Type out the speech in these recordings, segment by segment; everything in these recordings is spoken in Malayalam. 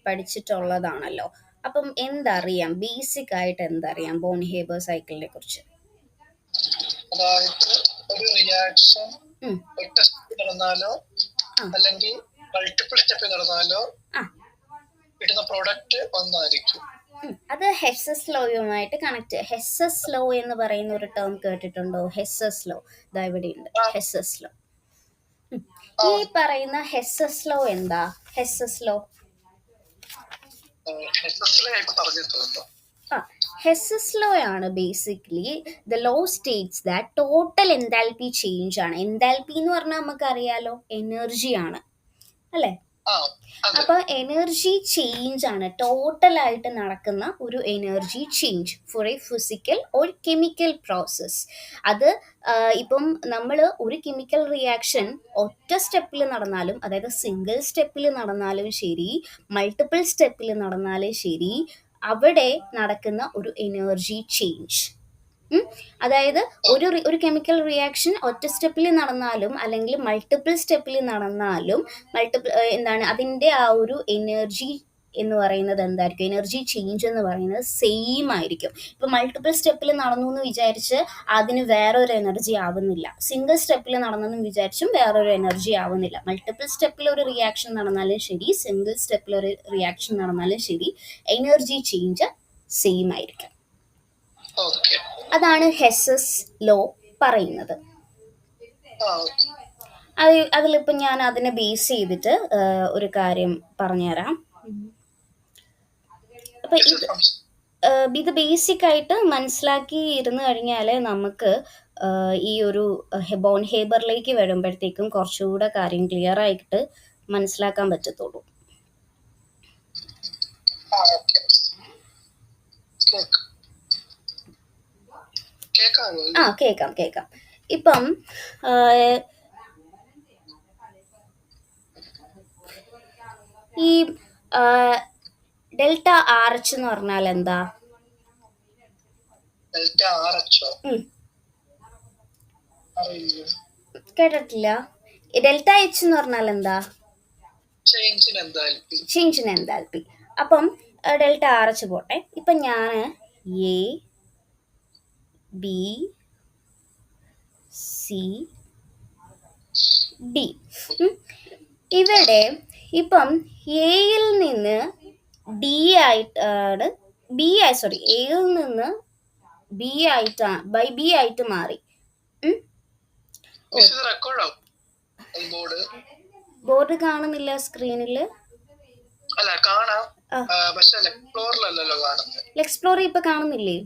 പഠിച്ചിട്ടുള്ളതാണല്ലോ. അപ്പം എന്തറിയാം? ബേസിക് ആയിട്ട് എന്തറിയാം ബോൺ ഹേബർ സൈക്കിളിനെ കുറിച്ച്? അതായത് ഒരു റിയാക്ഷൻ ഉം. ഒറ്റ സ്റ്റെപ്പിൽ നടന്നാലോ ആ. അല്ലെങ്കിൽ മൾട്ടിപ്പിൾ സ്റ്റെപ്പിൽ നടന്നാലോ ആ. കിട്ടുന്ന പ്രോഡക്റ്റ് ഒന്നായിരിക്കും. അത് ഹെസ്സസ് ലോയുമായിട്ട് കണക്ട്. ഹെസ്സസ് ലോ എന്ന് പറയുന്ന ഒരു ടേം കേട്ടിട്ടുണ്ടോ? ഹെസ്സസ് ലോ ഇതാ ഇവിടെയുണ്ട്. ഹെസ്സസ് ലോ. ഈ പറയുന്ന ഹെസ്സസ് ലോ എന്താ? ഹെസ്സസ് ലോ ഹെസ്സസ് ലോ ആണ് basically the law States that total enthalpy change ആണ്. എൻതാൽപി എന്ന് പറഞ്ഞാൽ നമുക്കറിയാലോ എനർജി ആണ് അല്ലേ? അപ്പൊ എനർജി ചേഞ്ച് ആണ് ടോട്ടലായിട്ട് നടക്കുന്ന ഒരു energy change for A physical or chemical process. അത് ഇപ്പം നമ്മൾ ഒരു കെമിക്കൽ റിയാക്ഷൻ ഒറ്റ സ്റ്റെപ്പിൽ നടന്നാലും, അതായത് സിംഗിൾ സ്റ്റെപ്പിൽ നടന്നാലും ശരി, മൾട്ടിപ്പിൾ സ്റ്റെപ്പിൽ നടന്നാലും ശരി, അവിടെ നടക്കുന്ന ഒരു എനർജി ചേഞ്ച്. അതായത് ഒരു കെമിക്കൽ റിയാക്ഷൻ ഒറ്റ സ്റ്റെപ്പിൽ നടന്നാലും അല്ലെങ്കിൽ മൾട്ടിപ്പിൾ സ്റ്റെപ്പിൽ നടന്നാലും എന്താണ് അതിൻ്റെ ആ ഒരു എനർജി എന്ന് പറയുന്നത് എന്തായിരിക്കും? എനർജി ചേഞ്ച് എന്ന് പറയുന്നത് സെയിം ആയിരിക്കും. ഇപ്പൊ മൾട്ടിപ്പിൾ സ്റ്റെപ്പിൽ നടന്നു എന്ന് വിചാരിച്ച് അതിന് വേറൊരു എനർജി ആവുന്നില്ല. സിംഗിൾ സ്റ്റെപ്പിൽ നടന്നെന്ന് വിചാരിച്ചും വേറൊരു എനർജി ആവുന്നില്ല. മൾട്ടിപ്പിൾ സ്റ്റെപ്പിൽ ഒരു റിയാക്ഷൻ നടന്നാലും ശരി, സിംഗിൾ സ്റ്റെപ്പിൽ ഒരു റിയാക്ഷൻ നടന്നാലും ശരി, എനർജി ചേഞ്ച് സെയിം ആയിരിക്കും. അതാണ് ഹെസ്സസ് ലോ പറയുന്നത്. അതിലിപ്പോൾ ഞാൻ അതിനെ ബേസ് ചെയ്തിട്ട് ഒരു കാര്യം പറഞ്ഞുതരാം. അപ്പം ഇത് ബേസിക് ആയിട്ട് മനസ്സിലാക്കി ഇരുന്ന് കഴിഞ്ഞാൽ നമുക്ക് ഈ ഒരു ബോൺ ഹേബറിലേക്ക് വരുമ്പോഴത്തേക്കും കുറച്ചുകൂടെ കാര്യം ക്ലിയർ ആയിട്ട് മനസ്സിലാക്കാൻ പറ്റത്തുള്ളൂ. കേൾക്കാം. ഇപ്പം ഈ ഡെൽറ്റ ആർ എച്ച് എന്ന് പറഞ്ഞാൽ എന്താ? കേട്ടിട്ടില്ല? ഡെൽറ്റ എച്ച് എന്ന് പറഞ്ഞാൽ എന്താ? Change in enthalpy. അപ്പം ഡെൽറ്റ ആർ എച്ച് പോട്ടെ. ഇപ്പം ഞാൻ എ ബി സി ഡി ഇവിടെ ഇപ്പം എയിൽ നിന്ന് ഡി ആയിട്ടാണ് എയിൽ നിന്ന് ബി ആയിട്ട് മാറി. ബോർഡ് കാണുന്നില്ല സ്ക്രീനില്? എക്സ്പ്ലോർ ഇപ്പൊ കാണുന്നില്ലേ?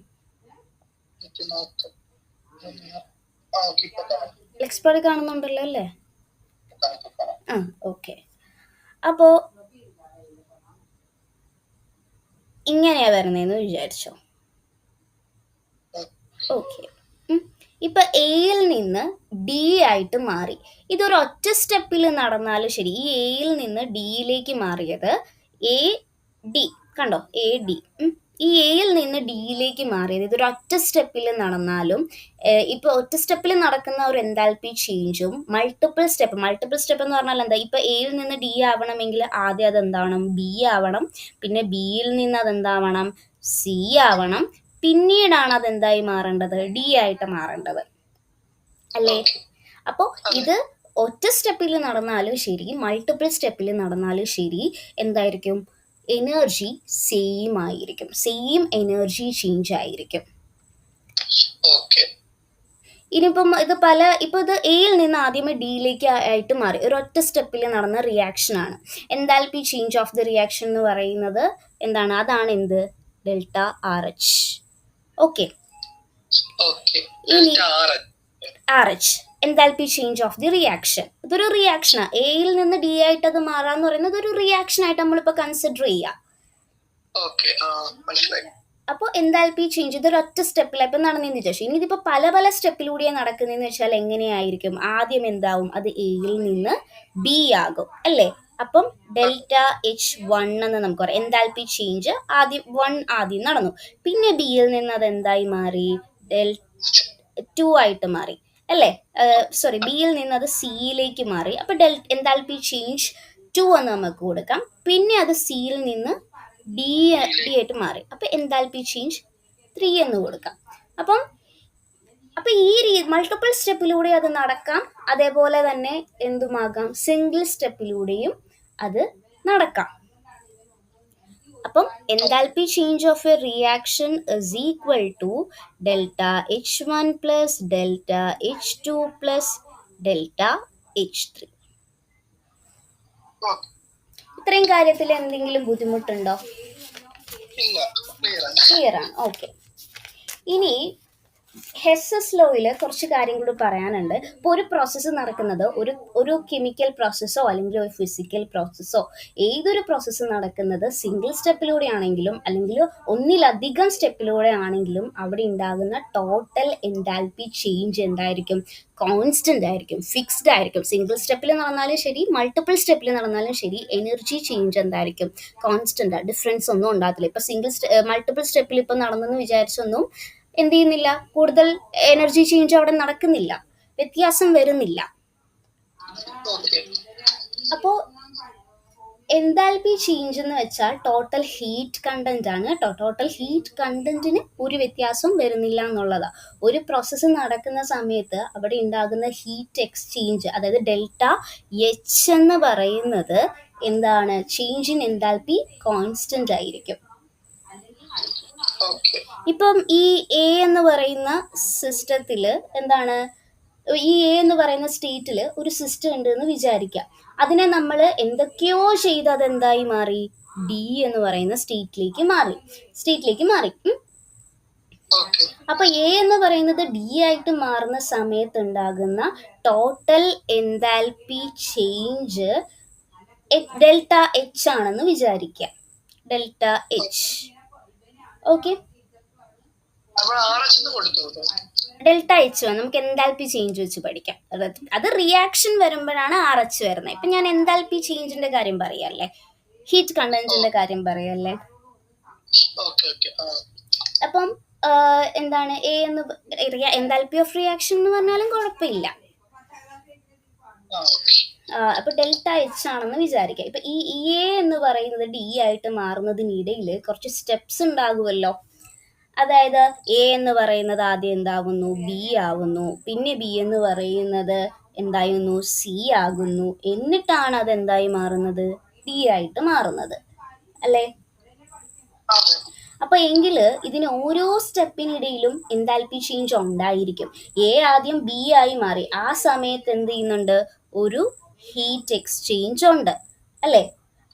എക്സ്പ്ലോർ കാണുന്നുണ്ടല്ലോ അല്ലേ? ഓക്കെ. അപ്പോ ഇങ്ങനെയാ വരുന്നതെന്ന് വിചാരിച്ചോ? ഓക്കെ. ഇപ്പൊ എയിൽ നിന്ന് ഡി ആയിട്ട് മാറി. ഇതൊരു ഒറ്റ സ്റ്റെപ്പിൽ നടന്നാലും ശരി, ഈ എയിൽ നിന്ന് ഡിയിലേക്ക് മാറിയത് എ ഡി കണ്ടോ? A D. ഈ എയിൽ നിന്ന് ഡിയിലേക്ക് മാറിയത് ഇതൊരു ഒറ്റ സ്റ്റെപ്പിൽ നടന്നാലും ഇപ്പൊ ഒറ്റ സ്റ്റെപ്പിൽ നടക്കുന്ന ഒരു എൻതാൽപ്പി ചേഞ്ചും മൾട്ടിപ്പിൾ സ്റ്റെപ്പ് എന്ന് പറഞ്ഞാൽ എന്താ? ഇപ്പൊ എയിൽ നിന്ന് ഡി ആവണമെങ്കിൽ ആദ്യം അതെന്താവണം? ബി ആവണം. പിന്നെ ബിയിൽ നിന്ന് അതെന്താവണം? സി ആവണം. പിന്നീടാണ് അതെന്തായി മാറേണ്ടത്? ഡി ആയിട്ട് മാറേണ്ടത് അല്ലേ? അപ്പോൾ ഇത് ഒറ്റ സ്റ്റെപ്പിൽ നടന്നാലും ശരി, മൾട്ടിപ്പിൾ സ്റ്റെപ്പിൽ നടന്നാലും ശരി, എന്തായിരിക്കും? എനർജി സെയിം ആയിരിക്കും. സെയിം എനർജി ചേഞ്ച് ആയിരിക്കും. ഇനിയിപ്പം ഇത് എയിൽ നിന്ന് ആദ്യമേ ഡിയിലേക്ക് ആയിട്ട് മാറി. ഒരു ഒറ്റ സ്റ്റെപ്പിൽ നടന്ന റിയാക്ഷൻ ആണ്. Enthalpy change of the reaction എന്ന് പറയുന്നത് എന്താണ്? അതാണ് എന്ത്? Delta R H. ഓക്കെ. ഇനി R H enthalpy change of the reaction. ഇതൊരു റിയാക്ഷനാ. എയിൽ നിന്ന് ഡി ആയിട്ട് അത് മാറാന്ന് പറയുന്നത് ഒരു റിയാക്ഷൻ ആയിട്ട് നമ്മളിപ്പോ കൺസിഡർ ചെയ്യാം. അപ്പോൾ എൻതാൽപ്പി ചേഞ്ച് ഇതൊരു ഒറ്റ സ്റ്റെപ്പിൽ ഇപ്പം നടന്നതെന്ന് വിചാരിച്ചു. ഇനി ഇതിപ്പോൾ പല സ്റ്റെപ്പിലൂടെയാണ് നടക്കുന്നതെന്ന് വെച്ചാൽ എങ്ങനെയായിരിക്കും? ആദ്യം എന്താവും? അത് എയിൽ നിന്ന് ബി ആകും അല്ലേ? അപ്പം ഡെൽറ്റ എച്ച് 1 എന്ന് നമുക്ക് പറയാം. എൻതാൽപ്പി ചേഞ്ച് ആദ്യം നടന്നു. പിന്നെ ബിയിൽ നിന്ന് അത് എന്തായി മാറി? Del2 ആയിട്ട് മാറി അല്ലേ? ബിയിൽ നിന്ന് അത് സിയിലേക്ക് മാറി. അപ്പോൾ എൻതാൽപ്പി ചേഞ്ച് 2 എന്ന് നമുക്ക് കൊടുക്കാം. പിന്നെ അത് സിയിൽ നിന്ന് ഡി ആയിട്ട് മാറി. അപ്പം എൻതാൽപ്പി ചേഞ്ച് 3 എന്ന് കൊടുക്കാം. അപ്പം ഈ മൾട്ടിപ്പിൾ സ്റ്റെപ്പിലൂടെ അത് നടക്കാം. അതേപോലെ തന്നെ എന്തുമാകാം, സിംഗിൾ സ്റ്റെപ്പിലൂടെയും അത് നടക്കാം. അപ്പം enthalpy change of a reaction is equal to delta H1 plus delta H2 plus delta H3. ഇത്രയും കാര്യത്തിൽ എന്തെങ്കിലും ബുദ്ധിമുട്ടുണ്ടോ? ക്ലിയർ ആണ്. ഓക്കെ. ഇനി ഹെസ്സസ് ലോയിൽ കുറച്ച് കാര്യം കൂടി പറയാനുണ്ട്. ഇപ്പോൾ ഒരു പ്രോസസ്സ് നടക്കുന്നത് ഒരു കെമിക്കൽ പ്രോസസ്സോ അല്ലെങ്കിൽ ഒരു ഫിസിക്കൽ പ്രോസസ്സോ ഏതൊരു പ്രോസസ്സ് നടക്കുന്നത് സിംഗിൾ സ്റ്റെപ്പിലൂടെ ആണെങ്കിലും അല്ലെങ്കിൽ ഒന്നിലധികം സ്റ്റെപ്പിലൂടെ ആണെങ്കിലും അവിടെ ഉണ്ടാകുന്ന ടോട്ടൽ എൻതാൽപ്പി ചേഞ്ച് എന്തായിരിക്കും? കോൺസ്റ്റന്റ് ആയിരിക്കും, ഫിക്സ്ഡ് ആയിരിക്കും. സിംഗിൾ സ്റ്റെപ്പിൽ നടന്നാലും ശരി, മൾട്ടിപ്പിൾ സ്റ്റെപ്പിൽ നടന്നാലും ശരി, എനർജി ചേഞ്ച് എന്തായിരിക്കും? കോൺസ്റ്റന്റ്. ഡിഫറൻസ് ഒന്നും ഉണ്ടാകത്തില്ല. ഇപ്പം മൾട്ടിപ്പിൾ സ്റ്റെപ്പിൽ ഇപ്പം നടന്നെന്ന് വിചാരിച്ചൊന്നും എന്ത് ചെയ്യുന്നില്ല, കൂടുതൽ എനർജി ചേഞ്ച് അവിടെ നടക്കുന്നില്ല, വ്യത്യാസം വരുന്നില്ല. അപ്പോൾ എൻതാൽപ്പി ചേഞ്ച് എന്ന് വെച്ചാൽ ടോട്ടൽ ഹീറ്റ് കണ്ടന്റ് ആണ് കേട്ടോ. ടോട്ടൽ ഹീറ്റ് കണ്ടന്റിന് ഒരു വ്യത്യാസവും വരുന്നില്ല എന്നുള്ളതാണ്. ഒരു പ്രോസസ്സ് നടക്കുന്ന സമയത്ത് അവിടെ ഉണ്ടാകുന്ന ഹീറ്റ് എക്സ്ചേഞ്ച്, അതായത് ഡെൽറ്റ എച്ച് എന്ന് പറയുന്നത് എന്താണ്? ചേഞ്ച് ഇൻ എൻതാൽപ്പി കോൺസ്റ്റന്റ് ആയിരിക്കും. ഇപ്പം ഈ എ എന്ന് പറയുന്ന സിസ്റ്റത്തിൽ എന്താണ്, ഈ എ എന്ന് പറയുന്ന സ്റ്റേറ്റിൽ ഒരു സിസ്റ്റം ഉണ്ട് എന്ന് വിചാരിക്കാം. അതിനെ നമ്മൾ എന്തൊക്കെയോ ചെയ്ത് അതെന്തായി മാറി? ഡി എന്ന് പറയുന്ന സ്റ്റേറ്റിലേക്ക് മാറി. അപ്പൊ എ എന്ന് പറയുന്നത് ഡി ആയിട്ട് മാറുന്ന സമയത്ത് ഉണ്ടാകുന്ന total enthalpy change delta H ആണെന്ന് വിചാരിക്കാം. Delta H. Okay. Delta H നമുക്ക് എൻതാൽപ്പി ചേഞ്ച് വെച്ച് പഠിക്കാം. അത് റിയാക്ഷൻ വരുമ്പോഴാണ് ആർ എച്ച് വരുന്നത്. ഇപ്പം ഞാൻ എൻതാൽപ്പി ചേഞ്ചിന്റെ കാര്യം പറയല്ലേ, ഹീറ്റ് കണ്ടന്റിന്റെ കാര്യം പറയല്ലേ. അപ്പം എന്താണ് എ എന്ന് എൻതാൽപ്പി ഓഫ് റിയാക്ഷൻ എന്ന് പറഞ്ഞാലും കുഴപ്പമില്ല. അപ്പൊ ഡെൽറ്റ എച്ച് ആണെന്ന് വിചാരിക്കാം. ഇപ്പൊ ഈ എ എന്ന് പറയുന്നത് ഡി ആയിട്ട് മാറുന്നതിനിടയിൽ കുറച്ച് സ്റ്റെപ്സ് ഉണ്ടാകുമല്ലോ. അതായത് എ എന്ന് പറയുന്നത് ആദ്യം എന്താകുന്നു? ബി ആകുന്നു. പിന്നെ ബി എന്ന് പറയുന്നത് എന്തായിരുന്നു? സി ആകുന്നു. എന്നിട്ടാണ് അത് എന്തായി മാറുന്നത്? ഡി ആയിട്ട് മാറുന്നത് അല്ലേ? അപ്പൊ എങ്കില് ഇതിന് ഓരോ സ്റ്റെപ്പിനിടയിലും എൻതാൽപ്പി ചേഞ്ച് ഉണ്ടായിരിക്കും. എ ആദ്യം ബി ആയി മാറി. ആ സമയത്ത് എന്ത് ചെയ്യുന്നുണ്ട്? ഒരു ഹീറ്റ് എക്സ്ചേഞ്ച് ഉണ്ട് അല്ലേ?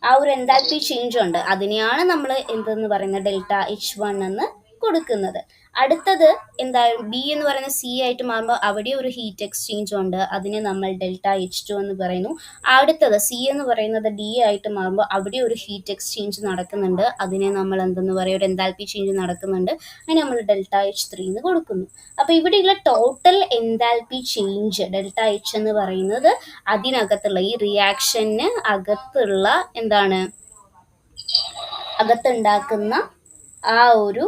ആ ഒരു എൻതാൽപ്പി ചേഞ്ച് ഉണ്ട്. അതിനെയാണ് നമ്മൾ എന്തെന്ന് പറയുന്നത്? ഡെൽറ്റ H1 എന്ന് കൊടുക്കുന്നത്. അടുത്തത് എന്തായാലും ബി എന്ന് പറയുന്ന സി ആയിട്ട് മാറുമ്പോൾ അവിടെ ഒരു ഹീറ്റ് എക്സ്ചേഞ്ച് ഉണ്ട്. അതിനെ നമ്മൾ ഡെൽറ്റ H2 എന്ന് പറയുന്നു. അടുത്തത് സി എന്ന് പറയുന്നത് ഡി ആയിട്ട് മാറുമ്പോൾ അവിടെ ഒരു ഹീറ്റ് എക്സ്ചേഞ്ച് നടക്കുന്നുണ്ട്. അതിനെ നമ്മൾ എന്തെന്ന് പറയും? ഒരു എൻതാൽപ്പി ചേഞ്ച് നടക്കുന്നുണ്ട്. അതിനെ നമ്മൾ ഡെൽറ്റ H3 എന്ന് കൊടുക്കുന്നു. അപ്പോൾ ഇവിടെയുള്ള total enthalpy change delta H എന്ന് പറയുന്നത് അതിനകത്തുള്ള ഈ റിയാക്ഷന് അകത്തുള്ള എന്താണ്? അകത്തുണ്ടാക്കുന്ന ആ ഒരു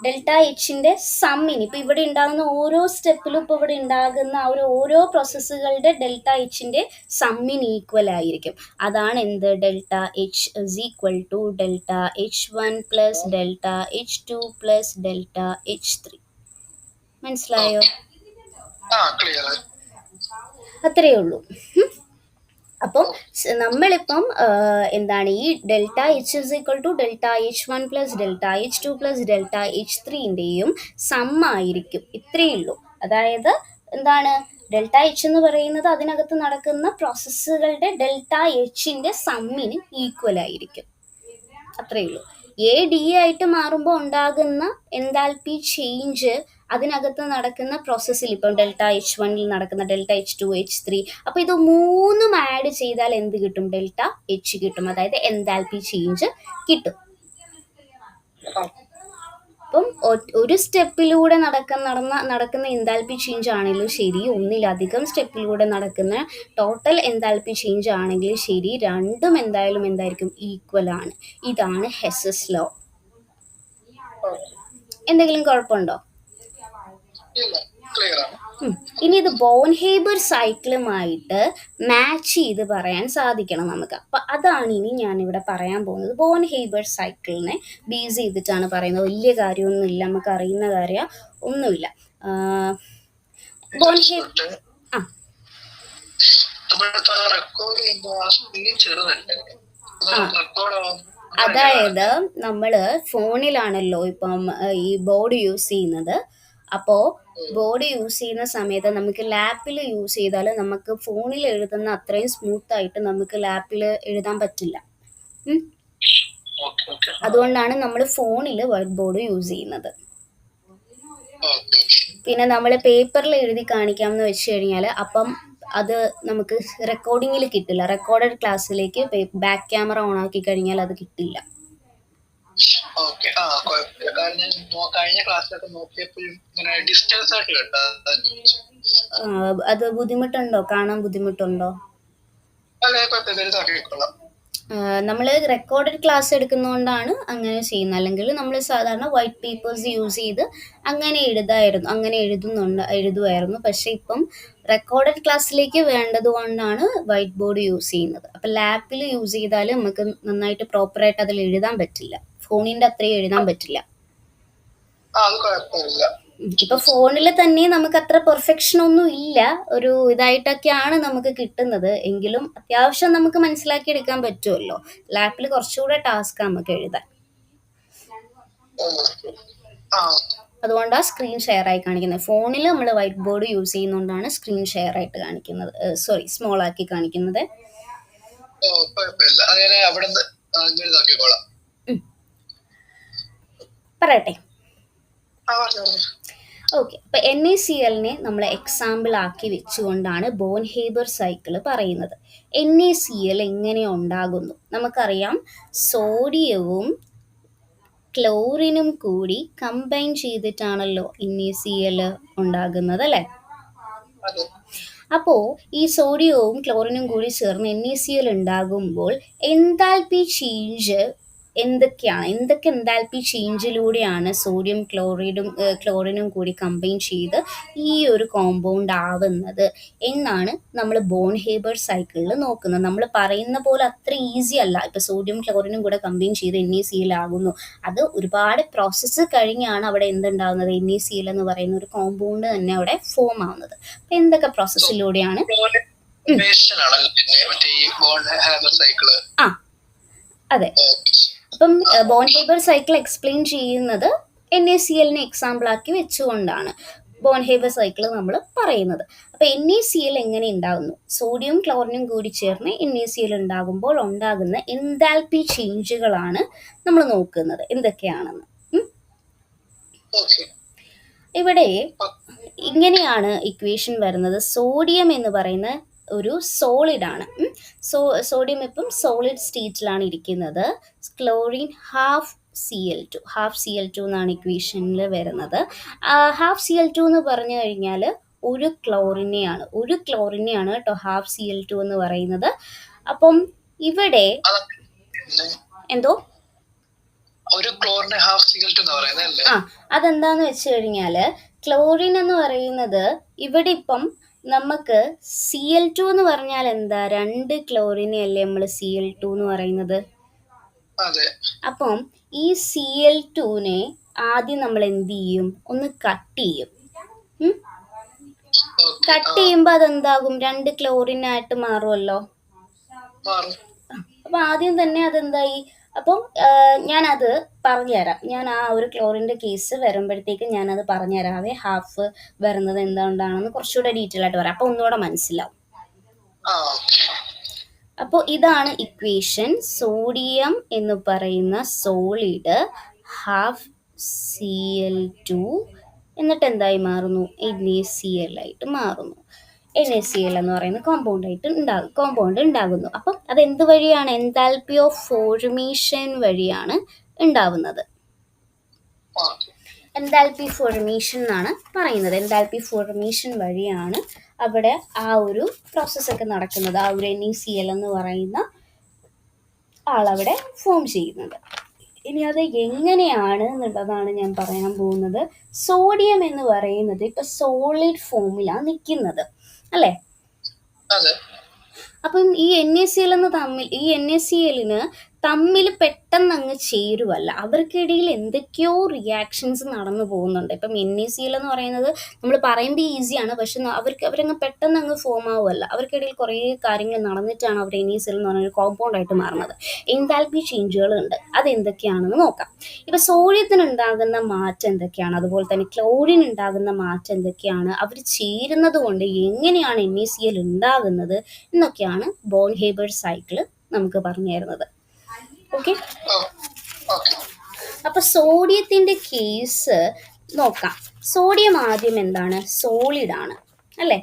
ഡെൽറ്റ എച്ചിന്റെ സമ്മിന്, ഇപ്പൊ ഇവിടെ ഉണ്ടാകുന്ന ഓരോ സ്റ്റെപ്പിലും ഇപ്പൊ ഇവിടെ ഉണ്ടാകുന്ന ആ ഒരു ഓരോ പ്രോസസ്സുകളുടെ ഡെൽറ്റ എച്ചിന്റെ സമ്മിന് ഈക്വൽ ആയിരിക്കും. അതാണ് എന്ത്? Delta H is equal to delta H1 plus delta H2 plus delta H3. മനസ്സിലായോ? അത്രയേ ഉള്ളൂ. അപ്പം നമ്മളിപ്പം എന്താണ് ഈ delta H is equal to delta H1 plus delta H2 plus delta H3ൻ്റെയും സമ്മായിരിക്കും. ഇത്രയേ ഉള്ളൂ. അതായത് എന്താണ്? ഡെൽറ്റ എച്ച് എന്ന് പറയുന്നത് അതിനകത്ത് നടക്കുന്ന പ്രോസസ്സുകളുടെ ഡെൽറ്റ എച്ചിന്റെ സമ്മിന് ഈക്വൽ ആയിരിക്കും. അത്രയേ ഉള്ളൂ. എ ഡി ആയിട്ട് മാറുമ്പോൾ ഉണ്ടാകുന്ന എൻതാൽപ്പി ചേഞ്ച് അതിനകത്ത് നടക്കുന്ന പ്രോസസ്സിൽ ഇപ്പം ഡെൽറ്റ H1 നടക്കുന്ന ഡെൽറ്റ H2 H3, അപ്പോൾ ഇത് മൂന്നും ആഡ് ചെയ്താൽ എന്ത് കിട്ടും? ഡെൽറ്റ എച്ച് കിട്ടും. അതായത് എൻതാൽപ്പി ചേഞ്ച് കിട്ടും. അപ്പം ഒരു സ്റ്റെപ്പിലൂടെ നടക്കുന്ന എൻതാൽപ്പി ചേഞ്ച് ആണെങ്കിലും ശരി, ഒന്നിലധികം സ്റ്റെപ്പിലൂടെ നടക്കുന്ന ടോട്ടൽ എൻതാൽപ്പി ചേഞ്ച് ആണെങ്കിലും ശരി, രണ്ടും എന്തായിരിക്കും? ഈക്വൽ ആണ്. ഇതാണ് ഹെസ്സസ് ലോ. എന്തെങ്കിലും കുഴപ്പമുണ്ടോ? ക്ലിയർ ആണ്. ഇനി ഇത് ബോൺ ഹേബർ സൈക്കിളുമായിട്ട് മാച്ച് ചെയ്ത് പറയാൻ സാധിക്കണം നമുക്ക്. അപ്പം അതാണ് ഇനി ഞാനിവിടെ പറയാൻ പോകുന്നത്. ബോൺ ഹേബർ സൈക്കിളിനെ ബേസ് ചെയ്തിട്ടാണ് പറയുന്നത്. വലിയ കാര്യമൊന്നുമില്ല, നമുക്ക് അറിയുന്ന കാര്യം ഒന്നുമില്ല. ബോൺ ഹേബർ റെക്കോർഡ് ചെയ്യുമ്പോൾ ആ സ്ക്രീൻ ചെറുതല്ലേ, റെക്കോർഡ് അതായത് നമ്മൾ ഫോണിലാണല്ലോ ഇപ്പം ഈ ബോർഡ് യൂസ് ചെയ്യുന്നത്. അപ്പോൾ ബോർഡ് യൂസ് ചെയ്യുന്ന സമയത്ത് നമുക്ക് ലാപ്പിൽ യൂസ് ചെയ്താൽ നമുക്ക് ഫോണിൽ എഴുതുന്ന അത്രയും സ്മൂത്ത് ആയിട്ട് നമുക്ക് ലാപ്പിൽ എഴുതാൻ പറ്റില്ല. അതുകൊണ്ടാണ് നമ്മൾ ഫോണിൽ വൈറ്റ് ബോർഡ് യൂസ് ചെയ്യുന്നത്. പിന്നെ നമ്മൾ പേപ്പറിൽ എഴുതി കാണിക്കാമെന്ന് വെച്ച് കഴിഞ്ഞാൽ അപ്പം അത് നമുക്ക് റെക്കോർഡിങ്ങിൽ കിട്ടില്ല. റെക്കോർഡഡ് ക്ലാസ്സിലേക്ക് ബാക്ക് ക്യാമറ ഓൺ ആക്കി കഴിഞ്ഞാൽ അത് കിട്ടില്ല. കഴിഞ്ഞ ക്ലാസ്സിലൊക്കെ നോക്കിയപ്പോഴും ഡിസ്റ്റൻസ് ആയിട്ട് കേട്ടോ. അത് ബുദ്ധിമുട്ടുണ്ടോ? കാണാൻ ബുദ്ധിമുട്ടുണ്ടോ? നമ്മൾ റെക്കോർഡഡ് ക്ലാസ് എടുക്കുന്നതുകൊണ്ടാണ് അങ്ങനെ ചെയ്യുന്നത്. അല്ലെങ്കിൽ നമ്മൾ സാധാരണ വൈറ്റ് പേപ്പേഴ്സ് യൂസ് ചെയ്ത് അങ്ങനെ എഴുതുമായിരുന്നു. പക്ഷെ ഇപ്പം റെക്കോർഡഡ് ക്ലാസ്സിലേക്ക് വേണ്ടത് കൊണ്ടാണ് വൈറ്റ് ബോർഡ് യൂസ് ചെയ്യുന്നത്. അപ്പം ലാപ്പിൽ യൂസ് ചെയ്താൽ നമുക്ക് നന്നായിട്ട് പ്രോപ്പറായിട്ട് അതിൽ എഴുതാൻ പറ്റില്ല. ഫോണിൻ്റെ അത്രയും എഴുതാൻ പറ്റില്ല. ഇപ്പൊ ഫോണിൽ തന്നെ നമുക്ക് അത്ര പെർഫെക്ഷൻ ഒന്നും ഇല്ല, ഒരു ഇതായിട്ടൊക്കെയാണ് നമുക്ക് കിട്ടുന്നത്. എങ്കിലും അത്യാവശ്യം നമുക്ക് മനസ്സിലാക്കി എടുക്കാൻ പറ്റുമല്ലോ. ലാപ്പിൽ കുറച്ചുകൂടെ ടാസ്ക് നമുക്ക് എഴുതാൻ. അതുകൊണ്ടാണ് സ്ക്രീൻ ഷെയർ ആയി കാണിക്കുന്നത്. ഫോണിൽ നമ്മൾ വൈറ്റ് ബോർഡ് യൂസ് ചെയ്യുന്നതുകൊണ്ടാണ് സ്ക്രീൻ ഷെയർ ആയിട്ട് കാണിക്കുന്നത്, സ്മോൾ ആക്കി കാണിക്കുന്നത്. പറയട്ടെ. ഓക്കെ, അപ്പോൾ NaClനെ നമ്മൾ എക്സാമ്പിൾ ആക്കി വെച്ചുകൊണ്ടാണ് ബോൺ ഹേബർ സൈക്കിൾ പറയുന്നത്. NaCl എങ്ങനെ ഉണ്ടാകുന്നു? നമുക്കറിയാം, സോഡിയവും ക്ലോറിനും കൂടി കമ്പൈൻ ചെയ്തിട്ടാണല്ലോ NaCl ഉണ്ടാകുന്നത്, അല്ലേ? അപ്പോൾ ഈ സോഡിയവും ക്ലോറിനും കൂടി ചേർന്ന് NaCl ഉണ്ടാകുമ്പോൾ എൻതാൽപ്പി ചേഞ്ച് എന്തൊക്കെ എൻതാൽപ്പി ചേഞ്ചിലൂടെയാണ് സോഡിയം ക്ലോറിനും കൂടി കമ്പൈൻ ചെയ്ത് ഈ ഒരു കോമ്പൗണ്ട് ആവുന്നത് എന്നാണ് നമ്മൾ ബോൺ ഹേബർ സൈക്കിളിൽ നോക്കുന്നത്. നമ്മൾ പറയുന്ന പോലെ അത്ര ഈസി അല്ല. ഇപ്പോൾ സോഡിയം ക്ലോറിനും കൂടെ കമ്പൈൻ ചെയ്ത് NaCl ആകുന്നു. അത് ഒരുപാട് പ്രോസസ്സ് കഴിഞ്ഞാണ് അവിടെ എന്തുണ്ടാകുന്നത്, NaCl എന്ന് പറയുന്ന ഒരു കോമ്പൗണ്ട് തന്നെ അവിടെ ഫോം ആവുന്നത്. അപ്പം എന്തൊക്കെ പ്രോസസ്സിലൂടെയാണ്? അതെ. അപ്പം ബോൺ ഹേബർ സൈക്കിൾ എക്സ്പ്ലെയിൻ ചെയ്യുന്നത് NaClനെ എക്സാമ്പിൾ ആക്കി വെച്ചുകൊണ്ടാണ് ബോൺ ഹേബർ സൈക്കിൾ നമ്മൾ പറയുന്നത്. അപ്പം NaCl എങ്ങനെ ഉണ്ടാകുന്നു? സോഡിയം ക്ലോറിനും കൂടി ചേർന്ന് NaCl ഉണ്ടാകുമ്പോൾ ഉണ്ടാകുന്ന എൻതാൽപ്പി ചേഞ്ചുകളാണ് നമ്മൾ നോക്കുന്നത് എന്തൊക്കെയാണെന്ന്. ഇവിടെ ഇങ്ങനെയാണ് ഇക്വേഷൻ വരുന്നത്. സോഡിയം എന്ന് പറയുന്ന ഒരു സോളിഡാണ്. സോഡിയം ഇപ്പം സോളിഡ് സ്റ്റേറ്റിലാണ് ഇരിക്കുന്നത്. ക്ലോറിൻ ഹാഫ് Cl2 എന്നാണ് ഇക്വേഷനിൽ വരുന്നത്. ഹാഫ് Cl2 എന്ന് പറഞ്ഞു കഴിഞ്ഞാൽ ഒരു ക്ലോറിനെയാണ് കേട്ടോ ഹാഫ് Cl2 എന്ന് പറയുന്നത്. അപ്പം ഇവിടെ എന്തോ അതെന്താന്ന് വെച്ച് കഴിഞ്ഞാൽ ക്ലോറിൻ എന്ന് പറയുന്നത് ഇവിടെ ഇപ്പം നമുക്ക് Cl2 എന്ന് പറഞ്ഞാൽ എന്താ, 2 ക്ലോറിനെ അല്ലേ നമ്മൾ Cl2 എന്ന് പറയുന്നത്. അപ്പം ഈ Cl2നെ ആദ്യം നമ്മൾ എന്ത് ചെയ്യും, ഒന്ന് കട്ട് ചെയ്യും. കട്ട് ചെയ്യുമ്പോൾ അതെന്താകും, 2 ക്ലോറിനായിട്ട് മാറുമല്ലോ. അപ്പം ആദ്യം തന്നെ അതെന്തായി. അപ്പം ഞാനത് പറഞ്ഞുതരാം. ഞാൻ ആ ഒരു ക്ലോറിൻ്റെ കേസ് വരുമ്പോഴത്തേക്കും ഞാനത് പറഞ്ഞുതരാവേ. ഹാഫ് വരുന്നത് എന്തുകൊണ്ടാണെന്ന് കുറച്ചുകൂടെ ഡീറ്റെയിൽ ആയിട്ട് പറയാം, അപ്പോൾ ഒന്നുകൂടെ മനസ്സിലാവും. അപ്പോൾ ഇതാണ് ഇക്വേഷൻ. സോഡിയം എന്ന് പറയുന്ന സോളിഡ് ഹാഫ് Cl2 എന്നിട്ട് എന്തായി മാറുന്നു, NaCl ആയിട്ട് മാറുന്നു. NaCl എന്ന് പറയുന്ന കോമ്പൗണ്ട് ഉണ്ടാകുന്നു. അപ്പം അത് എന്ത് വഴിയാണ്, എൻതാൽപ്പി ഓഫ് ഫോർമേഷൻ വഴിയാണ് ഉണ്ടാവുന്നത്. എൻതാൽപ്പി ഫോർമേഷൻ എന്നാണ് പറയുന്നത്. എൻതാൽപ്പി ഫോർമേഷൻ വഴിയാണ് അവിടെ ആ ഒരു പ്രോസസ്സൊക്കെ നടക്കുന്നത്. ആ ഒരു NaCl എന്ന് പറയുന്ന ആളവിടെ ഫോം ചെയ്യുന്നത്. ഇനി അത് എങ്ങനെയാണ് എന്നുള്ളതാണ് ഞാൻ പറയാൻ പോകുന്നത്. സോഡിയം എന്ന് പറയുന്നത് ഇപ്പൊ സോളിഡ് ഫോമിലാണ് നിൽക്കുന്നത് അല്ലേ? അപ്പം ഈ NaCl തമ്മിൽ പെട്ടെന്ന് അങ്ങ് ചേരുവല്ല, അവർക്കിടയിൽ എന്തൊക്കെയോ റിയാക്ഷൻസ് നടന്നു പോകുന്നുണ്ട്. ഇപ്പം NaCl എന്ന് പറയുന്നത് നമ്മൾ പറയുമ്പോൾ ഈസിയാണ്, പക്ഷെ അവരങ്ങ് പെട്ടെന്ന് അങ്ങ് ഫോം ആവുമല്ല, അവർക്കിടയിൽ കുറേ കാര്യങ്ങൾ നടന്നിട്ടാണ് അവർ NaCl എന്ന് പറയുന്ന ഒരു കോമ്പൗണ്ട് ആയിട്ട് മാറുന്നത്. എൻതാൽപ്പി ചേഞ്ചുകൾ ഉണ്ട്, അതെന്തൊക്കെയാണെന്ന് നോക്കാം. ഇപ്പം സോഡിയത്തിന് ഉണ്ടാകുന്ന മാറ്റം എന്തൊക്കെയാണ്, അതുപോലെ തന്നെ ക്ലോറിൻ ഉണ്ടാകുന്ന മാറ്റം എന്തൊക്കെയാണ്, അവർ ചേരുന്നത് കൊണ്ട് എങ്ങനെയാണ് NaCl ഉണ്ടാകുന്നത് എന്നൊക്കെയാണ് ബോൺ ഹേബർ സൈക്കിൾ നമുക്ക് പറഞ്ഞു തരുന്നത്. ഓക്കെ, അപ്പൊ സോഡിയത്തിന്റെ കേസ് നോക്കാം. സോഡിയം ആദ്യം എന്താണ്? സോളിഡ് ആണ് അല്ലേ?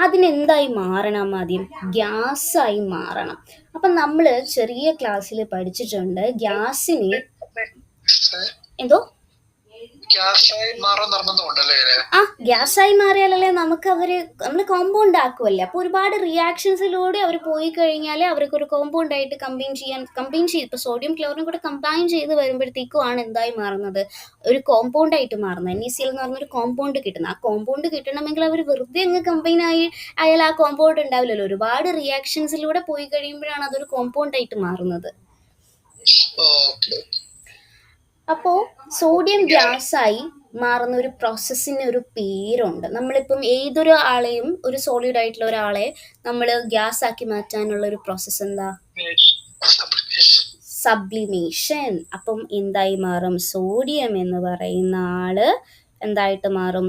അതിനെന്തായി മാറണം? ആദ്യം ഗ്യാസായി മാറണം. അപ്പൊ നമ്മള് ചെറിയ ക്ലാസ്സിൽ പഠിച്ചിട്ടുണ്ട് ഗ്യാസിന് എന്തോ ഗ്യാസായി മാറിയാലല്ലേ നമ്മൾ കോമ്പൗണ്ട് ആക്കുമല്ലേ. അപ്പോൾ ഒരുപാട് റിയാക്ഷൻസിലൂടെ അവർ പോയി കഴിഞ്ഞാൽ അവർക്ക് ഒരു കോമ്പൗണ്ട് ആയിട്ട് കമ്പൈൻ ചെയ്ത് ഇപ്പോൾ സോഡിയം ക്ലോറിനും കൂടെ കമ്പൈൻ ചെയ്ത് വരുമ്പോഴത്തേക്കും ആണ് എന്തായി മാറുന്നത്? ഒരു കോമ്പൗണ്ട് ആയിട്ട് മാറുന്നത്. NaCl എന്ന് പറഞ്ഞൊരു കോമ്പൗണ്ട് കിട്ടുന്നത്. ആ കോമ്പൗണ്ട് കിട്ടണമെങ്കിൽ അവർ വെറുതെ അങ്ങ് കമ്പൈൻ ആയാൽ ആ കോമ്പൗണ്ട് ഉണ്ടാവില്ലല്ലോ. ഒരുപാട് റിയാക്ഷൻസിലൂടെ പോയി കഴിയുമ്പോഴാണ് അതൊരു കോമ്പൗണ്ട് ആയിട്ട് മാറുന്നത്. അപ്പോൾ സോഡിയം ഗ്യാസായി മാറുന്ന ഒരു പ്രോസസ്സിന് ഒരു പേരുണ്ട്. നമ്മളിപ്പം ഏതൊരു ആളെയും, ഒരു സോളിഡ് ആയിട്ടുള്ള ഒരാളെ നമ്മൾ ഗ്യാസ് ആക്കി മാറ്റാനുള്ള ഒരു പ്രോസസ്സ് എന്താ? സബ്ലിമേഷൻ. അപ്പം എന്തായി മാറും? സോഡിയം എന്ന് പറയുന്ന ആള് എന്തായിട്ട് മാറും?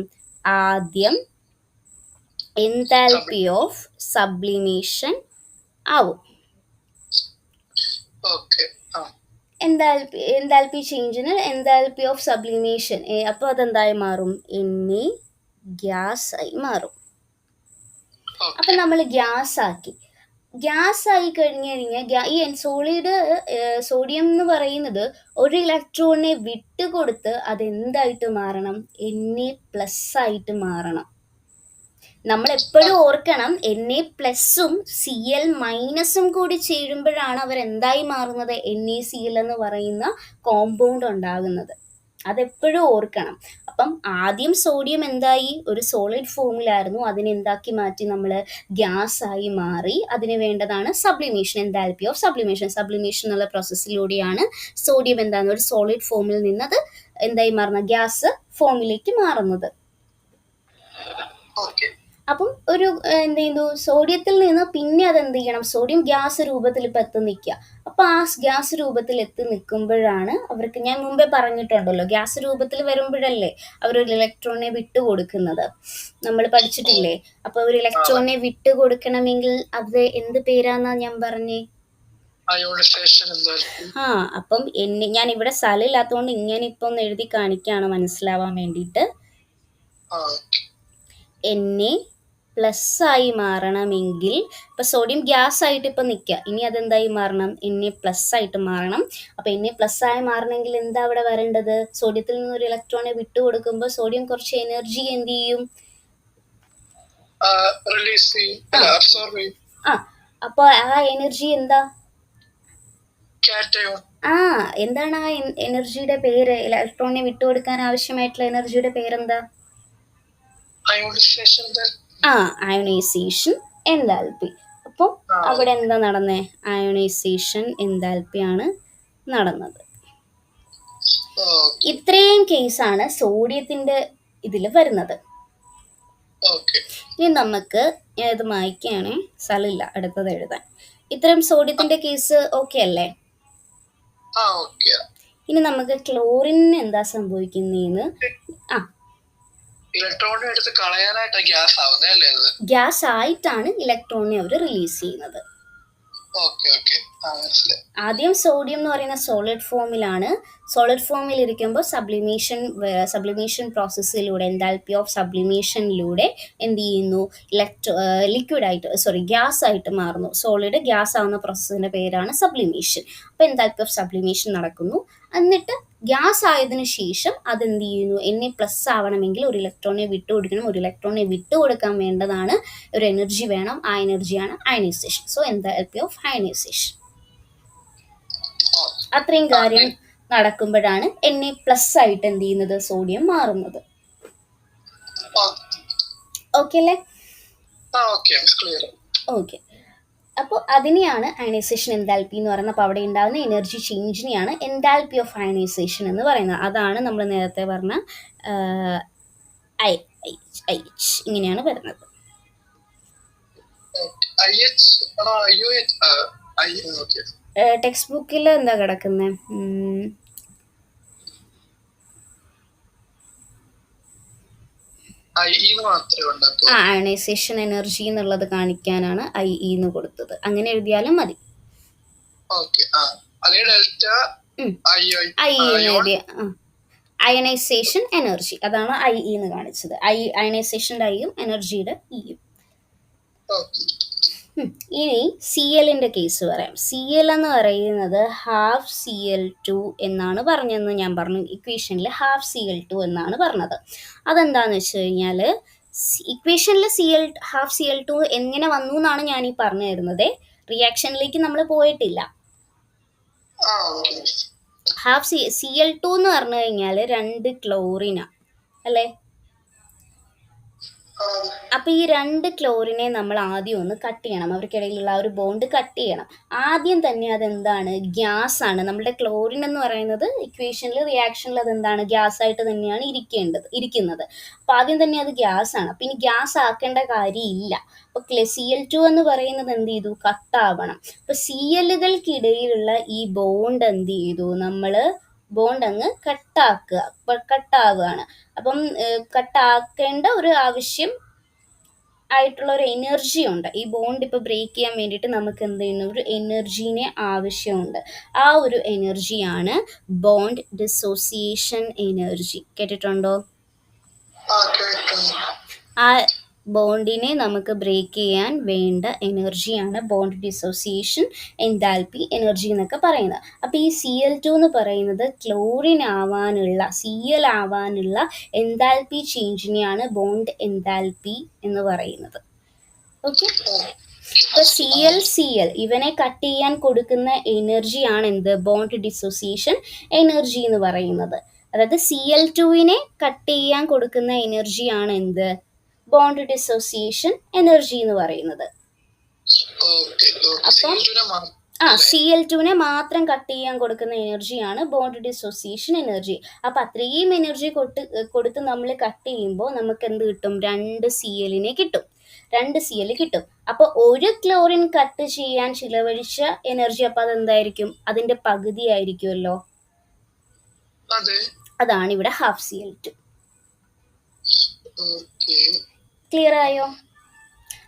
ആദ്യം എൻതാൽപ്പി ഓഫ് സബ്ലിമേഷൻ ആവും. എൻതാൽപ്പി ചേഞ്ചിന് എൻതാൽപ്പി ഓഫ് സബ്ലിമേഷൻ. അപ്പോൾ അതെന്തായി മാറും? ഗ്യാസ് ആയി മാറും. അപ്പം നമ്മൾ ഗ്യാസ് ആയി കഴിഞ്ഞ് കഴിഞ്ഞാൽ ഈ സോഡിയം എന്ന് പറയുന്നത് ഒരു ഇലക്ട്രോണിനെ വിട്ടുകൊടുത്ത് അതെന്തായിട്ട് മാറണം? Na+ ആയിട്ട് മാറണം. നമ്മൾ എപ്പോഴും ഓർക്കണം, Na+ഉം Cl- കൂടി ചേരുമ്പോഴാണ് അവർ എന്തായി മാറുന്നത്? NaCl എന്ന് പറയുന്ന കോമ്പൗണ്ട് ഉണ്ടാകുന്നത്. അതെപ്പോഴും ഓർക്കണം. അപ്പം ആദ്യം സോഡിയം എന്തായി? ഒരു സോളിഡ് ഫോമിലായിരുന്നു, അതിനെ എന്താക്കി മാറ്റി? നമ്മൾ ഗ്യാസായി മാറി. അതിന് വേണ്ടതാണ് sublimation, enthalpy of sublimation. Sublimation എന്നുള്ള പ്രോസസ്സിലൂടെയാണ് സോഡിയം എന്താകുന്നത്? ഒരു സോളിഡ് ഫോമിൽ നിന്നത് എന്തായി മാറുന്നത്? ഗ്യാസ് ഫോമിലേക്ക് മാറുന്നത്. അപ്പം ഒരു എന്ത് ചെയ്തു? സോഡിയത്തിൽ നിന്ന് പിന്നെ അതെന്ത് ചെയ്യണം? സോഡിയം ഗ്യാസ് രൂപത്തിൽ ഇപ്പം എത്തി നിൽക്കുക. അപ്പം ആ ഗ്യാസ് രൂപത്തിൽ എത്തി നിൽക്കുമ്പോഴാണ് അവർക്ക്, ഞാൻ മുമ്പേ പറഞ്ഞിട്ടുണ്ടല്ലോ, ഗ്യാസ് രൂപത്തിൽ വരുമ്പോഴല്ലേ അവരൊരു ഇലക്ട്രോണിനെ വിട്ടുകൊടുക്കുന്നത്. നമ്മൾ പഠിച്ചിട്ടില്ലേ? അപ്പോൾ ഒരു ഇലക്ട്രോണിനെ വിട്ടുകൊടുക്കണമെങ്കിൽ അത് എന്ത് പേരാന്നാ ഞാൻ പറഞ്ഞേ? അപ്പം ഞാൻ ഇവിടെ സ്ഥലമില്ലാത്തതുകൊണ്ട് ഇങ്ങനെ ഇപ്പൊ ഒന്ന് എഴുതി കാണിക്കുകയാണ് മനസ്സിലാവാൻ വേണ്ടിയിട്ട്. Na+ ആയി മാറണമെങ്കിൽ ഇപ്പൊ സോഡിയം ഗ്യാസ് ആയിട്ട് ഇപ്പൊ നിൽക്കുക, ഇനി അതെന്തായി മാറണം? Na+ ആയിട്ട് മാറണം. അപ്പൊ Na+ ആയി മാറണമെങ്കിൽ എന്താ അവിടെ വരേണ്ടത്? സോഡിയത്തിൽ നിന്ന് ഒരു ഇലക്ട്രോണെ വിട്ടുകൊടുക്കുമ്പോൾ സോഡിയം കുറച്ച് എനർജി എന്ത് ചെയ്യും? അപ്പൊ ആ എനർജി എന്താ? എന്താണ് ആ എനർജിയുടെ പേര്? ഇലക്ട്രോണിനെ വിട്ടുകൊടുക്കാൻ ആവശ്യമായിട്ടുള്ള എനർജിയുടെ പേരെന്താ? Ionisation enthalpy. അപ്പം അവിടെ എന്താ നടന്നേ? അയോണൈസേഷൻ എൻതാൽപ്പിയാണ് നടന്നത്. ഇത്രയും കേസാണ് സോഡിയത്തിന്റെ ഇതിൽ വരുന്നത്. ഇനി നമുക്ക് ഇത് മായ്ക്കുകയാണെ, സ്ഥലമില്ല അടുത്തത് എഴുതാൻ. ഇത്രയും സോഡിയത്തിന്റെ കേസ് ഓക്കെ അല്ലേ? ഇനി നമുക്ക് ക്ലോറിന് എന്താ സംഭവിക്കുന്നതെന്ന്. ഗ്യാസ് ആയിട്ടാണ് ഇലക്ട്രോണിനെ അവർ റിലീസ് ചെയ്യുന്നത്. ആദ്യം സോഡിയം എന്ന് പറയുന്ന സോളിഡ് ഫോമിലാണ്. സോളിഡ് ഫോമിൽ ഇരിക്കുമ്പോൾ സബ്ലിമേഷൻ പ്രോസസ്സിലൂടെ, എൻതാൽപ്പി ഓഫ് സബ്ലിമേഷനിലൂടെ എന്ത് ചെയ്യുന്നു? ഗ്യാസ് ആയിട്ട് മാറുന്നു. സോളിഡ് ഗ്യാസ് ആവുന്ന പ്രോസസ്സിന്റെ പേരാണ് സബ്ലിമേഷൻ. അപ്പോൾ എൻതാൽപ്പി ഓഫ് സബ്ലിമേഷൻ നടക്കുന്നു. എന്നിട്ട് ഗ്യാസ് ആയതിനു ശേഷം അതെന്ത് ചെയ്യുന്നു? Na+ ആവണമെങ്കിൽ ഒരു ഇലക്ട്രോണിനെ വിട്ടുകൊടുക്കണം. ഒരു ഇലക്ട്രോണിനെ വിട്ടുകൊടുക്കാൻ വേണ്ടതാണ് ഒരു എനർജി വേണം. ആ എനർജിയാണ് ionization. So enthalpy of ionization. അത്രയും കാര്യം നടക്കുമ്പോഴാണ് Na+ ആയിട്ട് എന്ത് ചെയ്യുന്നത്, സോഡിയം മാറുന്നത്. ഓക്കെ അല്ലേ? ഓക്കെ. അപ്പോൾ അതിനെയാണ് അയണൈസേഷൻ എൻതാൽപ്പി എന്ന് പറയുന്നത്. അപ്പോൾ അവിടെ ഉണ്ടാകുന്ന എനർജി ചേഞ്ചിനെയാണ് എൻതാൽപ്പി ഓഫ് അയണൈസേഷൻ എന്ന് പറയുന്നത്. അതാണ് നമ്മൾ നേരത്തെ പറഞ്ഞ IH ഇങ്ങനെയാണ് വരുന്നത്. ടെക്സ്റ്റ് ബുക്കിൽ എന്താ കിടക്കുന്നത്? അയണൈസേഷൻ എനർജി എന്നുള്ളത് കാണിക്കാനാണ് IE എന്ന് കൊടുത്തത്. അങ്ങനെ എഴുതിയാലും മതി. അയണൈസേഷൻ എനർജി, അതാണ് IE എന്ന് കാണിച്ചത്. അയണൈസേഷൻ്റെ ഐയും എനർജിയുടെ ഇയും. ഇനി Clന്റെ കേസ് പറയാം. Cl എന്ന് പറയുന്നത് ഹാഫ് Cl2 എന്നാണ് പറഞ്ഞതെന്ന് ഞാൻ പറഞ്ഞു. ഇക്വേഷനിൽ ഹാഫ് Cl2 എന്നാണ് പറഞ്ഞത്. അതെന്താന്ന് വെച്ച് കഴിഞ്ഞാൽ ഇക്വേഷനിൽ ഹാഫ് Cl2 എങ്ങനെ വന്നു എന്നാണ് ഞാൻ ഈ പറഞ്ഞു തരുന്നത്. റിയാക്ഷനിലേക്ക് നമ്മൾ പോയിട്ടില്ല. ഹാഫ് Cl2 എന്ന് പറഞ്ഞു കഴിഞ്ഞാൽ 2 ക്ലോറിനാണ് അല്ലേ? അപ്പോൾ ഈ 2 ക്ലോറിനെ നമ്മൾ ആദ്യം ഒന്ന് കട്ട് ചെയ്യണം. അവർക്കിടയിലുള്ള ഒരു ബോണ്ട് കട്ട് ചെയ്യണം. ആദ്യം തന്നെ അതെന്താണ്, ഗ്യാസ് ആണ്. നമ്മുടെ ക്ലോറിൻ എന്ന് പറയുന്നത് ഇക്വേഷനിൽ റിയാക്ഷനിൽ അതെന്താണ്, ഗ്യാസ് ആയിട്ട് തന്നെയാണ് ഇരിക്കുന്നത്. അപ്പോൾ ആദ്യം തന്നെ അത് ഗ്യാസ് ആണ്. അപ്പോൾ ഇനി ഗ്യാസ് ആക്കേണ്ട കാര്യമില്ല. അപ്പോൾ Cl2 എന്ന് പറയുന്നത് എന്ത് ചെയ്തു, കട്ടാവണം. അപ്പോൾ Clകൾക്കിടയിലുള്ള ഈ ബോണ്ട് എന്ത് ചെയ്തു, നമ്മൾ ബോണ്ട് അങ്ങ് കട്ടാവുകയാണ്. അപ്പം കട്ടാക്കേണ്ട ഒരു ആവശ്യം ആയിട്ടുള്ള ഒരു എനർജി ഉണ്ട്. ഈ ബോണ്ട് ഇപ്പോൾ ബ്രേക്ക് ചെയ്യാൻ വേണ്ടിയിട്ട് നമുക്ക് എന്ത് ചെയ്യുന്നു, ഒരു എനർജീനെ ആവശ്യമുണ്ട്. ആ ഒരു എനർജിയാണ് ബോണ്ട് ഡിസോസിയേഷൻ എനർജി. കേട്ടിട്ടുണ്ടോ? ആ ബോണ്ടിനെ നമുക്ക് ബ്രേക്ക് ചെയ്യാൻ വേണ്ട എനർജിയാണ് ബോണ്ട് ഡിസോസിയേഷൻ എൻതാൽപ്പി എനർജി എന്നൊക്കെ പറയുന്നത്. അപ്പോൾ ഈ Cl2 എന്ന് പറയുന്നത് ക്ലോറിൻ ആവാനുള്ള, Cl ആവാനുള്ള എൻതാൽപ്പി ചേഞ്ചിനെയാണ് ബോണ്ട് എൻതാൽപ്പി എന്ന് പറയുന്നത്. ഓക്കെ. അപ്പോൾ Cl ഇവനെ കട്ട് ചെയ്യാൻ കൊടുക്കുന്ന എനർജിയാണ് എന്ത്, ബോണ്ട് ഡിസോസിയേഷൻ എനർജി എന്ന് പറയുന്നത്. അതായത് Cl2വിനെ കട്ട് ചെയ്യാൻ കൊടുക്കുന്ന എനർജിയാണ് എന്ത്, ബോണ്ട് ഡിസോസിയേഷൻ എനർജി എന്ന് പറയുന്നത്. അപ്പം Cl2വിനെ മാത്രം കട്ട് ചെയ്യാൻ കൊടുക്കുന്ന എനർജിയാണ് ബോണ്ട് ഡിസോസിയേഷൻ എനർജി. അപ്പം അത്രയും എനർജി കൊടുത്ത് നമ്മൾ കട്ട് ചെയ്യുമ്പോൾ നമുക്ക് എന്ത് കിട്ടും, 2 Clനെ കിട്ടും. 2 Cl കിട്ടും. അപ്പോൾ ഒരു ക്ലോറിൻ കട്ട് ചെയ്യാൻ ചിലവഴിച്ച എനർജി അപ്പോൾ അതെന്തായിരിക്കും, അതിൻ്റെ പകുതി ആയിരിക്കുമല്ലോ. അതാണ് ഇവിടെ ഹാഫ് Cl2. ക്ലിയർ ആയോ?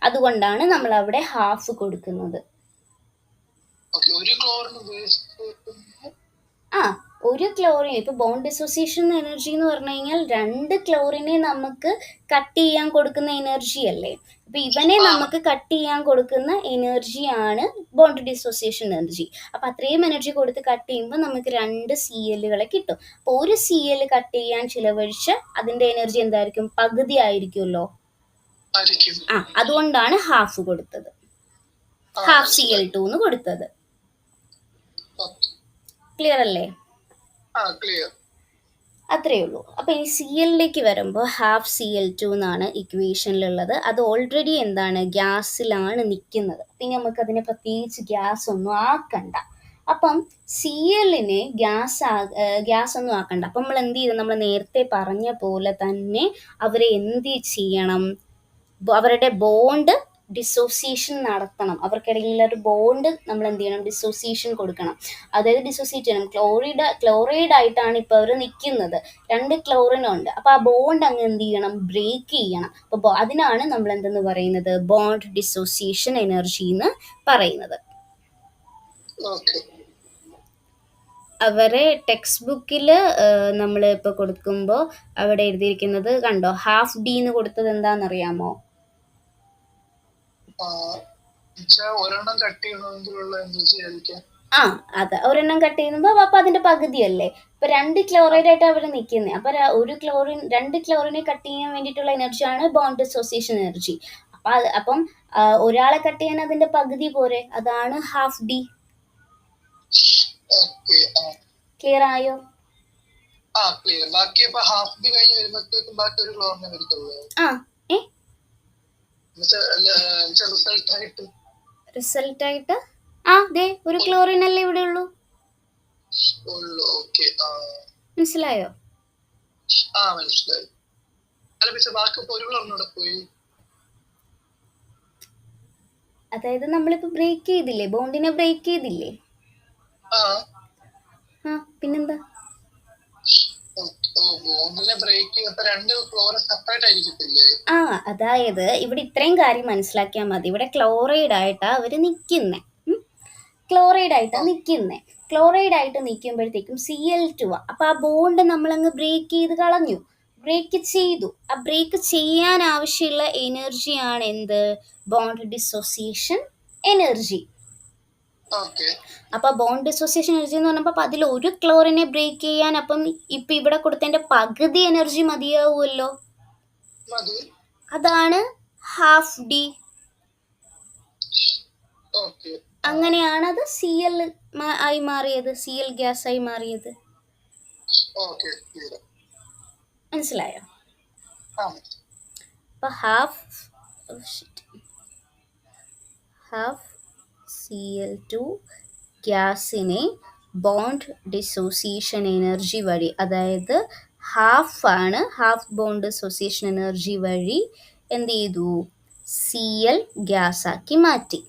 അതുകൊണ്ടാണ് നമ്മൾ അവിടെ ഹാഫ് കൊടുക്കുന്നത്. ഒരു ക്ലോറിൻ ഇപ്പോൾ ബോണ്ട് ഡിസോസിയേഷൻ എനർജി എന്ന് പറഞ്ഞു കഴിഞ്ഞാൽ 2 ക്ലോറിനെ നമുക്ക് കട്ട് ചെയ്യാൻ കൊടുക്കുന്ന എനർജി അല്ലേ. അപ്പോൾ ഇവനെ നമുക്ക് കട്ട് ചെയ്യാൻ കൊടുക്കുന്ന എനർജിയാണ് ബോണ്ട് ഡിസോസിയേഷൻ എനർജി. അപ്പോൾ അത്രയും എനർജി കൊടുത്ത് കട്ട് ചെയ്യുമ്പോൾ നമുക്ക് 2 Clകളെ കിട്ടും. അപ്പോൾ ഒരു Cl കട്ട് ചെയ്യാൻ ചിലവഴിച്ച അതിൻ്റെ എനർജി എന്തായിരിക്കും, പകുതി ആയിരിക്കുമല്ലോ. അതുകൊണ്ടാണ് ഹാഫ് കൊടുത്തത്, ഹാഫ് Cl2 എന്ന് കൊടുത്തത്. ക്ലിയർ അല്ലേ? അത്രയേ ഉള്ളൂ. അപ്പോൾ ഈ Clലേക്ക് വരുമ്പോൾ ഹാഫ് Cl2 എന്നാണ് ഇക്വേഷനിലുള്ളത്. അത് ഓൾറെഡി എന്താണ്, ഗ്യാസിലാണ് നിൽക്കുന്നത്. പിന്നെ നമുക്കതിനെ പ്രത്യേകിച്ച് ഗ്യാസ് ഒന്നും ആക്കണ്ട. അപ്പം Clനെ ഗ്യാസ് ഒന്നും ആക്കണ്ട. അപ്പം നമ്മൾ എന്ത് ചെയ്തു, നമ്മൾ നേരത്തെ പറഞ്ഞ പോലെ തന്നെ അവരെ എന്ത് ചെയ്യണം, അവരുടെ ബോണ്ട് ഡിസോസിയേഷൻ നടത്തണം. അവർക്കിടയിലുള്ള ഒരു ബോണ്ട് നമ്മൾ എന്ത് ചെയ്യണം, ഡിസോസിയേഷൻ കൊടുക്കണം. അതായത് ഡിസോസിയേറ്റ് ചെയ്യണം. ക്ലോറൈഡ് ആയിട്ടാണ് ഇപ്പോൾ അവർ നിൽക്കുന്നത്. 2 ക്ലോറിനുണ്ട്. അപ്പോൾ ആ ബോണ്ട് അങ്ങ് എന്ത് ചെയ്യണം, ബ്രേക്ക് ചെയ്യണം. അപ്പോൾ അതിനാണ് നമ്മൾ എന്തെന്ന് പറയുന്നത്, ബോണ്ട് ഡിസോസിയേഷൻ എനർജി എന്ന് പറയുന്നത്. അവരെ ടെക്സ്റ്റ് ബുക്കിൽ നമ്മൾ ഇപ്പോൾ കൊടുക്കുമ്പോൾ അവിടെ എഴുതിയിരിക്കുന്നത് കണ്ടോ, ഹാഫ് D എന്ന് കൊടുത്തത് എന്താണെന്നറിയാമോ? അതെ, ഒരെണ്ണം കട്ട് ചെയ്യുമ്പോൾ അപ്പോൾ അതിന്റെ പകുതിയല്ലേ. ഇപ്പൊ 2 ക്ലോറൈഡ് ആയിട്ട് അവർ നിൽക്കുന്നത്. അപ്പൊ 2 ക്ലോറിനെ കട്ട് ചെയ്യാൻ വേണ്ടിയിട്ടുള്ള എനർജിയാണ് ബോണ്ട് ഡിസോസിയേഷൻ എനർജി. അപ്പം ഒരാളെ കട്ട് ചെയ്യാൻ അതിന്റെ പകുതി പോരെ, അതാണ് ഹാഫ് D. ക്ലിയർ ആയോ? ക്ലിയർ. ബാക്കി ഇപ്പൊ ഹാഫ് ബി കഴിഞ്ഞ് വരുമ്പോഴത്തേക്കും ബാക്കി ഒരു ക്ലോറിനെ വരത്തുള്ളൂ. റിസൾട്ട് ആയിട്ട് ദേ ഒരു ക്ലോറിൻ അല്ലേ ഇവിടെ ഉള്ളൂ. മനസ്സിലായോ? മനസ്സിലായി. അല്ല പക്ഷെ ബാക്കി ഇപ്പൊ ഒരു ക്ലോറിനോടെ പോയി. അതായത് നമ്മളിപ്പോ ബ്രേക്ക് ചെയ്തില്ലേ, ബോണ്ടിനെ ബ്രേക്ക് ചെയ്തില്ലേ? പിന്നെന്താ? അതായത് ഇവിടെ ഇത്രയും കാര്യം മനസ്സിലാക്കിയാൽ മതി. ഇവിടെ ക്ലോറൈഡ് ആയിട്ടാ അവര് നിക്കുന്നേ. ക്ലോറൈഡ് ആയിട്ട് നിൽക്കുമ്പോഴത്തേക്കും Cl2 അപ്പൊ ആ ബോണ്ട് നമ്മളങ്ങ് ബ്രേക്ക് ചെയ്ത് കളഞ്ഞു, ബ്രേക്ക് ചെയ്തു. ആ ബ്രേക്ക് ചെയ്യാൻ ആവശ്യമുള്ള എനർജിയാണ് എന്ത്? Bond dissociation energy. അപ്പൊ ബോണ്ട് ഡിസോസിയേഷൻ എനർജി എന്ന് പറഞ്ഞപ്പോ അതിൽ ഒരു ക്ലോറിനെ ബ്രേക്ക് ചെയ്യാൻ അപ്പം ഇപ്പൊ ഇവിടെ കൊടുത്തതിന്റെ പകുതി എനർജി മതിയാവുമല്ലോ. അതാണ് ഹാഫ് ഡി. അങ്ങനെയാണ് അത് Cl ആയി മാറിയത്, Cl ഗ്യാസ് ആയി മാറിയത്. മനസ്സിലായോ? അപ്പൊ ഹാഫ് Cl2 ഗ്യാസിനെ ബോണ്ട് ഡിസോസിയേഷൻ എനർജി വഴി, അതായത് ഹാഫ് ബോണ്ട് ഡിസോസിയേഷൻ എനർജി വഴി എന്ത് ചെയ്തു? Cl ഗ്യാസ് ആക്കി മാറ്റി.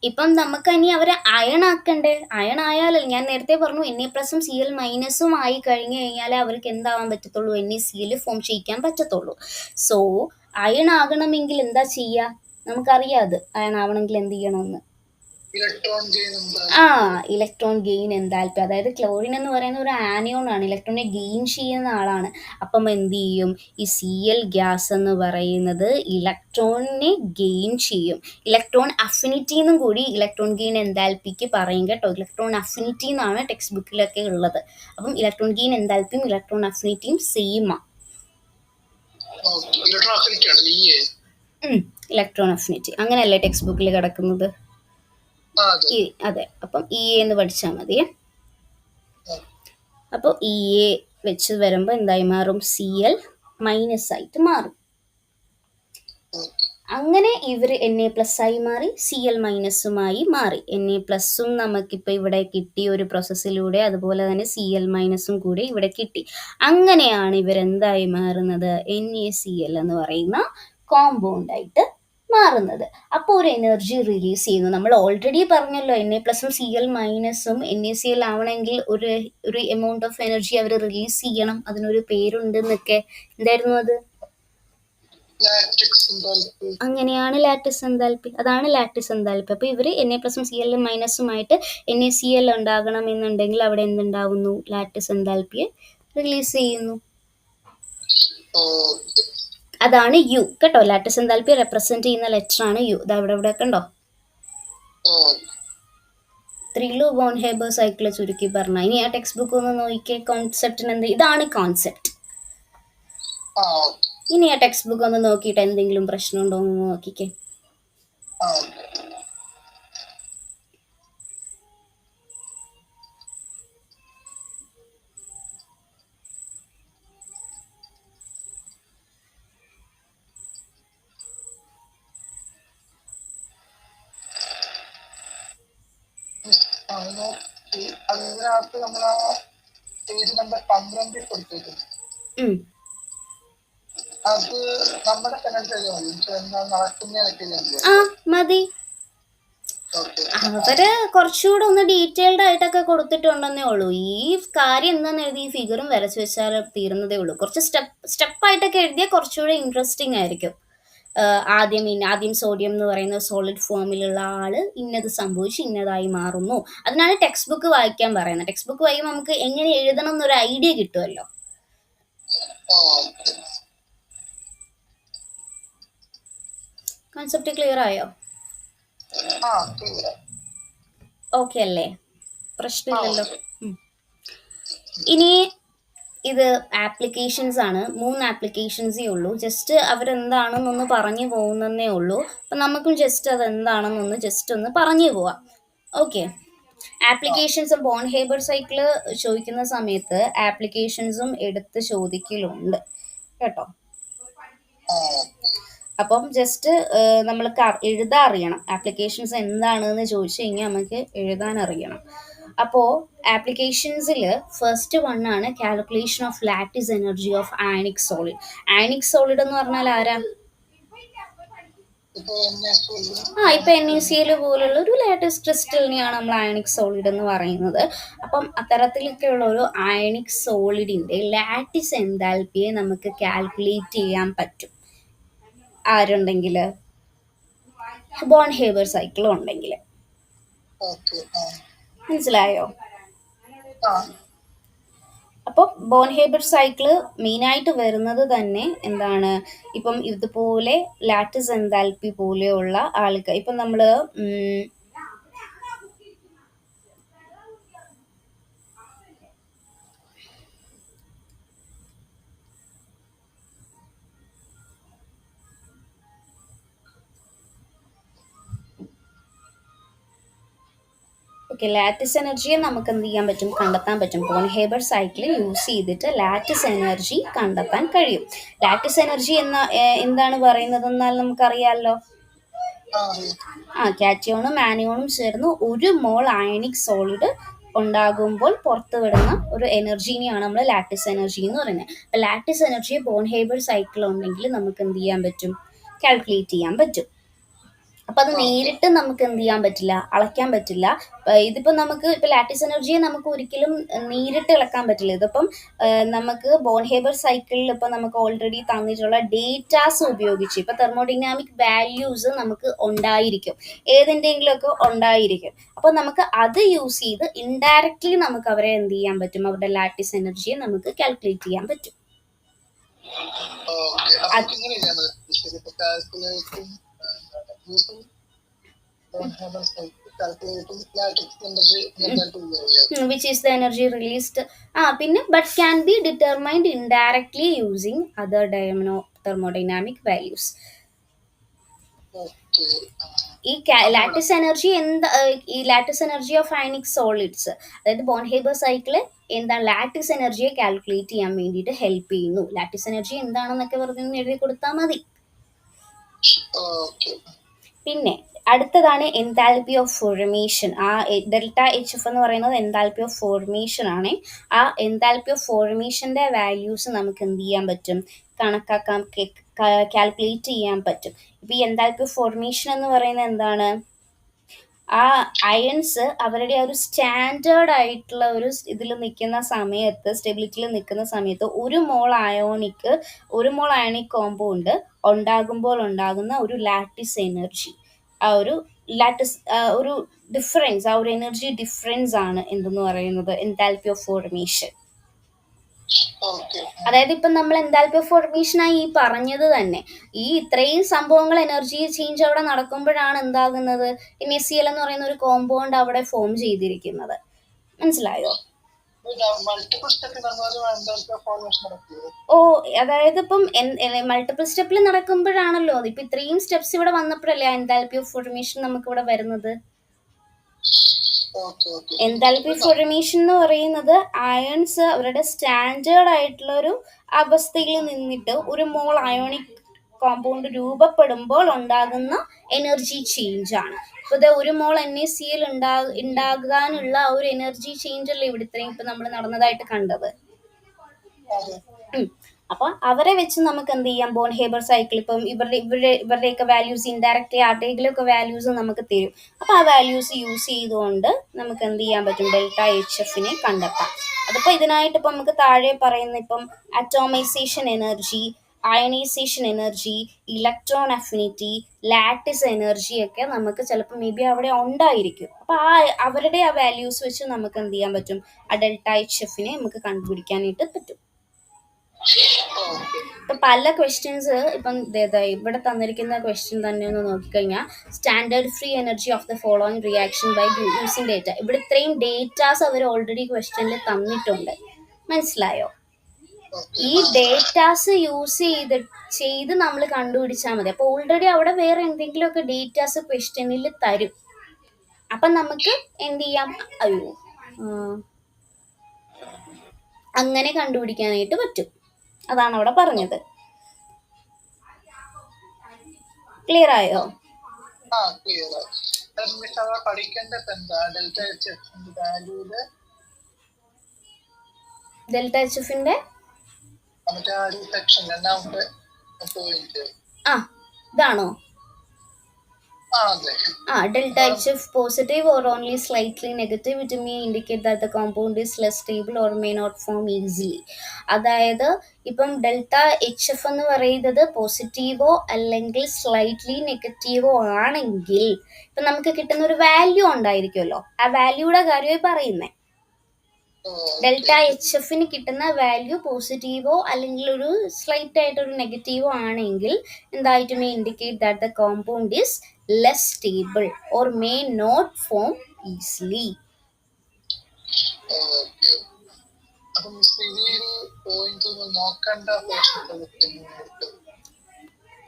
ഇപ്പം നമുക്ക് ഇനി അവരെ അയൺ ആക്കണ്ടേ? അയൺ ആയാലോ, ഞാൻ നേരത്തെ പറഞ്ഞു Na+ഉം Cl- ആയി കഴിഞ്ഞു കഴിഞ്ഞാൽ അവർക്ക് എന്താവാൻ പറ്റത്തുള്ളൂ? NaCl ഫോം ചെയ്യിക്കാൻ പറ്റത്തുള്ളൂ. സോ അയൺ ആകണമെങ്കിൽ എന്താ ചെയ്യാ? നമുക്കറിയാം അത് അയൺ ആവണമെങ്കിൽ എന്ത് ചെയ്യണമെന്ന്. Electron gain enthalpy. അതായത് ക്ലോറിൻ എന്ന് പറയുന്ന ഒരു ആനിയോൺ ആണ്, ഇലക്ട്രോണിനെ ഗെയിൻ ചെയ്യുന്ന ആളാണ്. അപ്പം എന്ത് ചെയ്യും? ഈ Cl ഗ്യാസ് എന്ന് പറയുന്നത് ഇലക്ട്രോണിനെ ഗെയിൻ ചെയ്യും. ഇലക്ട്രോൺ അഫിനിറ്റി എന്നും കൂടി ഇലക്ട്രോൺ ഗെയിൻ എൻതാൽപ്പിക്ക് പറയും കേട്ടോ. ഇലക്ട്രോൺ അഫിനിറ്റി എന്നാണ് ടെക്സ്റ്റ് ബുക്കിലൊക്കെ ഉള്ളത്. അപ്പം ഇലക്ട്രോൺ ഗെയിൻ എൻതാൽപ്പിയും ഇലക്ട്രോൺ അഫിനിറ്റിയും സെയിം ആണ്. ഇലക്ട്രോൺ അഫിനിറ്റി അങ്ങനെയല്ലേ ടെക്സ്റ്റ് ബുക്കിൽ കിടക്കുന്നത്? അതെ. അപ്പം എന്ന് പഠിച്ചാൽ മതിയേ. അപ്പോൾ Ea വെച്ച് വരുമ്പോൾ എന്തായി മാറും? Cl- ആയിട്ട് മാറും. അങ്ങനെ ഇവർ Na+ ആയി മാറി, Cl- മാറി. Na+ഉം നമുക്കിപ്പോൾ ഇവിടെ കിട്ടി ഒരു പ്രോസസ്സിലൂടെ, അതുപോലെ തന്നെ Cl- കൂടി ഇവിടെ കിട്ടി. അങ്ങനെയാണ് ഇവരെന്തായി മാറുന്നത്? NaCl എന്ന് പറയുന്ന കോമ്പൗണ്ട് ആയിട്ട് മാറുന്നത്. അപ്പോൾ ഒരു എനർജി റിലീസ് ചെയ്യുന്നു. നമ്മൾ ഓൾറെഡി പറഞ്ഞല്ലോ Na+ഉം Cl- NaCl ആവണമെങ്കിൽ ഒരു എമൗണ്ട് ഓഫ് എനർജി അവർ റിലീസ് ചെയ്യണം, അതിനൊരു പേരുണ്ടെന്നൊക്കെ. എന്തായിരുന്നു അത്? അങ്ങനെയാണ് ലാറ്റിസ് എൻതാൽപ്പി. അതാണ് ലാറ്റിസ് എൻതാൽപ്പി. അപ്പോൾ ഇവർ Na+ഉം Cl- ആയിട്ട് NaCl ഉണ്ടാകണം എന്നുണ്ടെങ്കിൽ അവിടെ എന്തുണ്ടാവുന്നു? ലാറ്റിസ് എൻതാൽപ്പിയെ റിലീസ് ചെയ്യുന്നു. അതാണ് U കേട്ടോ. ലാറ്റിസ് എൻതാൽപ്പി റെപ്രസെന്റ് ചെയ്യുന്ന ലെറ്റർ ആണ് U. ഇത് അവിടെ കണ്ടോ? 3 ലൂ വോൺ ഹേബർ സൈക്കിൾ ചുരുക്കി പറഞ്ഞ. ഇനി ആ ടെക്സ്റ്റ് ബുക്ക് ഒന്ന് നോക്കിക്കേ. കോൺസെപ്റ്റിന് എന്ത്? ഇതാണ് കോൺസെപ്റ്റ്. ഇനി ആ ടെക്സ്റ്റ് ബുക്ക് ഒന്ന് നോക്കിയിട്ട് എന്തെങ്കിലും പ്രശ്നമുണ്ടോ എന്ന് നോക്കിക്കേ. അതിനകത്ത് നമ്മൾ പേജ് നമ്പർ 12 കൊടുത്തിട്ടുണ്ട്. അത് നമ്മുടെ മതി. അവര് കുറച്ചുകൂടെ ഒന്ന് ഡീറ്റെയിൽഡ് ആയിട്ടൊക്കെ കൊടുത്തിട്ടുണ്ടെന്നേ ഉള്ളൂ. ഈ കാര്യം എന്താണെന്ന് എഴുതി ഈ ഫിഗറും വരച്ചു വെച്ചാൽ തീരുന്നതേ ഉള്ളൂ. കുറച്ച് സ്റ്റെപ്പായിട്ടൊക്കെ എഴുതിയാൽ കുറച്ചുകൂടെ ഇൻട്രസ്റ്റിംഗ് ആയിരിക്കും. ആദ്യം സോഡിയം എന്ന് പറയുന്ന സോളിഡ് ഫോമിലുള്ള ആള് ഇന്നത് സംഭവിച്ച് ഇന്നതായി മാറുന്നു. അതിനാണ് ടെക്സ്റ്റ് ബുക്ക് വായിക്കാൻ പറയുന്നത്. ടെക്സ്റ്റ് ബുക്ക് വായിക്കുമ്പോൾ നമുക്ക് എങ്ങനെ എഴുതണം എന്നൊരു ഐഡിയ കിട്ടുമല്ലോ. കോൺസെപ്റ്റ് ക്ലിയർ ആയോ? ഓക്കെ അല്ലേ? പ്രശ്നമില്ലല്ലോ. ഇനി ഇത് ആപ്ലിക്കേഷൻസ് ആണ്. 3 ആപ്ലിക്കേഷൻസേ ഉള്ളൂ. ജസ്റ്റ് അവരെന്താണെന്നൊന്ന് പറഞ്ഞു പോകുന്നതേ ഉള്ളൂ. അപ്പം നമുക്കും ജസ്റ്റ് അതെന്താണെന്നൊന്ന് ജസ്റ്റ് ഒന്ന് പറഞ്ഞു പോവാം. ഓക്കെ. ആപ്ലിക്കേഷൻസും ബോൺ ഹേബർ സൈക്കിള് ചോദിക്കുന്ന സമയത്ത് ആപ്ലിക്കേഷൻസും എടുത്ത് ചോദിക്കലുണ്ട് കേട്ടോ. അപ്പം ജസ്റ്റ് നമ്മൾ എഴുതാൻ അറിയണം. ആപ്ലിക്കേഷൻസ് എന്താണെന്ന് ചോദിച്ചു കഴിഞ്ഞാൽ നമുക്ക് എഴുതാൻ അറിയണം. അപ്പോൾ ആപ്ലിക്കേഷൻസിൽ ഫസ്റ്റ് വൺ ആണ് calculation of lattice energy of ionic solid. Ionic solid എന്ന് പറഞ്ഞാൽ ആരാ? ഇപ്പൊ NaCl പോലുള്ള ഒരു ലാറ്റിസ് ക്രിസ്റ്റലിനെയാണ് നമ്മൾ അയണിക് സോളിഡ് എന്ന് പറയുന്നത്. അപ്പം അത്തരത്തിലൊക്കെയുള്ള ഒരു അയണിക് സോളിഡിന്റെ ലാറ്റിസ് എൻതാൽപ്പിയെ നമുക്ക് കാൽക്കുലേറ്റ് ചെയ്യാൻ പറ്റും ആരുണ്ടെങ്കിൽ, ബോൺ ഹേബർ സൈക്കിൾ ഉണ്ടെങ്കിൽ. മനസ്സിലായോ? അപ്പോൾ ബോൺ ഹേബർ സൈക്കിള് മെയിനായിട്ട് വരുന്നത് തന്നെ എന്താണ്, ഇപ്പം ഇതുപോലെ ലാറ്റിസ് എൻതാൽപ്പി പോലെയുള്ള ആൾക്ക് ഇപ്പം നമ്മൾ ലാറ്റിസ് എനർജിയെ നമുക്ക് എന്ത് ചെയ്യാൻ പറ്റും, കണ്ടെത്താൻ പറ്റും. ബോൺ ഹേബർ സൈക്കിൾ യൂസ് ചെയ്തിട്ട് ലാറ്റിസ് എനർജി കണ്ടെത്താൻ കഴിയും. ലാറ്റിസ് എനർജി എന്താണ് പറയുന്നതെന്നാൽ നമുക്കറിയാമല്ലോ. കാറ്റിയോണും ആനിയോണും ചേർന്ന് 1 മോൾ അയണിക് സോളിഡ് ഉണ്ടാകുമ്പോൾ പുറത്തുവിടുന്ന ഒരു എനർജീനെയാണ് നമ്മൾ ലാറ്റിസ് എനർജി എന്ന് പറയുന്നത്. അപ്പോൾ ലാറ്റിസ് എനർജിയെ ബോൺ ഹേബർ സൈക്കിൾ ഉണ്ടെങ്കിൽ നമുക്ക് എന്ത് ചെയ്യാൻ പറ്റും, കാൽക്കുലേറ്റ് ചെയ്യാൻ പറ്റും. അപ്പം അത് നേരിട്ട് നമുക്ക് എന്ത് ചെയ്യാൻ പറ്റില്ല, അളക്കാൻ പറ്റില്ല. ഇതിപ്പോൾ നമുക്ക് ഇപ്പോൾ ലാറ്റിസ് എനർജിയെ നമുക്ക് ഒരിക്കലും നേരിട്ട് ഇളക്കാൻ പറ്റില്ല. ഇതിപ്പം നമുക്ക് ബോൺ ഹേബർ സൈക്കിളിൽ ഇപ്പം നമുക്ക് ഓൾറെഡി തന്നിട്ടുള്ള ഡേറ്റാസ് ഉപയോഗിച്ച് ഇപ്പം തെർമോഡൈനാമിക് വാല്യൂസ് നമുക്ക് ഉണ്ടായിരിക്കും, ഏതിൻ്റെങ്കിലുമൊക്കെ ഉണ്ടായിരിക്കും. അപ്പോൾ നമുക്ക് അത് യൂസ് ചെയ്ത് ഇൻഡയറക്റ്റ്ലി നമുക്ക് അവരെ എന്ത് ചെയ്യാൻ പറ്റും, അവരുടെ ലാറ്റിസ് എനർജിയെ നമുക്ക് കാൽക്കുലേറ്റ് ചെയ്യാൻ പറ്റും. Which is the energy released. പിന്നെ but can be determined indirectly using other thermodynamic values. ഈ ലാറ്റിസ് എനർജി ഈ lattice energy of ionic solids, അതായത് ബോൺ ഹേബർ സൈക്കിള് എന്താണ് ലാറ്റിസ് എനർജിയെ കാൽക്കുലേറ്റ് ചെയ്യാൻ വേണ്ടിയിട്ട് ഹെൽപ്പ് ചെയ്യുന്നു. ലാറ്റിസ് എനർജി എന്താണെന്നൊക്കെ വെറുതെ എഴുതി കൊടുത്താൽ മതി. പിന്നെ അടുത്തതാണ് enthalpy of formation. Delta HF എന്ന് പറയുന്നത് എൻതാൽപ്പി ഓഫ് ഫോർമേഷൻ ആണ്. ആ എൻതാൽപ്പി ഓഫ് ഫോർമേഷൻ്റെ വാല്യൂസ് നമുക്ക് എന്ത് ചെയ്യാൻ പറ്റും, കണക്കാക്കാൻ, കാൽക്കുലേറ്റ് ചെയ്യാൻ പറ്റും. ഇപ്പം ഈ എൻതാൽപ്പി ഓഫ് ഫോർമേഷൻ എന്ന് പറയുന്നത് എന്താണ്, ആ അയൺസ് അവരുടെ ഒരു സ്റ്റാൻഡേർഡ് ആയിട്ടുള്ള ഒരു ഇതിൽ നിൽക്കുന്ന സമയത്ത്, സ്റ്റെബിലിറ്റിയിൽ നിൽക്കുന്ന സമയത്ത് 1 മോൾ അയണിക് കോമ്പൗണ്ട് ഉണ്ടാകുമ്പോൾ ഉണ്ടാകുന്ന ഒരു ലാറ്റിസ് എനർജി, ആ ഒരു ലാറ്റിസ് ഒരു ഡിഫറൻസ്, ആ ഒരു എനർജി ഡിഫറൻസ് ആണ് എന്തെന്ന് പറയുന്നത് എൻതാൽപ്പി ഓഫ് ഫോർമേഷൻ. അതായത് ഇപ്പം നമ്മൾ എൻതാൽപ്പി ഓഫ് ഫോർമേഷനായി ഈ പറഞ്ഞത് തന്നെ, ഈ ഇത്രയും സംഭവങ്ങൾ എനർജി ചേഞ്ച് അവിടെ നടക്കുമ്പോഴാണ് എന്താകുന്നത്, NaCl എന്ന് പറയുന്ന ഒരു കോമ്പൗണ്ട് അവിടെ ഫോം ചെയ്തിരിക്കുന്നത്. മനസ്സിലായോ? അതായത് ഇപ്പം മൾട്ടിപ്പിൾ സ്റ്റെപ്പിൽ നടക്കുമ്പോഴാണല്ലോ, ഇപ്പം ഇത്രയും സ്റ്റെപ്സ് ഇവിടെ വന്നപ്പോഴല്ലേ എൻതാൽപ്പി ഓഫ് ഫോർമേഷൻ നമുക്ക് ഇവിടെ വരുന്നത്. എൻതാൽപ്പി ഫോർമേഷൻ എന്ന് പറയുന്നത് അയൺസ് അവരുടെ സ്റ്റാൻഡേർഡ് ആയിട്ടുള്ള ഒരു അവസ്ഥയിൽ നിന്നിട്ട് 1 മോൾ അയോണിക് കോമ്പൗണ്ട് രൂപപ്പെടുമ്പോൾ ഉണ്ടാകുന്ന എനർജി ചേഞ്ച് ആണ്. ഇപ്പോൾ ഇത് 1 മോൾ NaCl ഉണ്ടാകാനുള്ള ഒരു എനർജി ചേഞ്ച് അല്ലേ ഇവിടെ ഇത്രയും ഇപ്പം നമ്മൾ നടന്നതായിട്ട് കണ്ടത്. അപ്പോൾ അവരെ വെച്ച് നമുക്ക് എന്ത് ചെയ്യാം, ബോൺ ഹേബർ സൈക്കിൾ ഇപ്പം ഇവരുടെയൊക്കെ വാല്യൂസ് ഇൻഡയറക്റ്റ്ലി ആരുടെയെങ്കിലുമൊക്കെ വാല്യൂസ് നമുക്ക് തരും. അപ്പോൾ ആ വാല്യൂസ് യൂസ് ചെയ്തുകൊണ്ട് നമുക്ക് എന്ത് ചെയ്യാൻ പറ്റും, ഡെൽറ്റ HFനെ കണ്ടെത്താം. അതിപ്പോൾ ഇതിനായിട്ട് ഇപ്പം നമുക്ക് താഴെ പറയുന്ന ഇപ്പം atomisation energy, ionisation energy, electron affinity, lattice energy ഒക്കെ നമുക്ക് ചിലപ്പോൾ മേ ബി അവിടെ ഉണ്ടായിരിക്കും. അപ്പോൾ അവരുടെ ആ വാല്യൂസ് വെച്ച് നമുക്ക് എന്ത് ചെയ്യാൻ പറ്റും, ആ ഡെൽറ്റ HFനെ നമുക്ക് കണ്ടുപിടിക്കാനായിട്ട് പറ്റും. ഇപ്പം പല ക്വസ്റ്റ്യൻസ് ഇപ്പം ഇവിടെ തന്നിരിക്കുന്ന ക്വസ്റ്റ്യൻ തന്നെ ഒന്ന് നോക്കിക്കഴിഞ്ഞാൽ, standard free energy of the following reaction by using data. ഇവിടെ ഇത്രയും ഡേറ്റാസ് അവർ ഓൾറെഡി ക്വസ്റ്റ്യനിൽ തന്നിട്ടുണ്ട്. മനസ്സിലായോ? ഈ ഡേറ്റാസ് യൂസ് ചെയ്ത് നമ്മൾ കണ്ടുപിടിച്ചാൽ മതി. അപ്പോൾ ഓൾറെഡി അവിടെ വേറെ എന്തെങ്കിലുമൊക്കെ ഡേറ്റാസ് ക്വസ്റ്റ്യനിൽ തരും. അപ്പം നമുക്ക് എന്ത് ചെയ്യാം? അയ്യോ, അങ്ങനെ കണ്ടുപിടിക്കാനായിട്ട് പറ്റും. അതാണ് അവിടെ പറഞ്ഞത്. ക്ലിയർ ആയോ? ഡെൽറ്റ എച്ച് എഫിന്റെ ഇതാണോ? Delta HF positive or only slightly negative, it may indicate that the compound is less stable or may not form easily. അതായത് ഇപ്പം ഡെൽറ്റ എച്ച് എഫ് എന്ന് പറയുന്നത് പോസിറ്റീവോ അല്ലെങ്കിൽ സ്ലൈറ്റ്ലി നെഗറ്റീവോ ആണെങ്കിൽ ഇപ്പം നമുക്ക് കിട്ടുന്ന ഒരു വാല്യൂ ഉണ്ടായിരിക്കുമല്ലോ, ആ വാല്യൂയുടെ കാര്യമായി പറയുന്നേ. ഡെൽറ്റ എച്ച് എഫിന് കിട്ടുന്ന വാല്യൂ പോസിറ്റീവോ അല്ലെങ്കിൽ ഒരു സ്ലൈറ്റ് ആയിട്ടൊരു നെഗറ്റീവോ ആണെങ്കിൽ എന്തായിട്ട് may indicate that the compound is less stable or may not form easily.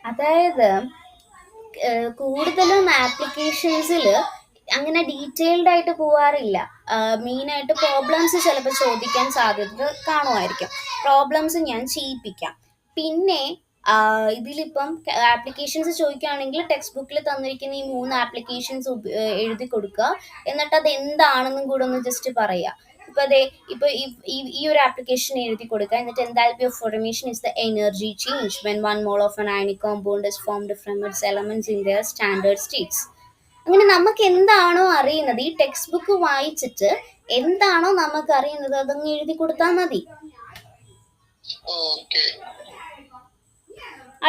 അതായത് കൂടുതലും ആപ്ലിക്കേഷൻസിൽ അങ്ങനെ ഡീറ്റെയിൽഡ് ആയിട്ട് പോവാറില്ല. മെയിനായിട്ട് പ്രോബ്ലംസ് ചിലപ്പോൾ ചോദിക്കാൻ സാധ്യത കാണുമായിരിക്കും. പ്രോബ്ലംസ് ഞാൻ ചെയ്യിപ്പിക്കാം. പിന്നെ ഇതിലിപ്പം ആപ്ലിക്കേഷൻസ് ചോദിക്കുകയാണെങ്കിൽ ടെക്സ്റ്റ് ബുക്കിൽ തന്നിരിക്കുന്ന ഈ 3 ആപ്ലിക്കേഷൻസ് എഴുതി കൊടുക്കുക, എന്നിട്ട് അത് എന്താണെന്നും കൂടെ ഒന്ന് ജസ്റ്റ് പറയുക. ഈ ഒരു ആപ്ലിക്കേഷൻ എഴുതി കൊടുക്കുക, എന്നിട്ട് enthalpy of formation is the energy change when 1 mole of an ionic compound is formed from its elements in their standard states. അങ്ങനെ നമുക്ക് എന്താണോ അറിയുന്നത്, ഈ ടെക്സ്റ്റ് ബുക്ക് വായിച്ചിട്ട് എന്താണോ നമുക്ക് അറിയുന്നത് അതങ്ങ് എഴുതി കൊടുത്താൽ മതി.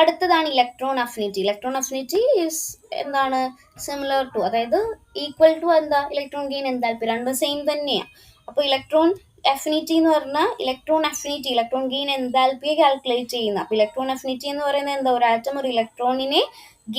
അടുത്തതാണ് electron affinity. Electron affinity is എന്താണ്? സിമിലർ ടു, അതായത് ഈക്വൽ ടു എന്താ? ഇലക്ട്രോൺ ഗെയിൻ എൻതാൽപ്പി, രണ്ടും സെയിം തന്നെയാണ്. അപ്പോൾ ഇലക്ട്രോൺ അഫിനിറ്റി എന്ന് പറഞ്ഞാൽ ഇലക്ട്രോൺ ഗെയിൻ എൻതാൽപ്പിയെ കാൽക്കുലേറ്റ് ചെയ്യുന്ന. അപ്പോൾ ഇലക്ട്രോൺ അഫിനിറ്റി എന്ന് പറയുന്നത് എന്താ? ഒരു ആറ്റം ഒരു ഇലക്ട്രോണിനെ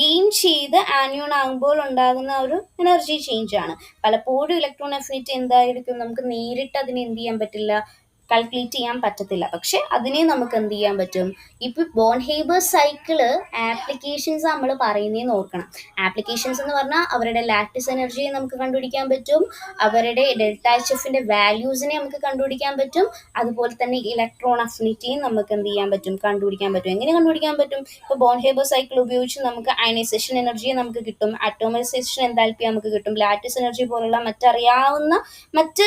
ഗെയിൻ ചെയ്ത് ആനിയോൺ ആകുമ്പോൾ ഉണ്ടാകുന്ന ഒരു എനർജി ചേഞ്ച് ആണ്. പലപ്പോഴും ഇലക്ട്രോൺ അഫിനിറ്റി എന്തായിരിക്കും? നമുക്ക് നേരിട്ട് അതിനെ എന്ത് ചെയ്യാൻ പറ്റില്ല, കാൽക്കുലേറ്റ് ചെയ്യാൻ പറ്റത്തില്ല. പക്ഷെ അതിനെ നമുക്ക് എന്ത് ചെയ്യാൻ പറ്റും? ഇപ്പം ബോൺ-ഹേബർ സൈക്കിള് ആപ്ലിക്കേഷൻസ് നമ്മൾ പറയുന്നതെന്ന് ഓർക്കണം. ആപ്ലിക്കേഷൻസ് എന്ന് പറഞ്ഞാൽ അവരുടെ ലാറ്റിസ് എനർജിയെ നമുക്ക് കണ്ടുപിടിക്കാൻ പറ്റും, അവരുടെ ഡെൽറ്റ എച്ച് എഫിന്റെ വാല്യൂസിനെ നമുക്ക് കണ്ടുപിടിക്കാൻ പറ്റും, അതുപോലെ തന്നെ ഇലക്ട്രോൺ അഫിനിറ്റിയും നമുക്ക് എന്ത് ചെയ്യാൻ പറ്റും? കണ്ടുപിടിക്കാൻ പറ്റും. എങ്ങനെ കണ്ടുപിടിക്കാൻ പറ്റും? ഇപ്പോൾ ബോൺ-ഹേബർ സൈക്കിൾ ഉപയോഗിച്ച് നമുക്ക് അയനൈസേഷൻ എനർജിയെ നമുക്ക് കിട്ടും, അറ്റോമൈസേഷൻ എൻതാൽപ്പി നമുക്ക് കിട്ടും, ലാറ്റിസ് എനർജി പോലുള്ള മറ്ററിയാവുന്ന മറ്റ്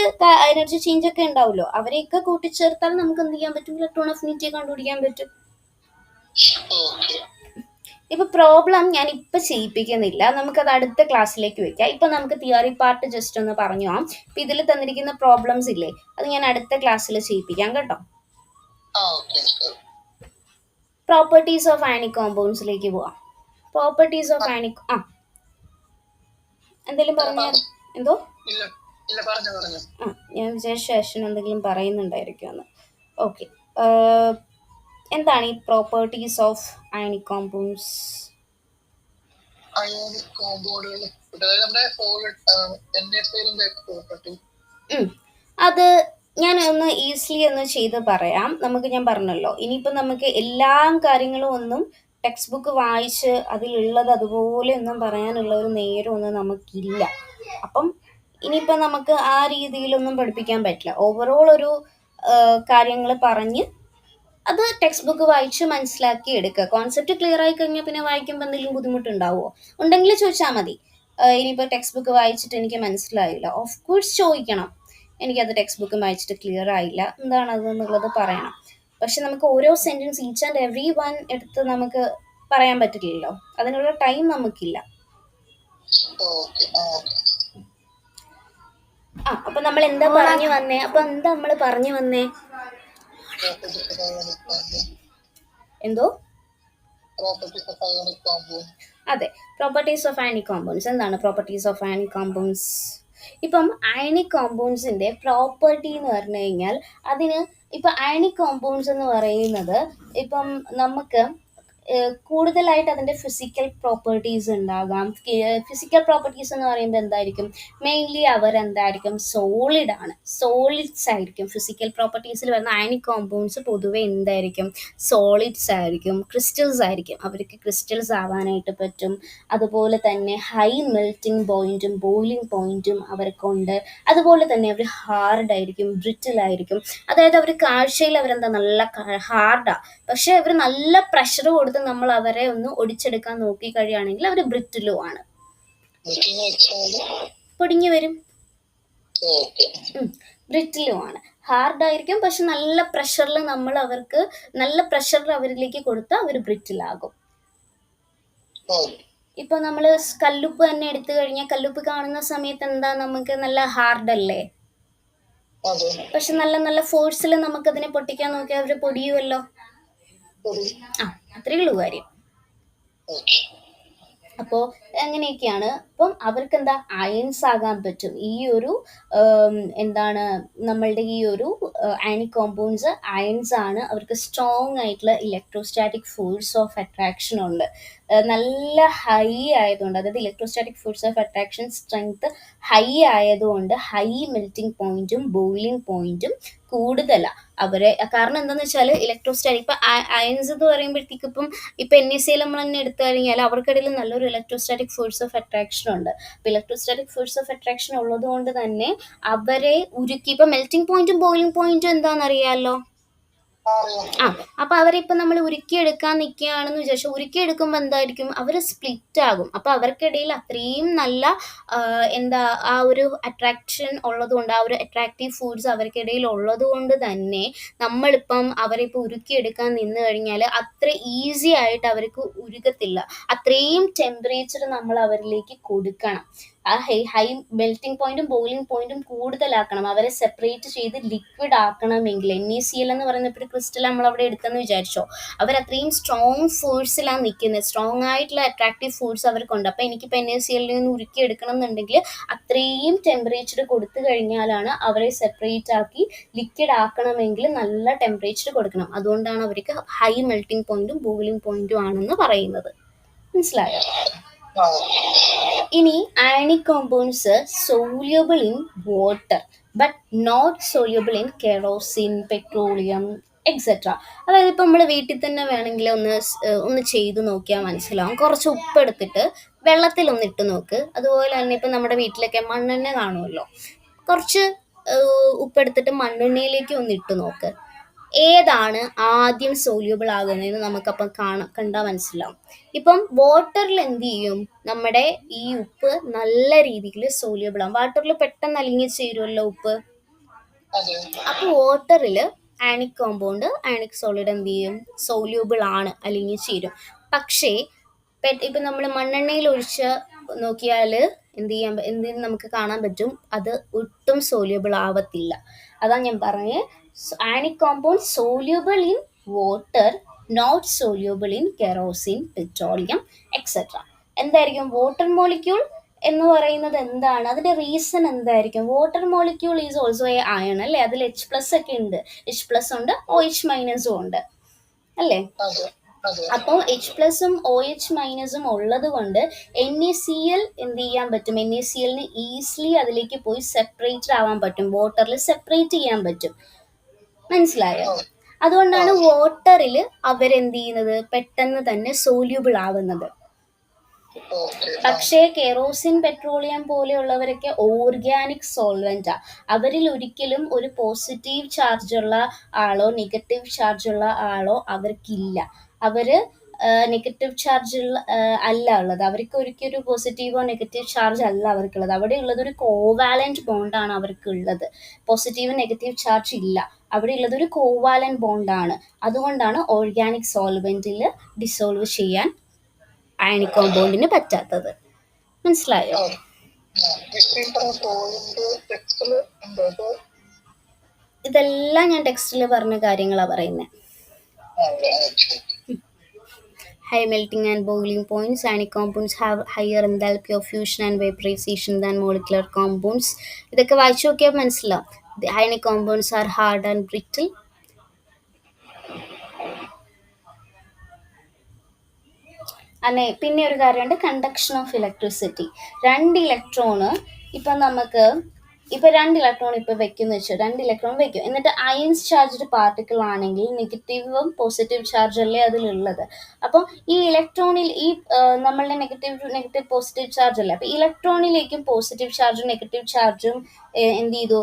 എനർജി ചേഞ്ച് ഒക്കെ ഉണ്ടാവുമല്ലോ, അവരെയൊക്കെ കൂട്ടിച്ചേർത്താൽ നമുക്ക് എന്ത് ചെയ്യാൻ പറ്റും? ഇലക്ട്രോൺ അഫിനിറ്റി കണ്ടുപിടിക്കാൻ പറ്റും. ഇപ്പൊ പ്രോബ്ലം ഞാൻ ഇപ്പൊ ചെയ്യിപ്പിക്കുന്നില്ല, നമുക്കത് അടുത്ത ക്ലാസ്സിലേക്ക് വെക്കാം. ഇപ്പൊ നമുക്ക് തിയറി പാർട്ട് ജസ്റ്റ് ഒന്ന് പറഞ്ഞു പോവാം. ഇപ്പൊ ഇതിൽ തന്നിരിക്കുന്ന പ്രോബ്ലംസ് ഇല്ലേ, അത് ഞാൻ അടുത്ത ക്ലാസ്സിൽ ചെയ്യിപ്പിക്കാം കേട്ടോ. പ്രോപ്പർട്ടീസ് ഓഫ് അയണിക് കോമ്പൗണ്ട്സിലേക്ക് പോവാം. പ്രോപ്പർട്ടീസ് ഓഫ് അയണിക് എന്തെങ്കിലും പറഞ്ഞാൽ എന്തോ ഞാൻ വിചാരിച്ച ശേഷം എന്തെങ്കിലും പറയുന്നുണ്ടായിരിക്കുമെന്ന്. ഓക്കെ, എന്താണ് ഈ പ്രോപ്പർട്ടീസ് ഓഫ് അയണിക് കോമ്പൗണ്ട്സ്? അത് ഞാൻ ഒന്ന് ഈസിലി ഒന്ന് ചെയ്ത് പറയാം. ഞാൻ പറഞ്ഞല്ലോ, ഇനിയിപ്പോൾ നമുക്ക് എല്ലാ കാര്യങ്ങളും ഒന്നും ടെക്സ്റ്റ് ബുക്ക് വായിച്ച് അതിലുള്ളത് അതുപോലെ ഒന്നും പറയാനുള്ള ഒരു നേരമൊന്നും നമുക്കില്ല. അപ്പം ഇനിയിപ്പോൾ നമുക്ക് ആ രീതിയിലൊന്നും പഠിപ്പിക്കാൻ പറ്റില്ല. ഓവറോൾ ഒരു കാര്യങ്ങൾ പറഞ്ഞ് അത് ടെക്സ്റ്റ് ബുക്ക് വായിച്ച് മനസ്സിലാക്കി എടുക്കുക. കോൺസെപ്റ്റ് ക്ലിയർ ആയി കഴിഞ്ഞാൽ പിന്നെ വായിക്കുമ്പോൾ എന്തെങ്കിലും ബുദ്ധിമുട്ടുണ്ടാവുമോ? ഉണ്ടെങ്കിൽ ചോദിച്ചാൽ മതി. ഇനിയിപ്പോൾ ടെക്സ്റ്റ് ബുക്ക് വായിച്ചിട്ട് എനിക്ക് മനസ്സിലായില്ല, ഓഫ് കോഴ്സ് ചോദിക്കണം. എനിക്കത് ടെക്സ്റ്റ് ബുക്ക് വായിച്ചിട്ട് ക്ലിയർ ആയില്ല, എന്താണ് അതെന്നുള്ളത് പറയണം. പക്ഷെ നമുക്ക് ഓരോ sentence each and every one എടുത്ത് നമുക്ക് പറയാൻ പറ്റില്ലല്ലോ, അതിനുള്ള ടൈം നമുക്കില്ല. അപ്പൊ നമ്മൾ എന്താ പറഞ്ഞു വന്നേ? എന്തോ? അതെ, പ്രോപ്പർട്ടീസ് ഓഫ് അയണിക് കോമ്പൗണ്ട്സ്. എന്താണ് പ്രോപ്പർട്ടീസ് ഓഫ് അയണിക് കോമ്പൗണ്ട്സ്? ഇപ്പം അയണിക് കോമ്പൗണ്ട്സിന്റെ പ്രോപ്പർട്ടി എന്ന് പറഞ്ഞു കഴിഞ്ഞാൽ ഇപ്പം അയണിക് കോമ്പൗണ്ട്സ് എന്ന് പറയുന്നത് ഇപ്പം നമുക്ക് കൂടുതലായിട്ട് അതിൻ്റെ ഫിസിക്കൽ പ്രോപ്പർട്ടീസ് ഉണ്ടാകാം. ഫിസിക്കൽ പ്രോപ്പർട്ടീസ് എന്ന് പറയുമ്പോൾ എന്തായിരിക്കും, മെയിൻലി അവരെന്തായിരിക്കും, സോളിഡ്സ് ആയിരിക്കും. ഫിസിക്കൽ പ്രോപ്പർട്ടീസിൽ വരുന്ന അയണിക് കോമ്പൗണ്ട്സ് പൊതുവെ എന്തായിരിക്കും, സോളിഡ്സ് ആയിരിക്കും, ക്രിസ്റ്റൽസ് ആയിരിക്കും. അവർക്ക് ക്രിസ്റ്റൽസ് ആവാനായിട്ട് പറ്റും. അതുപോലെ തന്നെ ഹൈ മെൽറ്റിംഗ് പോയിന്റും ബോയിലിംഗ് പോയിന്റും അവർക്കുണ്ട്. അതുപോലെ തന്നെ അവർ ഹാർഡായിരിക്കും, ബ്രിറ്റിലായിരിക്കും. അതായത് അവർ കാഴ്ചയിൽ അവരെന്താ നല്ല ഹാർഡാണ്, പക്ഷെ അവർ നല്ല പ്രഷർ കൊടുത്ത് നമ്മൾ അവരെ ഒന്ന് ഒടിച്ചെടുക്കാൻ നോക്കി കഴിയുകയാണെങ്കിൽ അവർ ബ്രിറ്റിലും ആണ്, പൊടിഞ്ഞു വരും. ബ്രിറ്റിലും ആണ്, ഹാർഡായിരിക്കും, പക്ഷെ നല്ല പ്രഷറിൽ അവരിലേക്ക് കൊടുത്താൽ അവർ ബ്രിറ്റിലാകും. ഇപ്പൊ നമ്മൾ കല്ലുപ്പ് തന്നെ എടുത്തു കഴിഞ്ഞാൽ കല്ലുപ്പ് കാണുന്ന സമയത്ത് എന്താ, നമുക്ക് നല്ല ഹാർഡല്ലേ, പക്ഷെ നല്ല നല്ല ഫോഴ്സിൽ നമുക്കതിനെ പൊട്ടിക്കാൻ നോക്കിയാൽ അവർ പൊടിയുമല്ലോ. അത്രയേ ഉള്ളൂ കാര്യം. അപ്പോൾ അങ്ങനെയൊക്കെയാണ്. അപ്പം അവർക്ക് എന്താ, അയൺസ് ആകാൻ പറ്റും. ഈ ഒരു എന്താണ് നമ്മളുടെ ഈ ഒരു അയണിക് കോമ്പൗണ്ട്സ് അയൺസ് ആണ്. അവർക്ക് സ്ട്രോങ് ആയിട്ടുള്ള ഇലക്ട്രോസ്റ്റാറ്റിക് ഫോഴ്സ് ഓഫ് അട്രാക്ഷൻ ഉണ്ട്. നല്ല ഹൈ ആയതുകൊണ്ട്, അതായത് electrostatic force of attraction strength high ആയതുകൊണ്ട് ഹൈ മെൽറ്റിംഗ് പോയിന്റും ബോയിലിംഗ് പോയിന്റും കൂടുതലാണ് അവരെ. കാരണം എന്താണെന്ന് വെച്ചാൽ ഇലക്ട്രോസ്റ്റാറ്റിക് ഇപ്പം അയൺസ് എന്ന് പറയുമ്പോഴത്തേക്ക് ഇപ്പം NaCl നമ്മൾ തന്നെ എടുത്തു കഴിഞ്ഞാൽ അവർക്കിടയിൽ നല്ലൊരു ഇലക്ട്രോസ്റ്റാറ്റിക് ഫോഴ്സ് ഓഫ് അട്രാക്ഷൻ ഉണ്ട്. അപ്പം ഇലക്ട്രോസ്റ്റാറ്റിക് ഫോഴ്സ് ഓഫ് അട്രാക്ഷൻ ഉള്ളത് കൊണ്ട് തന്നെ അവരെ ഉരുക്കി, ഇപ്പം മെൽറ്റിംഗ് പോയിന്റും ബോയിലിംഗ് പോയിന്റും എന്താണെന്നറിയാമല്ലോ. അപ്പൊ അവരിപ്പോ നമ്മൾ ഉരുക്കിയെടുക്കാൻ നിൽക്കുകയാണെന്ന് വിചാരിച്ചു, ഉരുക്കിയെടുക്കുമ്പോൾ എന്തായിരിക്കും, അവർ സ്പ്ലിറ്റ് ആകും. അപ്പൊ അവർക്കിടയിൽ അത്രയും നല്ല എന്താ ആ ഒരു അട്രാക്ഷൻ ഉള്ളതുകൊണ്ട്, ആ ഒരു അട്രാക്റ്റീവ് ഫോഴ്സ് അവർക്കിടയിൽ ഉള്ളത് കൊണ്ട് തന്നെ നമ്മളിപ്പം അവരിപ്പോൾ ഉരുക്കിയെടുക്കാൻ നിന്ന് കഴിഞ്ഞാൽ അത്ര ഈസി ആയിട്ട് അവർക്ക് ഉരുകത്തില്ല. അത്രയും ടെമ്പറേച്ചർ നമ്മൾ അവരിലേക്ക് കൊടുക്കണം. ആ ഹൈ മെൽറ്റിംഗ് പോയിന്റും ബോയിലിംഗ് പോയിന്റും കൂടുതലാക്കണം. അവരെ സെപ്പറേറ്റ് ചെയ്ത് ലിക്വിഡ് ആക്കണമെങ്കിൽ NaCl എന്ന് പറയുന്ന ഇപ്പോൾ ഒരു ക്രിസ്റ്റൽ നമ്മൾ അവിടെ എടുത്തെന്ന് വിചാരിച്ചോ, അവരത്രയും സ്ട്രോങ് ഫോഴ്സിലാണ് നിൽക്കുന്നത്. സ്ട്രോങ് ആയിട്ടുള്ള അട്രാക്റ്റീവ് ഫോഴ്സ് അവർക്കുണ്ട്. അപ്പോൾ എനിക്കിപ്പോൾ NaCl നിന്ന് ഉരുക്കി എടുക്കണം എന്നുണ്ടെങ്കിൽ അത്രയും ടെമ്പറേച്ചർ കൊടുത്തു കഴിഞ്ഞാലാണ് അവരെ സെപ്പറേറ്റ് ആക്കി ലിക്വിഡ് ആക്കണമെങ്കിൽ നല്ല ടെമ്പറേച്ചർ കൊടുക്കണം. അതുകൊണ്ടാണ് അവർക്ക് ഹൈ മെൽറ്റിംഗ് പോയിന്റും ബോയിലിംഗ് പോയിന്റും ആണെന്ന് പറയുന്നത്. മനസ്സിലായോ? ഇനി ionic compounds soluble in water but not soluble in kerosene, petroleum etcetera. അതായത് ഇപ്പം നമ്മൾ വീട്ടിൽ തന്നെ വേണമെങ്കിൽ ഒന്ന് ചെയ്ത് നോക്കിയാൽ മനസ്സിലാവും. കുറച്ച് ഉപ്പ് എടുത്തിട്ട് വെള്ളത്തിൽ ഇട്ട് നോക്ക്. അതുപോലെ തന്നെ ഇപ്പം നമ്മുടെ വീട്ടിലൊക്കെ മണ്ണെണ്ണ കാണുമല്ലോ, കുറച്ച് ഉപ്പെടുത്തിട്ട് മണ്ണെണ്ണയിലേക്ക് ഇട്ട് നോക്ക്. ഏതാണ് ആദ്യം സോല്യൂബിൾ ആകുന്നതെന്ന് നമുക്കപ്പം കണ്ടാൽ മനസ്സിലാവും. ഇപ്പം വാട്ടറിൽ എന്ത് ചെയ്യും, നമ്മുടെ ഈ ഉപ്പ് നല്ല രീതിയിൽ സോല്യൂബിൾ ആകും. വാട്ടറിൽ പെട്ടെന്ന് അലിഞ്ഞ് ചേരുമല്ലോ ഉപ്പ്. അപ്പോൾ വാട്ടറിൽ അയണിക് കോമ്പൗണ്ട് അയണിക് സോളിഡ് എന്ത് ചെയ്യും, സോല്യൂബിൾ ആണ്, അലിഞ്ഞ് ചേരും. പക്ഷേ ഇപ്പം നമ്മൾ മണ്ണെണ്ണയിൽ ഒഴിച്ച് നോക്കിയാൽ എന്ത് നമുക്ക് കാണാൻ പറ്റും, അത് ഒട്ടും സോല്യൂബിൾ ആവത്തില്ല. അതാണ് ഞാൻ പറഞ്ഞത്, ionic compound soluble in water, not soluble in kerosene, petroleum etcetera. എന്തായിരിക്കും വാട്ടർ മോളിക്യൂൾ എന്ന് പറയുന്നത് എന്താണ്, അതിന്റെ റീസൺ എന്തായിരിക്കും? Water molecule is also a ion അല്ലേ, അതിൽ H+ ഒക്കെ ഉണ്ട്, H+ ഉണ്ട്, OH- ഉണ്ട് അല്ലേ. അപ്പോൾ H+ഉം OH- ഉള്ളത് കൊണ്ട് NaCl എന്ത് ചെയ്യാൻ പറ്റും, NaClന് ഈസിലി അതിലേക്ക് പോയി സെപ്പറേറ്റ് ആവാൻ പറ്റും, വാട്ടറിൽ സെപ്പറേറ്റ് ചെയ്യാൻ പറ്റും. മനസ്സിലായോ? അതുകൊണ്ടാണ് വാട്ടറിൽ അവരെന്ത് ചെയ്യുന്നത്, പെട്ടെന്ന് തന്നെ സോല്യൂബിൾ ആവുന്നത്. പക്ഷേ കെറോസിൻ, പെട്രോളിയം പോലെയുള്ളവരൊക്കെ ഓർഗാനിക് സോൾവെന്റാ. അവരിൽ ഒരിക്കലും ഒരു പോസിറ്റീവ് ചാർജുള്ള ആളോ നെഗറ്റീവ് ചാർജുള്ള ആളോ അവർക്കില്ല. അവര് നെഗറ്റീവ് ചാർജ് അല്ല ഉള്ളത്, അവർക്ക് ഒരിക്കലും പോസിറ്റീവോ നെഗറ്റീവ് ചാർജ് അല്ല അവർക്കുള്ളത്. അവിടെ ഉള്ളത് ഒരു കോവാലന്റ് ബോണ്ടാണ് അവർക്കുള്ളത്. പോസിറ്റീവ് നെഗറ്റീവ് ചാർജ് ഇല്ല, അവിടെ ഉള്ളത് ഒരു കോവാലന്റ് ബോണ്ടാണ്. അതുകൊണ്ടാണ് ഓർഗാനിക് സോൾവെന്റിൽ ഡിസോൾവ് ചെയ്യാൻ അയണിക് കോമ്പൗണ്ടിന് പറ്റാത്തത്. മനസ്സിലായോ? ഇതെല്ലാം ഞാൻ ടെക്സ്റ്റിൽ പറഞ്ഞ കാര്യങ്ങളാണ് പറയുന്നത്. High melting and boiling points. Ionic compounds have higher enthalpy of fusion and vaporization than molecular compounds. ഇതൊക്കെ വായിച്ചു നോക്കിയാൽ മനസ്സിലാവും. The ionic compounds are hard and brittle. പിന്നെ ഒരു കാര്യമുണ്ട്, കണ്ടക്ഷൻ ഓഫ് ഇലക്ട്രിസിറ്റി. രണ്ട് ഇലക്ട്രോണ് ഇപ്പം നമുക്ക് രണ്ട് ഇലക്ട്രോൺ ഇപ്പം വെക്കുന്ന വെച്ചാൽ രണ്ട് ഇലക്ട്രോൺ വെക്കും, എന്നിട്ട് അയൻസ് ചാർജ്ഡ് പാർട്ടിക്കിൾ ആണെങ്കിൽ നെഗറ്റീവും പോസിറ്റീവ് ചാർജ് അല്ലേ അതിലുള്ളത്. അപ്പോൾ ഈ ഇലക്ട്രോണിൽ നമ്മളുടെ നെഗറ്റീവ് പോസിറ്റീവ് ചാർജ് അല്ലേ, അപ്പോൾ ഇലക്ട്രോണിലേക്കും പോസിറ്റീവ് ചാർജും നെഗറ്റീവ് ചാർജും എന്ത് ചെയ്തു,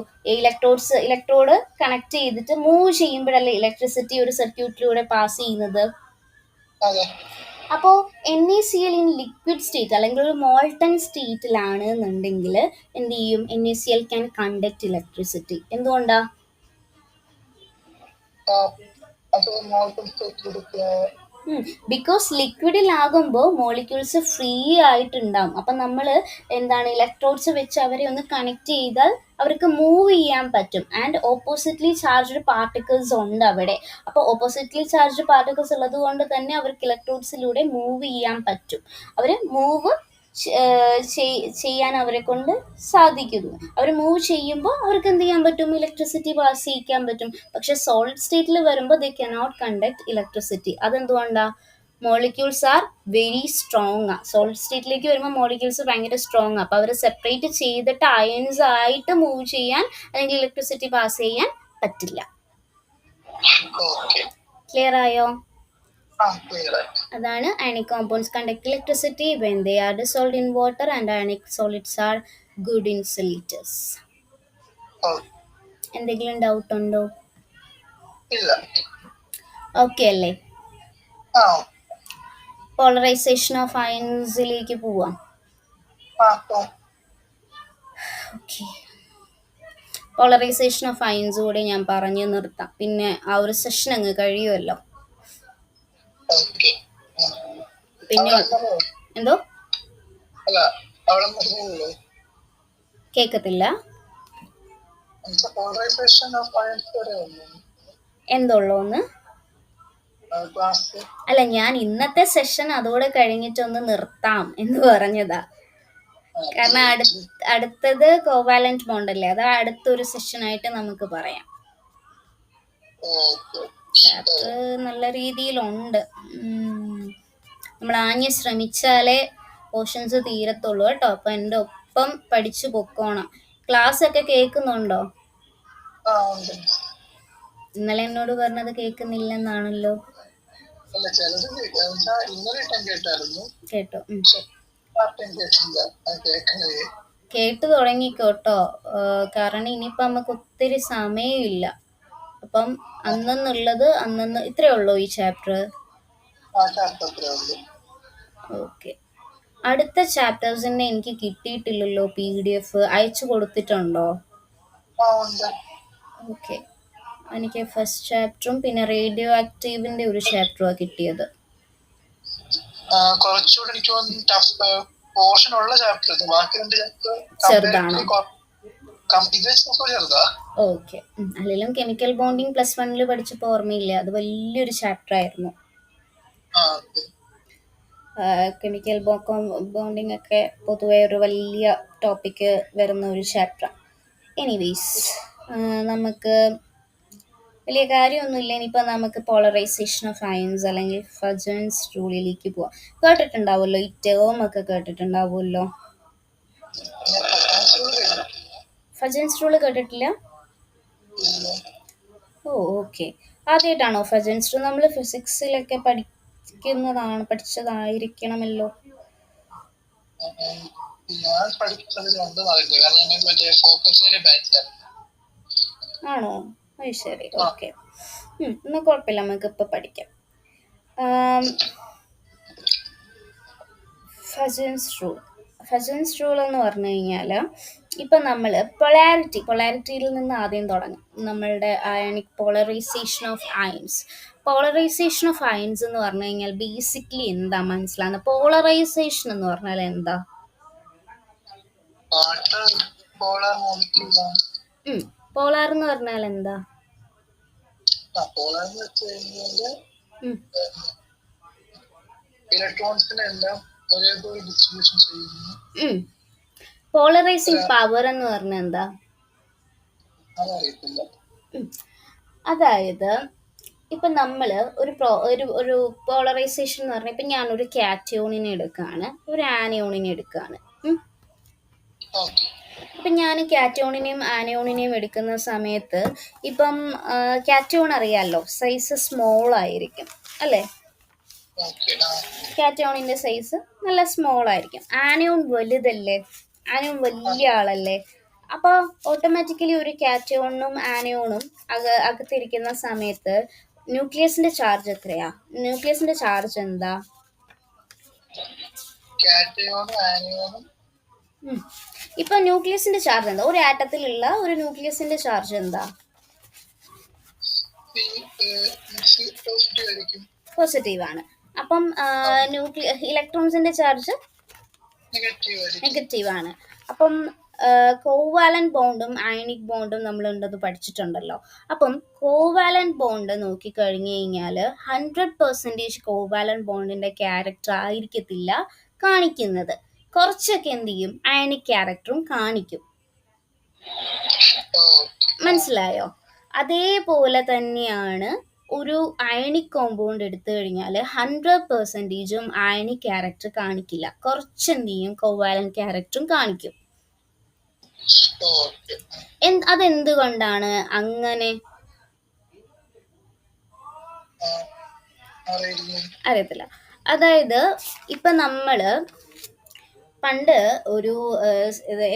ഇലക്ട്രോഡ് കണക്ട് ചെയ്തിട്ട് മൂവ് ചെയ്യുമ്പോഴല്ലേ ഇലക്ട്രിസിറ്റി ഒരു സർക്യൂട്ടിലൂടെ പാസ് ചെയ്യുന്നത്. അപ്പോൾ NaCl ഇൻ ലിക്വിഡ് സ്റ്റേറ്റ് അല്ലെങ്കിൽ ഒരു മോൾട്ടൺ സ്റ്റേറ്റിലാണ് എന്നുണ്ടെങ്കിൽ എന്ത് ചെയ്യും, NaCl ക്യാൻ കണ്ടക്ട് ഇലക്ട്രിസിറ്റി. എന്തുകൊണ്ടാ? ബിക്കോസ് ലിക്വിഡിലാകുമ്പോൾ മോളിക്യൂൾസ് ഫ്രീ ആയിട്ടുണ്ടാവും. അപ്പം നമ്മൾ ഇലക്ട്രോഡ്സ് വെച്ച് അവരെ ഒന്ന് കണക്ട് ചെയ്താൽ അവർക്ക് മൂവ് ചെയ്യാൻ പറ്റും. ആൻഡ് ഓപ്പോസിറ്റ്ലി ചാർജ്ഡ് പാർട്ടിക്കിൾസ് ഉണ്ട് അവിടെ. അപ്പോൾ ഓപ്പോസിറ്റ്ലി ചാർജ്ഡ് പാർട്ടിക്കിൾസ് ഉള്ളത് കൊണ്ട് തന്നെ അവർക്ക് ഇലക്ട്രോഡ്സിലൂടെ മൂവ് ചെയ്യാൻ പറ്റും. അവർ മൂവ് ചെയ്യാൻ അവരെ കൊണ്ട് സാധിക്കുന്നു. അവർ മൂവ് ചെയ്യുമ്പോൾ അവർക്ക് എന്ത് ചെയ്യാൻ പറ്റും, ഇലക്ട്രിസിറ്റി പാസ് ചെയ്യിക്കാൻ പറ്റും. പക്ഷെ സോളിഡ് സ്റ്റേറ്റിൽ വരുമ്പോൾ ദേ കനോട്ട് കണ്ടക്ട് ഇലക്ട്രിസിറ്റി. അതെന്തുകൊണ്ടാ? Molecules are very strong. Solid സ്റ്റേറ്റിലേക്ക് വരുമ്പോൾ മോളിക്യൂൾസ് ഭയങ്കര സ്ട്രോങ്. അപ്പോൾ അവർ സെപ്പറേറ്റ് ചെയ്തിട്ട് അയൺസ് ആയിട്ട് മൂവ് ചെയ്യാൻ അല്ലെങ്കിൽ ഇലക്ട്രിസിറ്റി പാസ് ചെയ്യാൻ പറ്റില്ല. ക്ലിയർ ആയോ? അതാണ് ionic compounds conduct electricity when they are dissolved in water, and ionic solids are good insulators. എന്തെങ്കിലും ഡൗട്ട് ഉണ്ടോ? ഓക്കെ അല്ലേ? പോളറൈസേഷൻ ഓഫ് അയൺസിലേക്ക് പോവാം. ഓക്കെ, പോളറൈസേഷൻ ഓഫ് അയൺസ് കൂടെ ഞാൻ പറഞ്ഞു നിർത്താം, പിന്നെ ആ ഒരു സെഷൻ അങ്ങ് കഴിയുമല്ലോ. പിന്നെ എന്തോ കേക്കത്തില്ല, എന്തുള്ളൂന്ന്? അല്ല, ഞാൻ ഇന്നത്തെ സെഷൻ അതോടെ കഴിഞ്ഞിട്ടൊന്ന് നിർത്താം എന്ന് പറഞ്ഞതാ. കാരണം അടുത്തത് കോവാലന്റ് ബോണ്ട് അല്ലേ, അത് അടുത്തൊരു സെഷനായിട്ട് നമുക്ക് പറയാം. ചാപ്റ്റർ നല്ല രീതിയിലുണ്ട്, നമ്മൾ ആഞ്ഞ് ശ്രമിച്ചാലേ പോർഷൻസ് തീരത്തുള്ളൂ കേട്ടോ. അപ്പൊ എൻ്റെ ഒപ്പം പഠിച്ചു പൊക്കോണം. ക്ലാസ് ഒക്കെ കേൾക്കുന്നുണ്ടോ? ഇന്നലെ എന്നോട് പറഞ്ഞത് കേൾക്കുന്നില്ലെന്നാണല്ലോ. കേട്ടോ? കേട്ടു തുടങ്ങിക്കോട്ടോ, കാരണം ഇനിയിപ്പോ നമുക്ക് ഒത്തിരി സമയമില്ല. അപ്പം അന്നുള്ളത് ഇത്രേ ഉള്ളൂ ഈ ചാപ്റ്റർ. ഓക്കെ, അടുത്ത ചാപ്റ്റേഴ്സിന്റെ എനിക്ക് കിട്ടിയിട്ടില്ലല്ലോ PDF. അയച്ചു കൊടുത്തിട്ടുണ്ടോ? ഓക്കെ, എനിക്ക് ഫസ്റ്റ് ചാപ്റ്ററും പിന്നെ റേഡിയോ ആക്റ്റീവിന്റെ ഒരു ചാപ്റ്ററുമാണ് കിട്ടിയത്. ചെറുതാണോ? ഓക്കെ, അല്ലെങ്കിലും കെമിക്കൽ ബോണ്ടിങ് +1 പഠിച്ചപ്പോൾ ഓർമ്മയില്ല, അത് വലിയൊരു ചാപ്റ്റർ ആയിരുന്നു. കെമിക്കൽ ബോണ്ടിങ് ഒക്കെ പൊതുവെ ഒരു വലിയ ടോപ്പിക്ക് വരുന്ന ഒരു ചാപ്റ്റർ. എനിവേസ്, നമുക്ക് വലിയ കാര്യമൊന്നുമില്ല. ഇനിയിപ്പോൾ നമുക്ക് പോളറൈസേഷൻ ഓഫ് അയൺസ് അല്ലെങ്കിൽ ഫജൻസ് റൂളിലേക്ക് പോവാം. കേട്ടിട്ടുണ്ടാവുമല്ലോ, ഈ ടേം ഒക്കെ കേട്ടിട്ടുണ്ടാവുമല്ലോ. ഫജൻസ് റൂള് കേട്ടിട്ടില്ല? ഓക്കെ, ആദ്യമായിട്ടാണോ ഫജൻസ് റൂൾ? നമ്മൾ ഫിസിക്സിലൊക്കെ പഠിച്ചതായിരിക്കണമല്ലോ. ആണോ? അത് ശരി, ഓക്കെ. എന്നാൽ കുഴപ്പമില്ല, നമുക്ക് ഇപ്പൊ പഠിക്കാം. ഫജൻസ് റൂൾ എന്ന് പറഞ്ഞു കഴിഞ്ഞാൽ, ഇപ്പം നമ്മൾ പൊളാരിറ്റിയിൽ നിന്ന് ആദ്യം തുടങ്ങും. നമ്മളുടെ ionic polarisation of ions. Polarisation of ions എന്ന് പറഞ്ഞു കഴിഞ്ഞാൽ ബേസിക്കലി എന്താ മനസ്സിലാകുന്നത്? പോളറൈസേഷൻ എന്ന് പറഞ്ഞാൽ എന്താ? പോളാർ എന്ന് പറഞ്ഞാൽ എന്താ? പോളറൈസിങ് പവർ എന്ന് പറഞ്ഞാൽ എന്താ? അതായത് ഇപ്പം നമ്മൾ ഒരു പോളറൈസേഷൻ എന്ന് പറഞ്ഞാൽ ഇപ്പം ഞാനൊരു കാറ്റയോണിനെ എടുക്കുകയാണ്, ഒരു ആനയോണിനെ എടുക്കുകയാണ്. ഇപ്പം ഞാൻ കാറ്റയോണിനെയും ആനയോണിനെയും എടുക്കുന്ന സമയത്ത് ഇപ്പം കാറ്റയോൺ അറിയാമല്ലോ, സൈസ് സ്മോൾ ആയിരിക്കും അല്ലേ? കാറ്റയോണിൻ്റെ സൈസ് നല്ല സ്മോൾ ആയിരിക്കും. ആനയോൺ വലുതല്ലേ, ആനയോൺ വലിയ ആളല്ലേ. അപ്പോൾ ഓട്ടോമാറ്റിക്കലി ഒരു കാറ്റയോണും ആനയോണും അകത്തിരിക്കുന്ന സമയത്ത് ന്യൂക്ലിയസിന്റെ ചാർജ് എത്രയാ? ന്യൂക്ലിയസിന്റെ ചാർജ് എന്താ? ഇപ്പൊ ന്യൂക്ലിയസിന്റെ ചാർജ് എന്താ? ഒരു ആറ്റത്തിലുള്ള ഒരു ന്യൂക്ലിയസിന്റെ ചാർജ് എന്താ? പോസിറ്റീവ് ആണ്. അപ്പം ഇലക്ട്രോൺസിന്റെ ചാർജ് നെഗറ്റീവ് ആണ്. അപ്പം കോവാലന്റ് ബോണ്ടും അയണിക് ബോണ്ടും നമ്മൾ ഉണ്ടെന്ന് പഠിച്ചിട്ടുണ്ടല്ലോ. അപ്പം കോവാലന്റ് ബോണ്ട് നോക്കിക്കഴിഞ്ഞു കഴിഞ്ഞാൽ 100% കോവാലന്റ് ബോണ്ടിന്റെ ക്യാരക്ടർ ആയിരിക്കത്തില്ല കാണിക്കുന്നത്. കുറച്ചൊക്കെ എന്ത് ചെയ്യും, അയണിക് ക്യാരക്ടറും കാണിക്കും. മനസ്സിലായോ? അതേപോലെ തന്നെയാണ് ഒരു അയണിക് കോമ്പൗണ്ട് എടുത്തു കഴിഞ്ഞാൽ 100%ഉം അയണിക് ക്യാരക്ടർ കാണിക്കില്ല, കുറച്ചെന്ത് ചെയ്യും, കോവാലന്റ് ക്യാരക്ടറും കാണിക്കും. അതെന്തുകൊണ്ടാണ് അങ്ങനെ? അറിയത്തില്ല. അതായത് ഇപ്പൊ നമ്മള് പണ്ട് ഒരു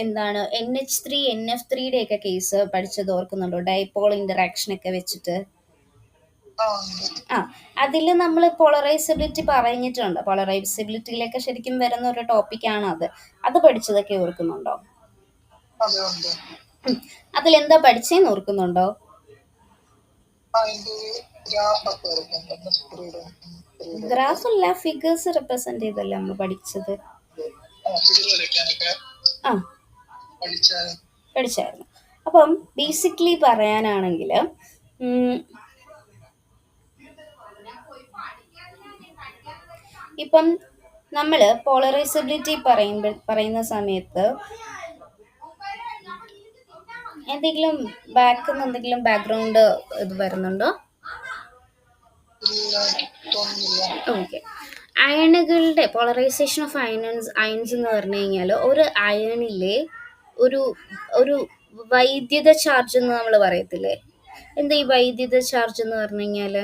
എന്താണ് NH3 NF3 ഒക്കെ കേസ് പഠിച്ചത് ഓർക്കുന്നുണ്ടോ? ഡൈപോൾ ഇന്ററാക്ഷൻ ഒക്കെ വെച്ചിട്ട്. അതിൽ നമ്മൾ പോളറൈസബിലിറ്റി പറഞ്ഞിട്ടുണ്ട്. പോളറൈസബിലിറ്റിയിലൊക്കെ ശരിക്കും വരുന്ന ഒരു ടോപ്പിക്കാണ് അത് പഠിച്ചതൊക്കെ ഓർക്കുന്നുണ്ടോ? അതിലെന്താ പഠിച്ചേന്ന് ഓർക്കുന്നുണ്ടോ? ഗ്രാഫല്ല, ഫിഗേഴ്സ് റെപ്രസെന്റ് ചെയ്തല്ലേ നമ്മൾ പഠിച്ചത്. പഠിച്ചായിരുന്നു. അപ്പം ബേസിക്കലി പറയാനാണെങ്കിൽ ഇപ്പം നമ്മൾ പോളറൈസബിലിറ്റി പറയുന്ന സമയത്ത് എന്തെങ്കിലും ബാക്ക്ഗ്രൗണ്ട് ഇത് വരുന്നുണ്ടോ? ഓക്കെ. അയണുകളുടെ പോളറൈസേഷൻ ഓഫ് അയൺസ് എന്ന് പറഞ്ഞു കഴിഞ്ഞാൽ ഒരു അയണിലെ ഒരു വൈദ്യുത ചാർജ് എന്ന് നമ്മൾ പറയത്തില്ലേ? എന്താ ഈ വൈദ്യുത ചാർജ് എന്ന് പറഞ്ഞു കഴിഞ്ഞാല്?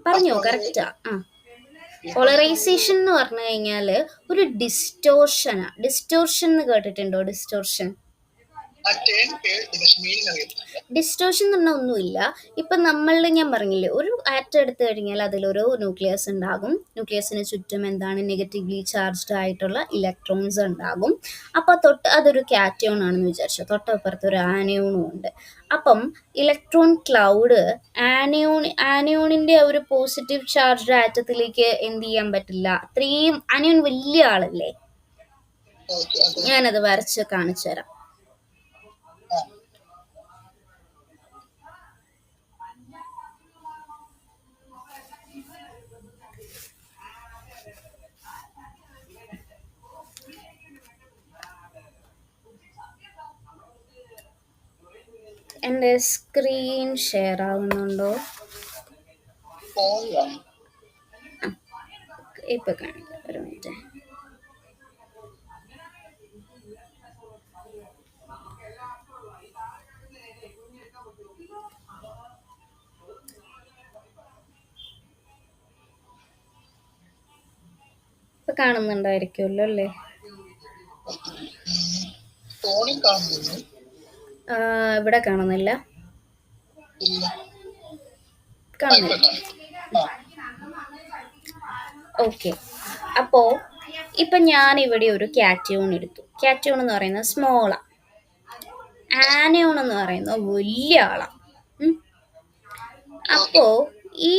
പറഞ്ഞോ, കറക്റ്റാ. പോളറൈസേഷൻ എന്ന് പറഞ്ഞു കഴിഞ്ഞാല് ഒരു ഡിസ്റ്റോർഷനാ. ഡിസ്റ്റോർഷൻ എന്ന് കേട്ടിട്ടുണ്ടോ? ഡിസ്റ്റോർഷൻ എന്ന് പറഞ്ഞാൽ ഒന്നുമില്ല. ഇപ്പം ഞാൻ പറഞ്ഞില്ലേ, ഒരു ആറ്റം എടുത്തു കഴിഞ്ഞാൽ അതിലൊരു ന്യൂക്ലിയസ് ഉണ്ടാകും. ന്യൂക്ലിയസിന് ചുറ്റും എന്താണ്, നെഗറ്റീവ്ലി ചാർജ്ഡ് ആയിട്ടുള്ള ഇലക്ട്രോൺസ് ഉണ്ടാകും. അപ്പോൾ അതൊരു കാറ്റയോൺ ആണെന്ന് വിചാരിച്ചു. തൊട്ടപ്പുറത്ത് ഒരു ആനയോണും ഉണ്ട്. അപ്പം ഇലക്ട്രോൺ ക്ലൗഡ് ആനയോണിന്റെ ഒരു പോസിറ്റീവ് ചാർജ്ഡ് ആറ്റത്തിലേക്ക് എന്ത് ചെയ്യാൻ പറ്റില്ല. അത്രയും ആനയോൺ വലിയ ആളല്ലേ. ഞാനത് വരച്ച് കാണിച്ചു തരാം. എൻ്റെ സ്ക്രീൻ ഷെയർ ആവുന്നുണ്ടോ? ഇപ്പൊ കാണിക്കാം, ഒരു മിനിറ്റ്. ഇപ്പൊ കാണുന്നുണ്ടായിരിക്കുമല്ലോ അല്ലേ? ഇവിടെ കാണുന്നില്ല. കാണുന്നില്ല. ഓക്കെ. അപ്പോ ഇപ്പൊ ഞാൻ ഇവിടെ ഒരു കാറ്റയോൺ എടുത്തു. കാറ്റയോൺ എന്ന് പറയുന്നത് സ്മോളാ, ആനയോൺ എന്ന് പറയുന്നത് വലിയ ആളാ. അപ്പോ ഈ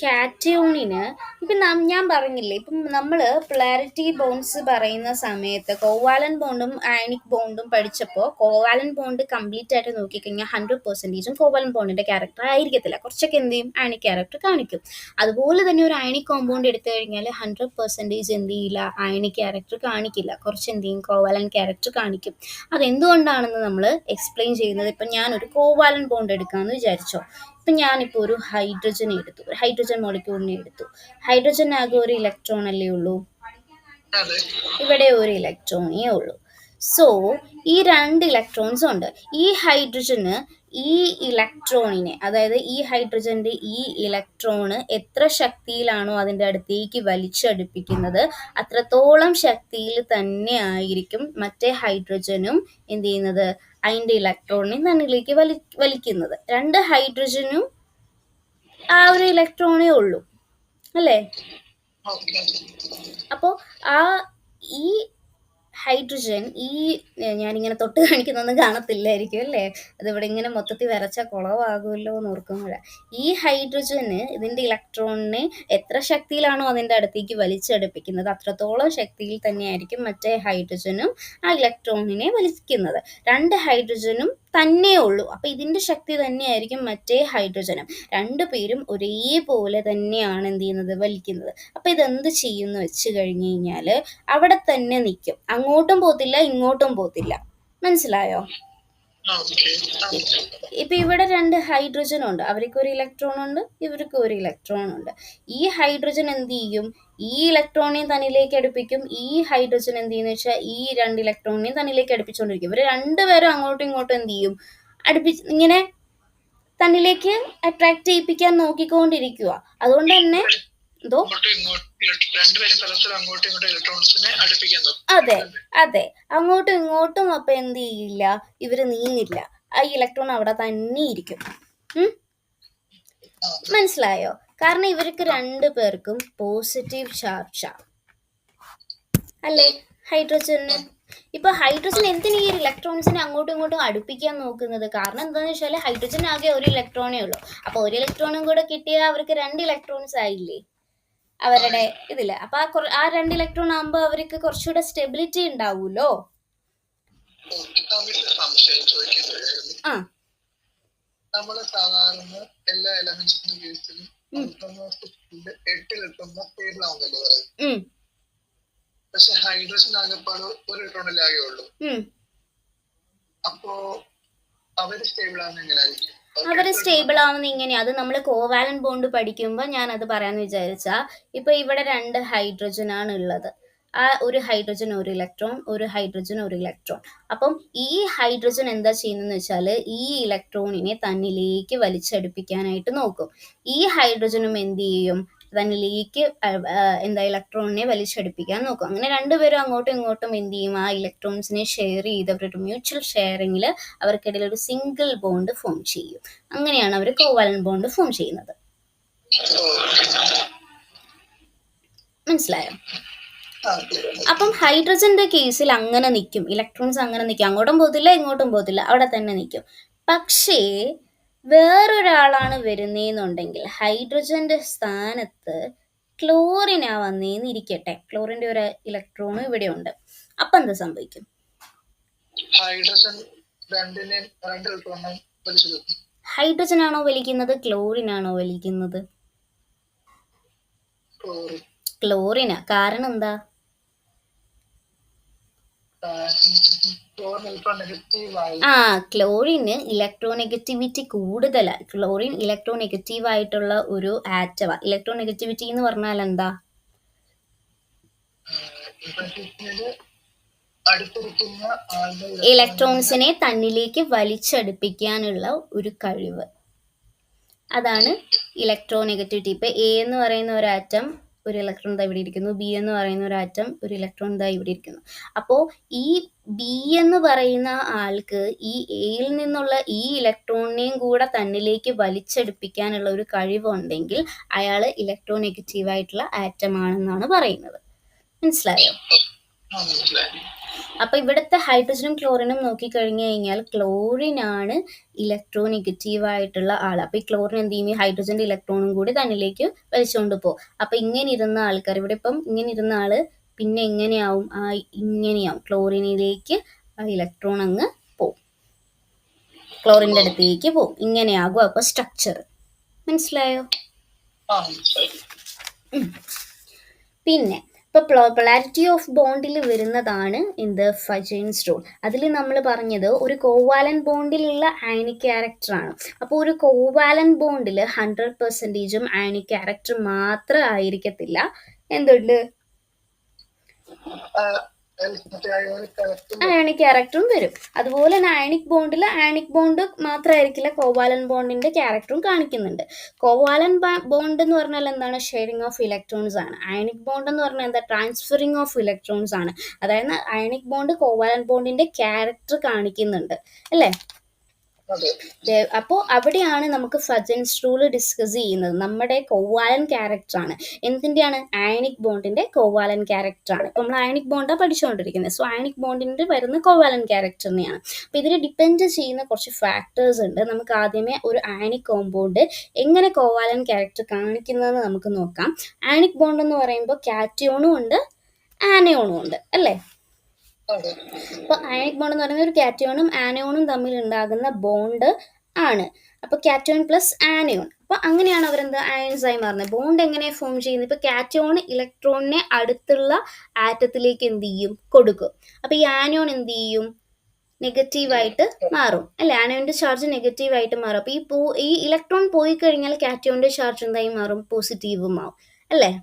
കാറ്റയോണിന് ഇപ്പം ഞാൻ പറഞ്ഞില്ലേ, ഇപ്പം നമ്മൾ പൊളാരിറ്റി ബോണ്ട്സ് പറയുന്ന സമയത്ത് കോവാലൻ ബോണ്ടും അയണിക് ബോണ്ടും പഠിച്ചപ്പോൾ കോവാലൻ ബോണ്ട് കംപ്ലീറ്റ് ആയിട്ട് നോക്കിക്കഴിഞ്ഞാൽ 100% കോവാലൻ ബോണ്ടിന്റെ ക്യാരക്ടർ ആയിരിക്കത്തില്ല, കുറച്ചൊക്കെ എന്ത് ചെയ്യും, അയണിക് ക്യാരക്ടർ കാണിക്കും. അതുപോലെ തന്നെ ഒരു അയണിക് കോമ്പൗണ്ട് എടുത്തു കഴിഞ്ഞാൽ 100% എന്ത് ചെയ്യില്ല, അയണിക് ക്യാരക്ടർ കാണിക്കില്ല, കുറച്ച് എന്ത് ചെയ്യും, കോവാലൻ ക്യാരക്ടർ കാണിക്കും. അതെന്തുകൊണ്ടാണെന്ന് നമ്മൾ എക്സ്പ്ലെയിൻ ചെയ്യുന്നത്. ഇപ്പം ഞാനൊരു കോവാലൻ ബോണ്ട് എടുക്കാമെന്ന് വിചാരിച്ചോ. ഇപ്പം ഞാനിപ്പോൾ ഒരു ഹൈഡ്രജൻ എടുത്തു, ഒരു ഹൈഡ്രജൻ മോളിക്യൂളിനെ എടുത്തു. ഹൈഡ്രജൻ ആകെ ഒരു ഇലക്ട്രോൺ അല്ലേ ഉള്ളൂ, ഇവിടെ ഒരു ഇലക്ട്രോണേ ഉള്ളൂ. സോ ഈ 2 ഇലക്ട്രോൺസ് ഉണ്ട്. ഈ ഹൈഡ്രജന് ഈ ഇലക്ട്രോണിനെ, അതായത് ഈ ഹൈഡ്രജന്റെ ഈ ഇലക്ട്രോണ് എത്ര ശക്തിയിലാണോ അതിൻ്റെ അടുത്തേക്ക് വലിച്ചടുപ്പിക്കുന്നത് അത്രത്തോളം ശക്തിയിൽ തന്നെ ആയിരിക്കും മറ്റേ ഹൈഡ്രജനും എന്ത് ചെയ്യുന്നത്, അതിൻ്റെ ഇലക്ട്രോണിനെ തന്നിലേക്ക് വലിക്കുന്നത്. 2 ഹൈഡ്രജനും ആ ഒരു ഇലക്ട്രോണേ ഉള്ളൂ അല്ലേ. അപ്പോൾ ഈ ഹൈഡ്രജൻ, ഈ ഞാനിങ്ങനെ തൊട്ട് കാണിക്കുന്നൊന്നും കാണത്തില്ലായിരിക്കും അല്ലേ, അതിവിടെ ഇങ്ങനെ മൊത്തത്തിൽ വരച്ചാൽ കുളവാകുമല്ലോ എന്ന് ഓർക്കുമ്പോഴാണ്. ഈ ഹൈഡ്രജന് ഇതിൻ്റെ ഇലക്ട്രോണിനെ എത്ര ശക്തിയിലാണോ അതിൻ്റെ അടുത്തേക്ക് വലിച്ചടുപ്പിക്കുന്നത് അത്രത്തോളം ശക്തിയിൽ തന്നെയായിരിക്കും മറ്റേ ഹൈഡ്രജനും ആ ഇലക്ട്രോണിനെ വലിക്കുന്നത്. 2 ഹൈഡ്രജനും തന്നെ ഉള്ളൂ, അപ്പം ഇതിൻ്റെ ശക്തി തന്നെയായിരിക്കും മറ്റേ ഹൈഡ്രജനും. 2 പേരും ഒരേപോലെ തന്നെയാണ് എന്ത് ചെയ്യുന്നത്, വലിക്കുന്നത്. അപ്പം ഇതെന്ത് ചെയ്യുമെന്ന് വെച്ച് കഴിഞ്ഞ് കഴിഞ്ഞാൽ അവിടെ തന്നെ നിൽക്കും, അങ്ങോട്ടും പോത്തില്ല ഇങ്ങോട്ടും പോത്തില്ല. മനസ്സിലായോ? ഇപ്പം ഇവിടെ 2 ഹൈഡ്രജൻ ഉണ്ട്, അവർക്ക് ഒരു ഇലക്ട്രോൺ ഉണ്ട്, ഇവർക്ക് ഒരു ഇലക്ട്രോൺ ഉണ്ട്. ഈ ഹൈഡ്രജൻ എന്ത് ചെയ്യും, ഈ ഇലക്ട്രോണിനെ തന്നിലേക്ക് അടുപ്പിക്കും. ഈ ഹൈഡ്രജൻ എന്ത് ചെയ്യുന്ന വെച്ചാൽ ഈ 2 ഇലക്ട്രോണിനെ തന്നിലേക്ക് അടുപ്പിച്ചുകൊണ്ടിരിക്കും. ഇവർ 2 പേരും അങ്ങോട്ടും ഇങ്ങോട്ടും എന്ത് ചെയ്യും, ഇങ്ങനെ തന്നിലേക്ക് അട്രാക്ട് ചെയ്യിപ്പിക്കാൻ നോക്കിക്കൊണ്ടിരിക്കുക. അതുകൊണ്ട് തന്നെ എന്തോ അതെ അതെ, അങ്ങോട്ടും ഇങ്ങോട്ടും അപ്പൊ എന്ത് ചെയ്യില്ല, ഇവര് നീങ്ങില്ല, ആ ഇലക്ട്രോൺ അവിടെ തന്നെ ഇരിക്കും. മനസ്സിലായോ? കാരണം ഇവർക്ക് 2 പേർക്കും പോസിറ്റീവ് ചാർജാ അല്ലേ ഹൈഡ്രജന്. ഇപ്പൊ ഹൈഡ്രജൻ എന്തിനാ ഈ ഇലക്ട്രോൺസിനെ അങ്ങോട്ടും ഇങ്ങോട്ടും അടുപ്പിക്കാൻ നോക്കുന്നത്? കാരണം എന്താണെന്ന് വെച്ചാൽ ഹൈഡ്രജൻ ആകെ ഒരു ഇലക്ട്രോണേ ഉള്ളൂ. അപ്പൊ ഒരു ഇലക്ട്രോണും കൂടെ കിട്ടിയാൽ അവർക്ക് 2 ഇലക്ട്രോൺസ് ആയില്ലേ അവരുടെ ഇതില്. അപ്പൊ ആ 2 ഇലക്ട്രോൺ ആകുമ്പോ അവർക്ക് കുറച്ചുകൂടെ സ്റ്റെബിലിറ്റി ഉണ്ടാവൂലോ. നമ്മള് സാധാരണ എല്ലാ എലമെന്റ്സിന്റെ കേസിലും 8 ഇലക്ട്രോൺ സ്റ്റേബിൾ ആവുന്നല്ലേ പറയും. പക്ഷെ ഹൈഡ്രജൻ ആകെപ്പാട് ഒരു ഇലക്ട്രോണിൽ ആകെ ഉള്ളൂ. അപ്പോ അവര് സ്റ്റേബിൾ ആവുന്ന എങ്ങനെയായിരിക്കും? അവര് സ്റ്റേബിൾ ആവുന്ന ഇങ്ങനെയാ. അത് നമ്മൾ കോവാലൻ ബോണ്ട് പഠിക്കുമ്പോൾ ഞാൻ അത് പറയാന്ന് വിചാരിച്ചാ, ഇപ്പൊ ഇവിടെ 2 ഹൈഡ്രജൻ ആണ് ഉള്ളത്. ആ ഒരു ഹൈഡ്രജൻ ഒരു ഇലക്ട്രോൺ, ഒരു ഹൈഡ്രജൻ ഒരു ഇലക്ട്രോൺ. അപ്പം ഈ ഹൈഡ്രജൻ എന്താ ചെയ്യുന്നതെന്ന് വെച്ചാൽ ഈ ഇലക്ട്രോണിനെ തന്നിലേക്ക് വലിച്ചടുപ്പിക്കാനായിട്ട് നോക്കും. ഈ ഹൈഡ്രജനും എന്ത് ചെയ്യും, തന്നിലേക്ക് ഇലക്ട്രോണിനെ വലിച്ചടുപ്പിക്കാൻ നോക്കും. അങ്ങനെ 2 പേരും അങ്ങോട്ടും ഇങ്ങോട്ടും എന്ത് ചെയ്യും, ആ ഇലക്ട്രോൺസിനെ ഷെയർ ചെയ്ത് അവരുടെ മ്യൂച്വൽ ഷെയറിങ്ങിൽ അവർക്കിടയിൽ ഒരു സിംഗിൾ ബോണ്ട് ഫോം ചെയ്യും. അങ്ങനെയാണ് അവർ കോവാലൻ ബോണ്ട് ഫോം ചെയ്യുന്നത്. മനസ്സിലായോ? അപ്പം ഹൈഡ്രജന്റെ കേസിൽ അങ്ങനെ നിൽക്കും, ഇലക്ട്രോൺസ് അങ്ങനെ നിൽക്കും, അങ്ങോട്ടും പോകത്തില്ല ഇങ്ങോട്ടും പോകത്തില്ല, അവിടെ തന്നെ നിൽക്കും. പക്ഷേ വേറൊരാളാണ് വരുന്നതെന്നുണ്ടെങ്കിൽ ഹൈഡ്രജന്റെ സ്ഥാനത്ത് ക്ലോറിനാ വന്നേന്ന് ഇരിക്കട്ടെ, ക്ലോറിന്റെ ഒരു ഇലക്ട്രോൺ ഇവിടെ ഉണ്ട്. അപ്പൊ എന്ത് സംഭവിക്കും? ഹൈഡ്രജൻ ആണോ വലിക്കുന്നത്, ക്ലോറിൻ ആണോ വലിക്കുന്നത്? ക്ലോറിനാ. കാരണം എന്താ? ക്ലോറിന് ഇലക്ട്രോനെഗറ്റിവിറ്റി കൂടുതലാണ്. ക്ലോറിൻ ഇലക്ട്രോനെഗറ്റീവ് ആയിട്ടുള്ള ഒരു ആറ്റമാ. ഇലക്ട്രോനെഗറ്റിവിറ്റി എന്ന് പറഞ്ഞാൽ എന്താ? ഇലക്ട്രോൺസിനെ തന്നിലേക്ക് വലിച്ചടുപ്പിക്കാനുള്ള ഒരു കഴിവ്, അതാണ് ഇലക്ട്രോനെഗറ്റിവിറ്റി. ഇപ്പൊ എ എന്ന് പറയുന്ന ഒരു ആറ്റം ഒരു ഇലക്ട്രോൺ ദാ ഇവിടെ ഇരിക്കുന്നു, ബി എന്ന് പറയുന്ന ഒരു ആറ്റം ഒരു ഇലക്ട്രോൺ ദാ ഇവിടെ ഇരിക്കുന്നു. അപ്പോൾ ഈ ബി എന്ന് പറയുന്ന ആൾക്ക് ഈ എയിൽ നിന്നുള്ള ഈ ഇലക്ട്രോണിനെയും കൂടെ തന്നിലേക്ക് വലിച്ചടുപ്പിക്കാനുള്ള ഒരു കഴിവുണ്ടെങ്കിൽ അയാൾ ഇലക്ട്രോനെഗറ്റീവ് ആയിട്ടുള്ള ആറ്റം ആണെന്നാണ് പറയുന്നത്. മനസ്സിലായോ? അപ്പൊ ഇവിടുത്തെ ഹൈഡ്രജനും ക്ലോറിനും നോക്കിക്കഴിഞ്ഞു കഴിഞ്ഞാൽ ക്ലോറിനാണ് ഇലക്ട്രോനെഗറ്റീവ് ആയിട്ടുള്ള ആൾ. അപ്പൊ ഈ ക്ലോറിൻ എന്ത് ചെയ്യും, ഈ ഹൈഡ്രജന്റെ ഇലക്ട്രോണും കൂടി തന്നിലേക്ക് വലിച്ചുകൊണ്ട് പോകും. അപ്പൊ ഇങ്ങനെ ഇരുന്ന ആൾക്കാർ, ഇവിടെ ഇപ്പം ഇങ്ങനെ ഇരുന്ന ആള് പിന്നെ എങ്ങനെയാവും, ഇങ്ങനെയാവും, ക്ലോറിനിലേക്ക് ആ ഇലക്ട്രോൺ അങ്ങ് പോവും, ക്ലോറിന്റെ അടുത്തേക്ക് പോവും, ഇങ്ങനെയാകും അപ്പൊ സ്ട്രക്ചർ. മനസ്സിലായോ? പിന്നെ ഇപ്പൊ പൊളാരിറ്റി ഓഫ് ബോണ്ടിൽ വരുന്നതാണ് എന്ത്, ഫജൻസ് റൂൾ. അതിൽ നമ്മൾ പറഞ്ഞത് ഒരു കോവാലൻ ബോണ്ടിലുള്ള അയണിക് ക്യാരക്ടർ ആണ്. അപ്പോൾ ഒരു കോവാലൻ ബോണ്ടിൽ 100% അയണിക് ക്യാരക്ടർ മാത്രം ആയിരിക്കത്തില്ല, എന്തുണ്ട്, അയണിക് ക്യാരക്ടറും വരും. അതുപോലെ തന്നെ അയണിക് ബോണ്ടിൽ അയണിക് ബോണ്ട് മാത്രമായിരിക്കില്ല, കോവാലൻ ബോണ്ടിന്റെ ക്യാരക്ടറും കാണിക്കുന്നുണ്ട്. കോവാലൻ ബോണ്ട് എന്ന് പറഞ്ഞാൽ എന്താണ്, ഷെയറിംഗ് ഓഫ് ഇലക്ട്രോൺസ് ആണ്. അയണിക് ബോണ്ട് എന്ന് പറഞ്ഞാൽ എന്താ, ട്രാൻസ്ഫറിങ് ഓഫ് ഇലക്ട്രോൺസ് ആണ്. അതായത് അയണിക് ബോണ്ട് കോവാലൻ ബോണ്ടിന്റെ ക്യാരക്ടർ കാണിക്കുന്നുണ്ട്, അല്ലേ? അപ്പോൾ അവിടെയാണ് നമുക്ക് ഫജൻസ് റൂൾ ഡിസ്കസ് ചെയ്യുന്നത്. നമ്മുടെ കോവാലൻ ക്യാരക്ടർ ആണ്, എന്തിൻ്റെയാണ്, അയണിക് ബോണ്ടിന്റെ കോവാലൻ ക്യാരക്ടർ ആണ്. ഇപ്പം നമ്മൾ അയണിക് ബോണ്ടാണ് പഠിച്ചുകൊണ്ടിരിക്കുന്നത്. സോ അയണിക് ബോണ്ടിന്റെ വരുന്ന കോവാലൻ ക്യാരക്ടറിനെയാണ്. അപ്പോൾ ഇതിൽ ഡിപ്പെൻഡ് ചെയ്യുന്ന കുറച്ച് ഫാക്ടേഴ്സ് ഉണ്ട്. നമുക്ക് ആദ്യമേ ഒരു അയണിക് കോമ്പൗണ്ട് എങ്ങനെ കോവാലൻ ക്യാരക്ടർ കാണിക്കുന്നതെന്ന് നമുക്ക് നോക്കാം. അയണിക് ബോണ്ട് എന്ന് പറയുമ്പോൾ കാറ്റയോണും ഉണ്ട് ആനയോണും ഉണ്ട്, അല്ലേ? അപ്പൊ അയണിക് ബോണ്ട് എന്ന് പറയുന്നത് ഒരു കാറ്റയോണും ആനയോണും തമ്മിൽ ഉണ്ടാകുന്ന ബോണ്ട് ആണ്. അപ്പൊ കാറ്റയോൺ പ്ലസ് ആനയോൺ, അപ്പൊ അങ്ങനെയാണ് അവരെന്താ അയൺസ് ആയി മാറുന്നത്. ബോണ്ട് എങ്ങനെ ഫോം ചെയ്യുന്നത്, ഇപ്പൊ കാറ്റയോൺ ഇലക്ട്രോണിനെ അടുത്തുള്ള ആറ്റത്തിലേക്ക് എന്ത് ചെയ്യും, കൊടുക്കും. അപ്പൊ ഈ ആനയോൺ എന്ത് ചെയ്യും, നെഗറ്റീവായിട്ട് മാറും, അല്ലെ? ആനയോന്റെ ചാർജ് നെഗറ്റീവായിട്ട് മാറും. അപ്പൊ ഈ ഇലക്ട്രോൺ പോയി കഴിഞ്ഞാൽ കാറ്റയോന്റെ ചാർജ് എന്തായി മാറും, പോസിറ്റീവും ആവും, അല്ലേ?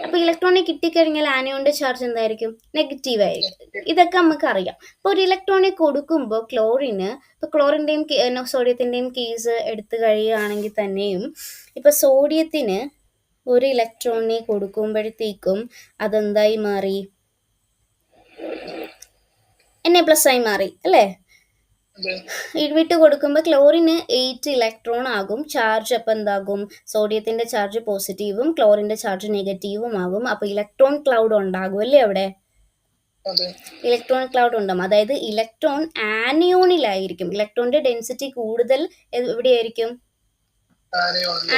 അപ്പൊ ഇലക്ട്രോണിനെ കിട്ടിക്കഴിഞ്ഞാൽ ആനയോന്റെ ചാർജ് എന്തായിരിക്കും, നെഗറ്റീവ് ആയിരിക്കും. ഇതൊക്കെ നമുക്ക് അറിയാം. അപ്പൊ ഒരു ഇലക്ട്രോണിനെ കൊടുക്കുമ്പോൾ ക്ലോറിന്, ഇപ്പൊ ക്ലോറിന്റെയും സോഡിയത്തിന്റെയും കേസ് എടുത്തു കഴിയുകയാണെങ്കിൽ തന്നെയും, ഇപ്പൊ സോഡിയത്തിന് ഒരു ഇലക്ട്രോണിനെ കൊടുക്കുമ്പോഴത്തേക്കും അതെന്തായി മാറി, Na+ ആയി മാറി, അല്ലേ? വിട്ട് കൊടുക്കുമ്പോൾ ക്ലോറിന് 8 ഇലക്ട്രോൺ ആകും ചാർജ്. അപ്പം എന്താകും, സോഡിയത്തിന്റെ ചാർജ് പോസിറ്റീവും ക്ലോറിന്റെ ചാർജ് നെഗറ്റീവും ആകും. അപ്പൊ ഇലക്ട്രോൺ ക്ലൗഡ് ഉണ്ടാകും, അല്ലേ? അവിടെ ഇലക്ട്രോൺ ക്ലൗഡ് ഉണ്ടാകും. അതായത് ഇലക്ട്രോൺ ആനയോണിലായിരിക്കും. ഇലക്ട്രോണിന്റെ ഡെൻസിറ്റി കൂടുതൽ എവിടെയായിരിക്കും,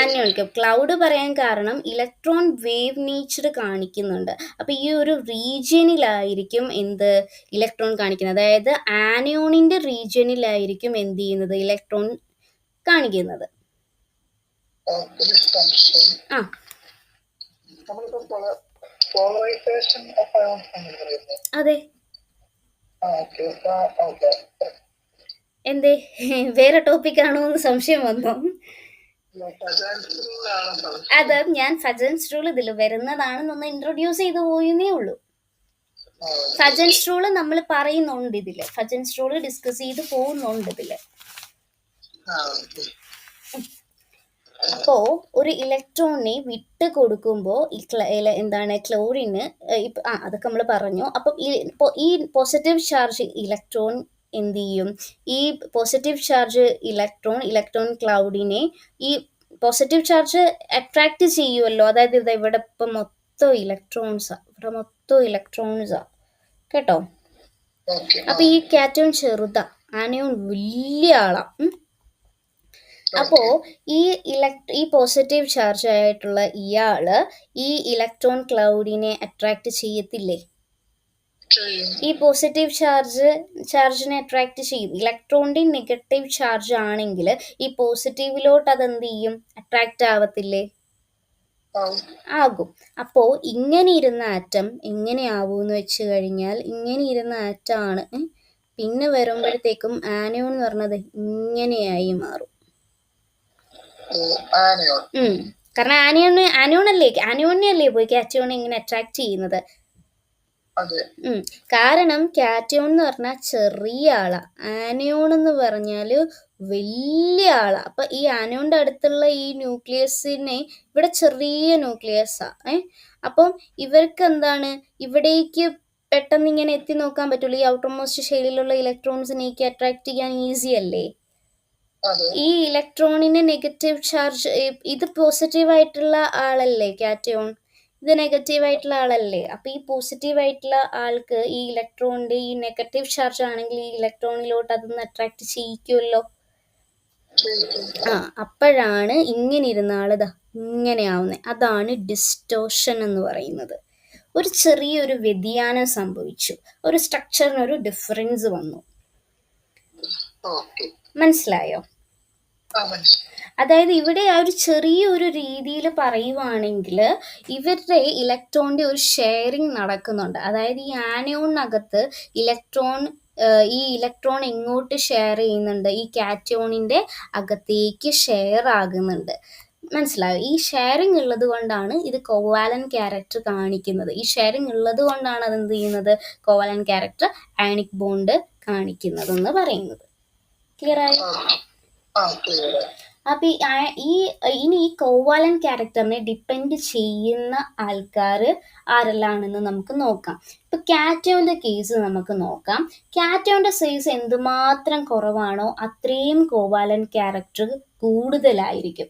ആനയോണിക്കും. ക്ലൗഡ് പറയാൻ കാരണം ഇലക്ട്രോൺ വേവ് നേച്ചർ കാണിക്കുന്നുണ്ട്. അപ്പൊ ഈ ഒരു റീജിയനിലായിരിക്കും എന്ത്, ഇലക്ട്രോൺ കാണിക്കുന്നത്. അതായത് ആനയോണിന്റെ റീജിയനിലായിരിക്കും എന്ത് ചെയ്യുന്നത്, ഇലക്ട്രോൺ കാണിക്കുന്നത്. അതെ. എന്തേ, വേറെ ടോപ്പിക് ആണോ എന്ന് സംശയം വന്നോ? അത് ഞാൻ ഫജൻസ് റൂൾ ഇതിൽ വരുന്നതാണെന്നൊന്ന് ഇൻട്രൊഡ്യൂസ് ചെയ്തു പോയെന്നേ ഉള്ളൂ. ഫജൻസ് റൂൾ നമ്മൾ പറയുന്നുണ്ട് ഇതില്, ഫജൻസ് റൂൾ ഡിസ്കസ് ചെയ്ത് പോകുന്നുണ്ട് ഇതില്. അപ്പോ ഒരു ഇലക്ട്രോണിനെ വിട്ട് കൊടുക്കുമ്പോൾ എന്താണ്, ക്ലോറിന് അതൊക്കെ നമ്മൾ പറഞ്ഞു. അപ്പം ഈ പോസിറ്റീവ് ചാർജ് ഇലക്ട്രോൺ എന്ത് ചെയ്യും, ഈ പോസിറ്റീവ് ചാർജ് ഇലക്ട്രോൺ ക്ലൗഡിനെ ഈ പോസിറ്റീവ് ചാർജ് അട്രാക്ട് ചെയ്യുമല്ലോ. അതായത് ഇവിടെ ഇപ്പം മൊത്തം ഇലക്ട്രോൺസാ, കേട്ടോ? അപ്പൊ ഈ കാറ്റയോൺ ചെറുതാ, ആനയോൺ വലിയ ആളാ. അപ്പോ ഈ പോസിറ്റീവ് ചാർജ് ആയിട്ടുള്ള ഇയാള് ഈ ഇലക്ട്രോൺ ക്ലൗഡിനെ അട്രാക്ട് ചെയ്യത്തില്ലേ? ഈ പോസിറ്റീവ് ചാർജിനെ അട്രാക്ട് ചെയ്യും. ഇലക്ട്രോണിന്റെ നെഗറ്റീവ് ചാർജ് ആണെങ്കിൽ ഈ പോസിറ്റീവിലോട്ട് അതെന്ത് ചെയ്യും, അട്രാക്ട് ആവത്തില്ലേ? ആകും. അപ്പോ ഇങ്ങനെ ഇരുന്ന ആറ്റം എങ്ങനെയാവൂന്ന് വെച്ച് കഴിഞ്ഞാൽ, ഇങ്ങനെ ഇരുന്ന ആറ്റാണ് പിന്നെ വരുമ്പോഴത്തേക്കും ആനയോൺ എന്ന് പറഞ്ഞത് ഇങ്ങനെയായി മാറും. കാരണം ആനയോണിനല്ലേ പോയി കാറ്റയോൺ ഇങ്ങനെ അട്രാക്ട് ചെയ്യുന്നത്. കാരണം കാറ്റയോൺ എന്ന് പറഞ്ഞാൽ ചെറിയ ആളാ, ആനയോൺ എന്ന് പറഞ്ഞാല് വലിയ ആളാ. അപ്പൊ ഈ ആനയോണിന്റെ അടുത്തുള്ള ഈ ന്യൂക്ലിയസിനെ ഇവിടെ ചെറിയ ന്യൂക്ലിയസാ. അപ്പം ഇവർക്ക് എന്താണ്, ഇവിടേക്ക് പെട്ടെന്ന് ഇങ്ങനെ എത്തി നോക്കാൻ പറ്റുള്ളൂ. ഈ ഔട്ടർ മോസ്റ്റ് ഷെല്ലിലുള്ള ഇലക്ട്രോൺസിനേക്ക് അട്രാക്ട് ചെയ്യാൻ ഈസി അല്ലേ? ഈ ഇലക്ട്രോണിന് നെഗറ്റീവ് ചാർജ്, ഇത് പോസിറ്റീവ് ആയിട്ടുള്ള ആളല്ലേ കാറ്റയോൺ, ഇത് നെഗറ്റീവ് ആയിട്ടുള്ള ആളല്ലേ. അപ്പോൾ ഈ പോസിറ്റീവ് ആയിട്ടുള്ള ആൾക്ക് ഈ ഇലക്ട്രോണിൻ്റെ ഈ നെഗറ്റീവ് ചാർജ് ആണെങ്കിൽ ഈ ഇലക്ട്രോണിലോട്ട് അതൊന്ന് അട്രാക്ട് ചെയ്യിക്കുമല്ലോ. അപ്പോഴാണ് ഇങ്ങനെ ഇരുന്ന ആളിതാ ഇങ്ങനെ ആവുന്നത്. അതാണ് ഡിസ്റ്റോർഷൻ എന്ന് പറയുന്നത്. ഒരു ചെറിയൊരു വ്യതിയാനം സംഭവിച്ചു, ഒരു സ്ട്രക്ചറിനൊരു ഡിഫറൻസ് വന്നു. മനസ്സിലായോ? അതായത് ഇവിടെ ആ ഒരു ചെറിയൊരു രീതിയിൽ പറയുവാണെങ്കിൽ ഇവരുടെ ഇലക്ട്രോണിൻ്റെ ഒരു ഷെയറിങ് നടക്കുന്നുണ്ട്. അതായത് ഈ ആനോണിനകത്ത് ഈ ഇലക്ട്രോൺ എങ്ങോട്ട് ഷെയർ ചെയ്യുന്നുണ്ട്? ഈ കാറ്റോണിൻ്റെ അകത്തേക്ക് ഷെയർ ആകുന്നുണ്ട്. മനസ്സിലായോ? ഈ ഷെയറിങ് ഉള്ളത് കൊണ്ടാണ് ഇത് കോവാലന്റ് ക്യാരക്ടർ കാണിക്കുന്നത്. ഈ ഷെയറിങ് ഉള്ളത് കൊണ്ടാണ് അതെന്ത് ചെയ്യുന്നത്? കോവാലന്റ് ക്യാരക്ടർ അയണിക് ബോണ്ട് കാണിക്കുന്നതെന്ന് പറയുന്നത്. ക്ലിയർ ആയോ? അപ്പൊ ഇനി ഈ കോവാലന്റ് ക്യാരക്ടറിനെ ഡിപ്പെൻഡ് ചെയ്യുന്ന ആൾക്കാർ ആരെല്ലാണെന്ന് നമുക്ക് നോക്കാം. ഇപ്പൊ കാറ്റോന്റെ കേസ് നമുക്ക് നോക്കാം. കാറ്റോന്റെ സൈസ് എന്തുമാത്രം കുറവാണോ അത്രയും കോവാലന്റ് ക്യാരക്ടർ കൂടുതലായിരിക്കും.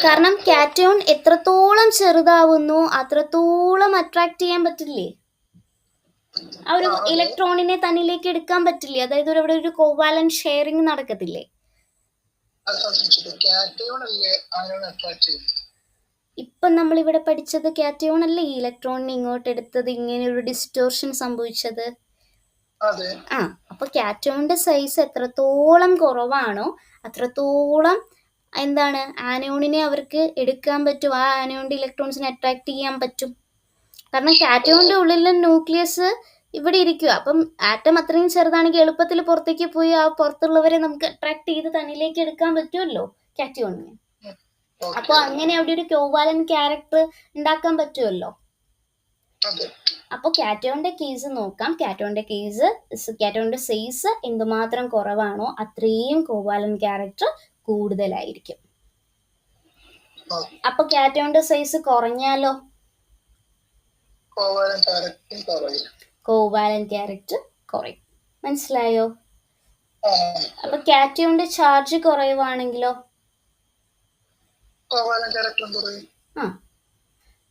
കാരണം കാറ്റോൺ എത്രത്തോളം ചെറുതാവുന്നു അത്രത്തോളം അട്രാക്ട് ചെയ്യാൻ പറ്റില്ലേ? ആ ഒരു ഇലക്ട്രോണിനെ തന്നിലേക്ക് എടുക്കാൻ പറ്റില്ലേ? അതായത് അവിടെ ഒരു കോവാലന്റ് ഷെയറിങ് നടക്കത്തില്ലേ? ഇപ്പൊ നമ്മളിവിടെ പഠിച്ചത് കാറ്റയോൺ അല്ലേ ഈ ഇലക്ട്രോണിനെ ഇങ്ങോട്ട് എടുത്തത്, ഇങ്ങനെ ഒരു ഡിസ്റ്റോർഷൻ സംഭവിച്ചത്. അപ്പൊ കാറ്റയോണിന്റെ സൈസ് എത്രത്തോളം കുറവാണോ അത്രത്തോളം എന്താണ് ആനോണിനെ അവർക്ക് എടുക്കാൻ പറ്റും, ആ ആനോണിന്റെ ഇലക്ട്രോൺസിനെ അട്രാക്ട് ചെയ്യാൻ പറ്റും. കാരണം കാറ്റയോണിന്റെ ഉള്ളിലെ ന്യൂക്ലിയസ് ഇവിടെ ഇരിക്കുക. അപ്പം ആറ്റം അത്രയും ചെറുതാണെങ്കിൽ എളുപ്പത്തിൽ പുറത്തേക്ക് പോയി ആ പുറത്തുള്ളവരെ നമുക്ക് അട്രാക്ട് ചെയ്ത് തന്നിലേക്ക് എടുക്കാൻ പറ്റുമല്ലോ കാറ്റയോണിനെ. അപ്പൊ അങ്ങനെ അവിടെ ഒരു കോവാലന്റ് ക്യാരക്ടർ ഉണ്ടാക്കാൻ പറ്റുമല്ലോ. അപ്പൊ കാറ്റയോണിന്റെ കേസ് നോക്കാം. കാറ്റയോണിന്റെ സൈസ് എന്തുമാത്രം കുറവാണോ അത്രയും കോവാലന്റ് ക്യാരക്ടർ കൂടുതലായിരിക്കും. അപ്പൊ കാറ്റയോണിന്റെ സൈസ് കുറഞ്ഞാലോ കോവാലന്റ് ക്യാരക്ടർ കുറയും. മനസ്സിലായോ? അപ്പൊ കാറ്റയോണിന്റെ ചാർജ് കുറയുവാണെങ്കിലോ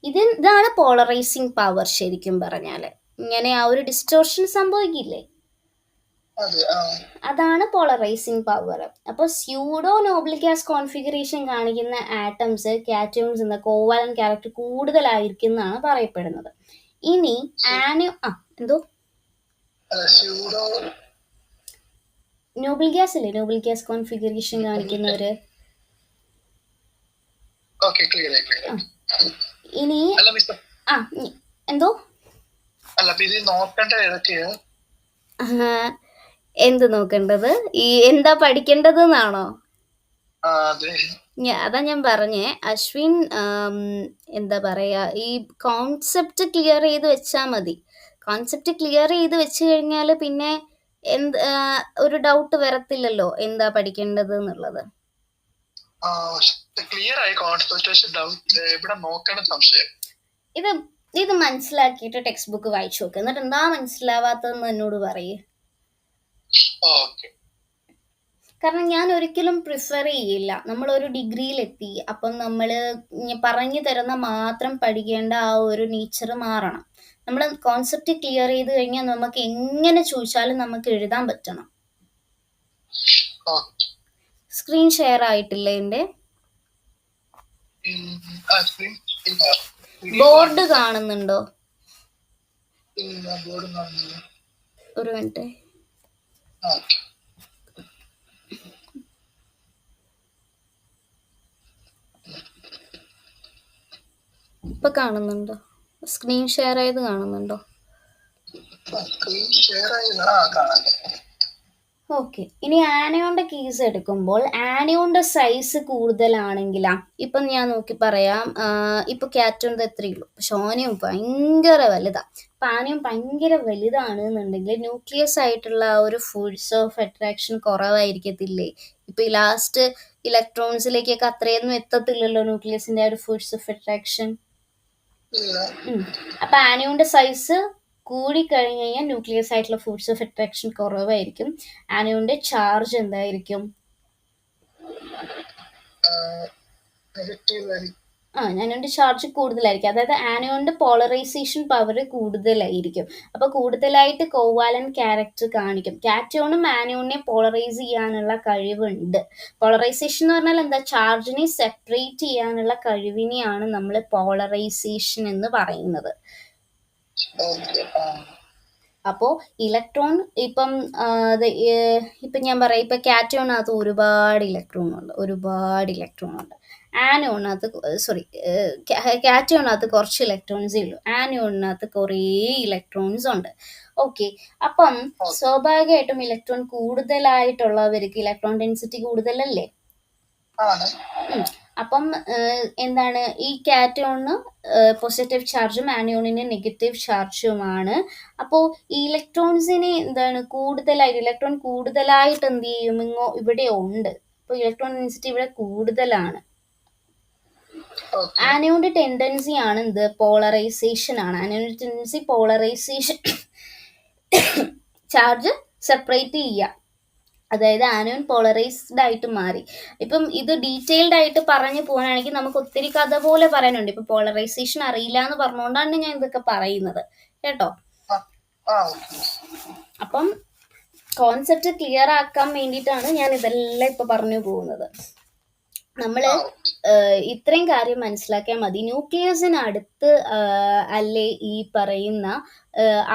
ഇതാണ് പോളറൈസിങ് പവർ. ശരിക്കും പറഞ്ഞാല് ഇങ്ങനെ ആ ഒരു ഡിസ്റ്റോർഷൻ സംഭവിക്കില്ലേ, അതാണ് പോളറൈസിങ് പവർ. അപ്പോൾ സ്യൂഡോ നോബിൾ ഗ്യാസ് കോൺഫിഗറേഷൻ കാണിക്കുന്ന ആറ്റംസ് കാറ്റയോൺസ് എന്ന കോവാലന്റ് ക്യാരക്ടർ കൂടുതലായിരിക്കും എന്നാണ് പറയപ്പെടുന്നത്. ഇനി എന്തോ നോബിൾ ഗ്യാസ് അല്ലേ, നോബിൾ ഗ്യാസ് കോൺഫിഗറേഷൻ കാണിക്കുന്നവര്. ഇനി എന്തോ എന്ത് നോക്കേണ്ടത്, ഈ എന്താ പഠിക്കേണ്ടത് എന്നാണോ? അതാ ഞാൻ പറഞ്ഞേ അശ്വിൻ, എന്താ പറയാ, ഈ കോൺസെപ്റ്റ് ക്ലിയർ ചെയ്ത് വെച്ചാൽ മതി. കോൺസെപ്റ്റ് ക്ലിയർ ചെയ്ത് വെച്ച് കഴിഞ്ഞാൽ പിന്നെ ഒരു ഡൗട്ട് വരത്തില്ലല്ലോ എന്താ പഠിക്കേണ്ടത് എന്നുള്ളത്. ഇത് മനസ്സിലാക്കിയിട്ട് ടെക്സ്റ്റ് ബുക്ക് വായിച്ചു നോക്ക്. എന്നിട്ട് എന്താ മനസ്സിലാവാത്തതെന്ന് എന്നോട് പറയേ. കാരണം ഞാൻ ഒരിക്കലും പ്രിഫർ ചെയ്യില്ല, നമ്മളൊരു ഡിഗ്രിയിലെത്തി അപ്പം നമ്മൾ പറഞ്ഞു തരുന്ന മാത്രം പഠിക്കേണ്ട ആ ഒരു നേച്ചർ മാറണം. നമ്മൾ കോൺസെപ്റ്റ് ക്ലിയർ ചെയ്ത് കഴിഞ്ഞാൽ നമുക്ക് എങ്ങനെ ചോദിച്ചാലും നമുക്ക് എഴുതാൻ പറ്റണം. സ്ക്രീൻ ഷെയർ ആയിട്ടില്ല എൻ്റെ? ബോർഡ് കാണുന്നുണ്ടോ? ഒരു മിനിറ്റ്. ഇപ്പൊ കാണുന്നുണ്ടോ? സ്ക്രീൻ ഷെയർ ആയത് കാണുന്നുണ്ടോ? ഓക്കെ. ഇനി ആനയോന്റെ കേസ് എടുക്കുമ്പോൾ ആനയോന്റെ സൈസ് കൂടുതലാണെങ്കിലാ, ഇപ്പം ഞാൻ നോക്കി പറയാം. ഇപ്പൊ കാറ്റോന്റെ എത്രയേ ഉള്ളൂ, പക്ഷെ ആനയും ഭയങ്കര വലുതാ. അപ്പൊ ആനയും ഭയങ്കര വലുതാണ് എന്നുണ്ടെങ്കിൽ ന്യൂക്ലിയസ് ആയിട്ടുള്ള ആ ഒരു ഫോഴ്സ് ഓഫ് അട്രാക്ഷൻ കുറവായിരിക്കത്തില്ലേ? ഇപ്പൊ ഈ ലാസ്റ്റ് ഇലക്ട്രോൺസിലേക്കൊക്കെ അത്രയൊന്നും എത്തത്തില്ലല്ലോ ന്യൂക്ലിയസിന്റെ ആ ഒരു ഫോഴ്സ് ഓഫ് അട്രാക്ഷൻ. അപ്പൊ ആനയോന്റെ സൈസ് കൂടിക്കഴിഞ്ഞ് കഴിഞ്ഞാൽ ന്യൂക്ലിയസ് ആയിട്ടുള്ള ഫോഴ്സ് ഓഫ് അട്രാക്ഷൻ കുറവായിരിക്കും. ആനയോന്റെ ചാർജ് എന്തായിരിക്കും? ആനോണിന്റെ ചാർജ് കൂടുതലായിരിക്കും. അതായത് ആനോണിന്റെ പോളറൈസേഷൻ പവർ കൂടുതലായിരിക്കും. അപ്പോൾ കൂടുതലായിട്ട് കോവാലന്റ് ക്യാരക്ടർ കാണിക്കും. കാറ്റോണും ആനോണിനെ പോളറൈസ് ചെയ്യാനുള്ള കഴിവുണ്ട്. പോളറൈസേഷൻ എന്ന് പറഞ്ഞാൽ എന്താ? ചാർജിനെ സെപ്പറേറ്റ് ചെയ്യാനുള്ള കഴിവിനെയാണ് നമ്മൾ പോളറൈസേഷൻ എന്ന് പറയുന്നത്. അപ്പോൾ ഇലക്ട്രോൺ ഇപ്പം ഞാൻ പറയാം, ഇപ്പം കാറ്റോണകത്ത് ഒരുപാട് ഇലക്ട്രോൺ ഉണ്ട്. കാറ്റോണകത്ത് കുറച്ച് ഇലക്ട്രോൺസേ ഉള്ളൂ. ആനോണിനകത്ത് കുറേ ഇലക്ട്രോൺസ് ഉണ്ട്. ഓക്കെ, അപ്പം സ്വാഭാവികമായിട്ടും ഇലക്ട്രോൺ കൂടുതലായിട്ടുള്ളവർക്ക് ഇലക്ട്രോൺ ഡെൻസിറ്റി കൂടുതലല്ലേ? അപ്പം എന്താണ്, ഈ കാറ്റോണിന് പോസിറ്റീവ് ചാർജും ആനോണിന് നെഗറ്റീവ് ചാർജുമാണ്. അപ്പോൾ ഈ ഇലക്ട്രോൺസിനെ ഇലക്ട്രോൺ കൂടുതലായിട്ട് എന്ത് ചെയ്യും? ഇവിടെ ഉണ്ട്. അപ്പോൾ ഇലക്ട്രോൺ ഡെൻസിറ്റി ഇവിടെ കൂടുതലാണ്. ആനോണിന്റെ ടെൻഡൻസി ആണ് പോളറൈസേഷൻ ആണ്. ആനോണിന്റെ ടെൻഡൻസി പോളറൈസേഷൻ, ചാർജ് സെപ്പറേറ്റ് ചെയ്യുക. അതായത് ആനോൺ പോളറൈസ്ഡ് ആയിട്ട് മാറി. ഇപ്പം ഇത് ഡീറ്റെയിൽഡ് ആയിട്ട് പറഞ്ഞു പോകാനാണെങ്കിൽ നമുക്ക് ഒത്തിരി കഥ പോലെ പറയാനുണ്ട്. ഇപ്പൊ പോളറൈസേഷൻ അറിയില്ല എന്ന് പറഞ്ഞുകൊണ്ടാണ് ഞാൻ ഇതൊക്കെ പറയുന്നത് കേട്ടോ. അപ്പം കോൺസെപ്റ്റ് ക്ലിയർ ആക്കാൻ വേണ്ടിയിട്ടാണ് ഞാൻ ഇതെല്ലാം ഇപ്പൊ പറഞ്ഞു പോകുന്നത്. നമ്മള് ഇത്രയും കാര്യം മനസ്സിലാക്കിയാൽ മതി. ന്യൂക്ലിയസിന് അടുത്ത് അല്ലേ ഈ പറയുന്ന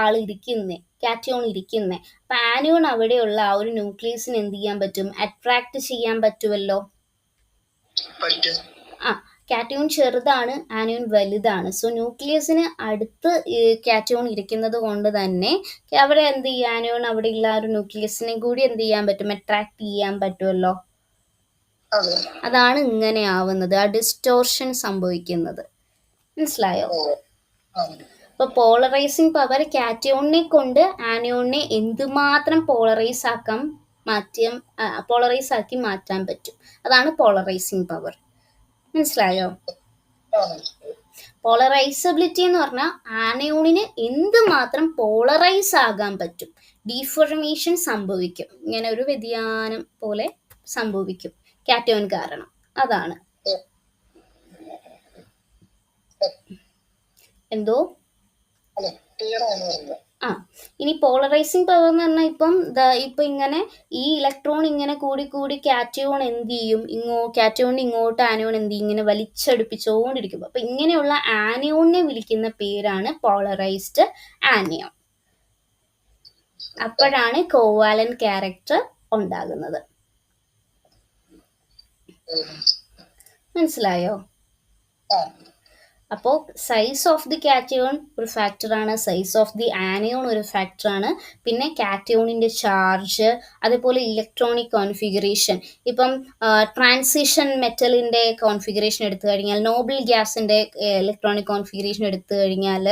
ആൾ ഇരിക്കുന്നേ, കാറ്റയോൺ ഇരിക്കുന്നേ. അപ്പൊ ആനോൺ അവിടെയുള്ള ആ ഒരു ന്യൂക്ലിയസിന് എന്ത് ചെയ്യാൻ പറ്റും? അട്രാക്ട് ചെയ്യാൻ പറ്റുമല്ലോ. കാറ്റയോൺ ചെറുതാണ്, ആനോൺ വലുതാണ്. സോ ന്യൂക്ലിയസിന് അടുത്ത് കാറ്റയോൺ ഇരിക്കുന്നത് കൊണ്ട് തന്നെ അവിടെ എന്ത് ചെയ്യാൻ, ആനോൺ അവിടെ ഉള്ള ഒരു ന്യൂക്ലിയസിനെ കൂടി എന്ത് ചെയ്യാൻ പറ്റും? അട്രാക്ട് ചെയ്യാൻ പറ്റുമല്ലോ. അതാണ് ഇങ്ങനെ ആവുന്നത്, ആ ഡിസ്റ്റോർഷൻ സംഭവിക്കുന്നത്. മനസ്സിലായോ? അപ്പൊ പോളറൈസിങ് പവർ കാറ്റയോണിനെ കൊണ്ട് ആനോണിനെ എന്തുമാത്രം പോളറൈസ് ആക്കി മാറ്റാൻ പറ്റും. അതാണ് പോളറൈസിങ് പവർ. മനസ്സിലായോ? പോളറൈസബിലിറ്റി എന്ന് പറഞ്ഞാൽ ആനയോണിന് എന്തുമാത്രം പോളറൈസ് ആകാൻ പറ്റും. ഡീഫോർമേഷൻ സംഭവിക്കും, ഇങ്ങനെ ഒരു വ്യതിയാനം പോലെ സംഭവിക്കും കാറ്റയോൺ കാരണം. അതാണ്. എന്തോ ഇനി പോളറൈസിങ് പവർ എന്ന് പറഞ്ഞാൽ ഇപ്പൊ ഇങ്ങനെ ഈ ഇലക്ട്രോൺ ഇങ്ങനെ കൂടി കാറ്റയോൺ എന്ത് ചെയ്യും? കാറ്റയോണിന് ഇങ്ങോട്ട് ആനയോൺ എന്ത് ചെയ്യും? ഇങ്ങനെ വലിച്ചടുപ്പിച്ചുകൊണ്ടിരിക്കും. അപ്പൊ ഇങ്ങനെയുള്ള ആനയോണിനെ വിളിക്കുന്ന പേരാണ് പോളറൈസ്ഡ് ആനയോൺ. അപ്പോഴാണ് കോവാലന്റ് ക്യാരക്ടർ ഉണ്ടാകുന്നത്. മനസ്സിലായോ? അപ്പോൾ സൈസ് ഓഫ് ദി കാറ്റയോൺ ഒരു ഫാക്ടറാണ്, സൈസ് ഓഫ് ദി ആനയോൺ ഒരു ഫാക്ടറാണ്. പിന്നെ കാറ്റയോണിൻ്റെ ചാർജ്, അതേപോലെ ഇലക്ട്രോണിക് കോൺഫിഗറേഷൻ. ഇപ്പം ട്രാൻസിഷൻ മെറ്റലിൻ്റെ കോൺഫിഗറേഷൻ എടുത്തു കഴിഞ്ഞാൽ, നോബിൾ ഗ്യാസിൻ്റെ ഇലക്ട്രോണിക് കോൺഫിഗറേഷൻ എടുത്തു കഴിഞ്ഞാൽ,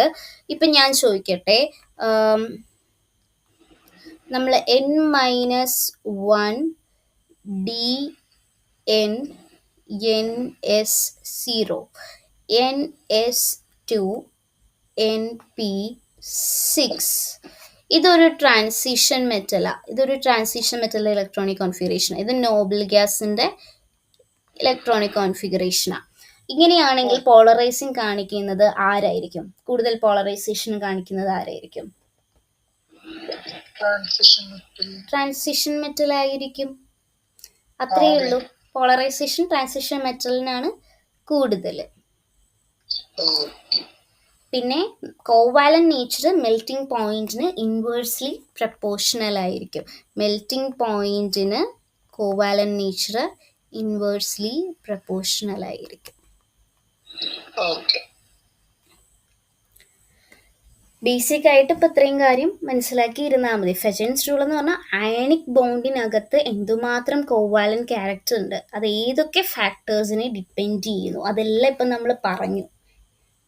ഇപ്പം ഞാൻ ചോദിക്കട്ടെ, നമ്മൾ N-1 DN NS0 NS2 NP6 ഇതൊരു ട്രാൻസിഷൻ മെറ്റൽ ഇലക്ട്രോണിക് കോൺഫിഗറേഷൻ. ഇത് നോബിൾ ഗ്യാസിന്റെ ഇലക്ട്രോണിക് കോൺഫിഗറേഷനാണ്. ഇങ്ങനെയാണെങ്കിൽ പോളറൈസിങ് കാണിക്കുന്നത് ആരായിരിക്കും? കൂടുതൽ പോളറൈസേഷൻ കാണിക്കുന്നത് ആരായിരിക്കും? ട്രാൻസിഷൻ മെറ്റൽ ആയിരിക്കും. അത്രയേ ഉള്ളൂ. പോളറൈസേഷൻ ട്രാൻസിഷൻ മെറ്റലിനാണ് കൂടുതൽ. പിന്നെ കോവാലന്റ് നേച്ചർ മെൽറ്റിംഗ് പോയിന്റിന് ഇൻവേഴ്സ്ലി പ്രപ്പോർഷണൽ ആയിരിക്കും. മെൽറ്റിംഗ് പോയിന്റിന് കോവാലന്റ് നേച്ചർ ഇൻവേഴ്സ്ലി പ്രപ്പോർഷണൽ ആയിരിക്കും. ബേസിക് ആയിട്ട് ഇപ്പം ഇത്രയും കാര്യം മനസ്സിലാക്കി ഇരുന്നാൽ മതി. ഫെജൻസ് റൂൾ എന്ന് പറഞ്ഞാൽ അയണിക് ബോണ്ടിനകത്ത് എന്തുമാത്രം കോവാലന്റ് ക്യാരക്ടർ ഉണ്ട്, അത് ഏതൊക്കെ ഫാക്ടേഴ്സിനെ ഡിപ്പെൻഡ് ചെയ്യുന്നു, അതെല്ലാം ഇപ്പം നമ്മൾ പറഞ്ഞു.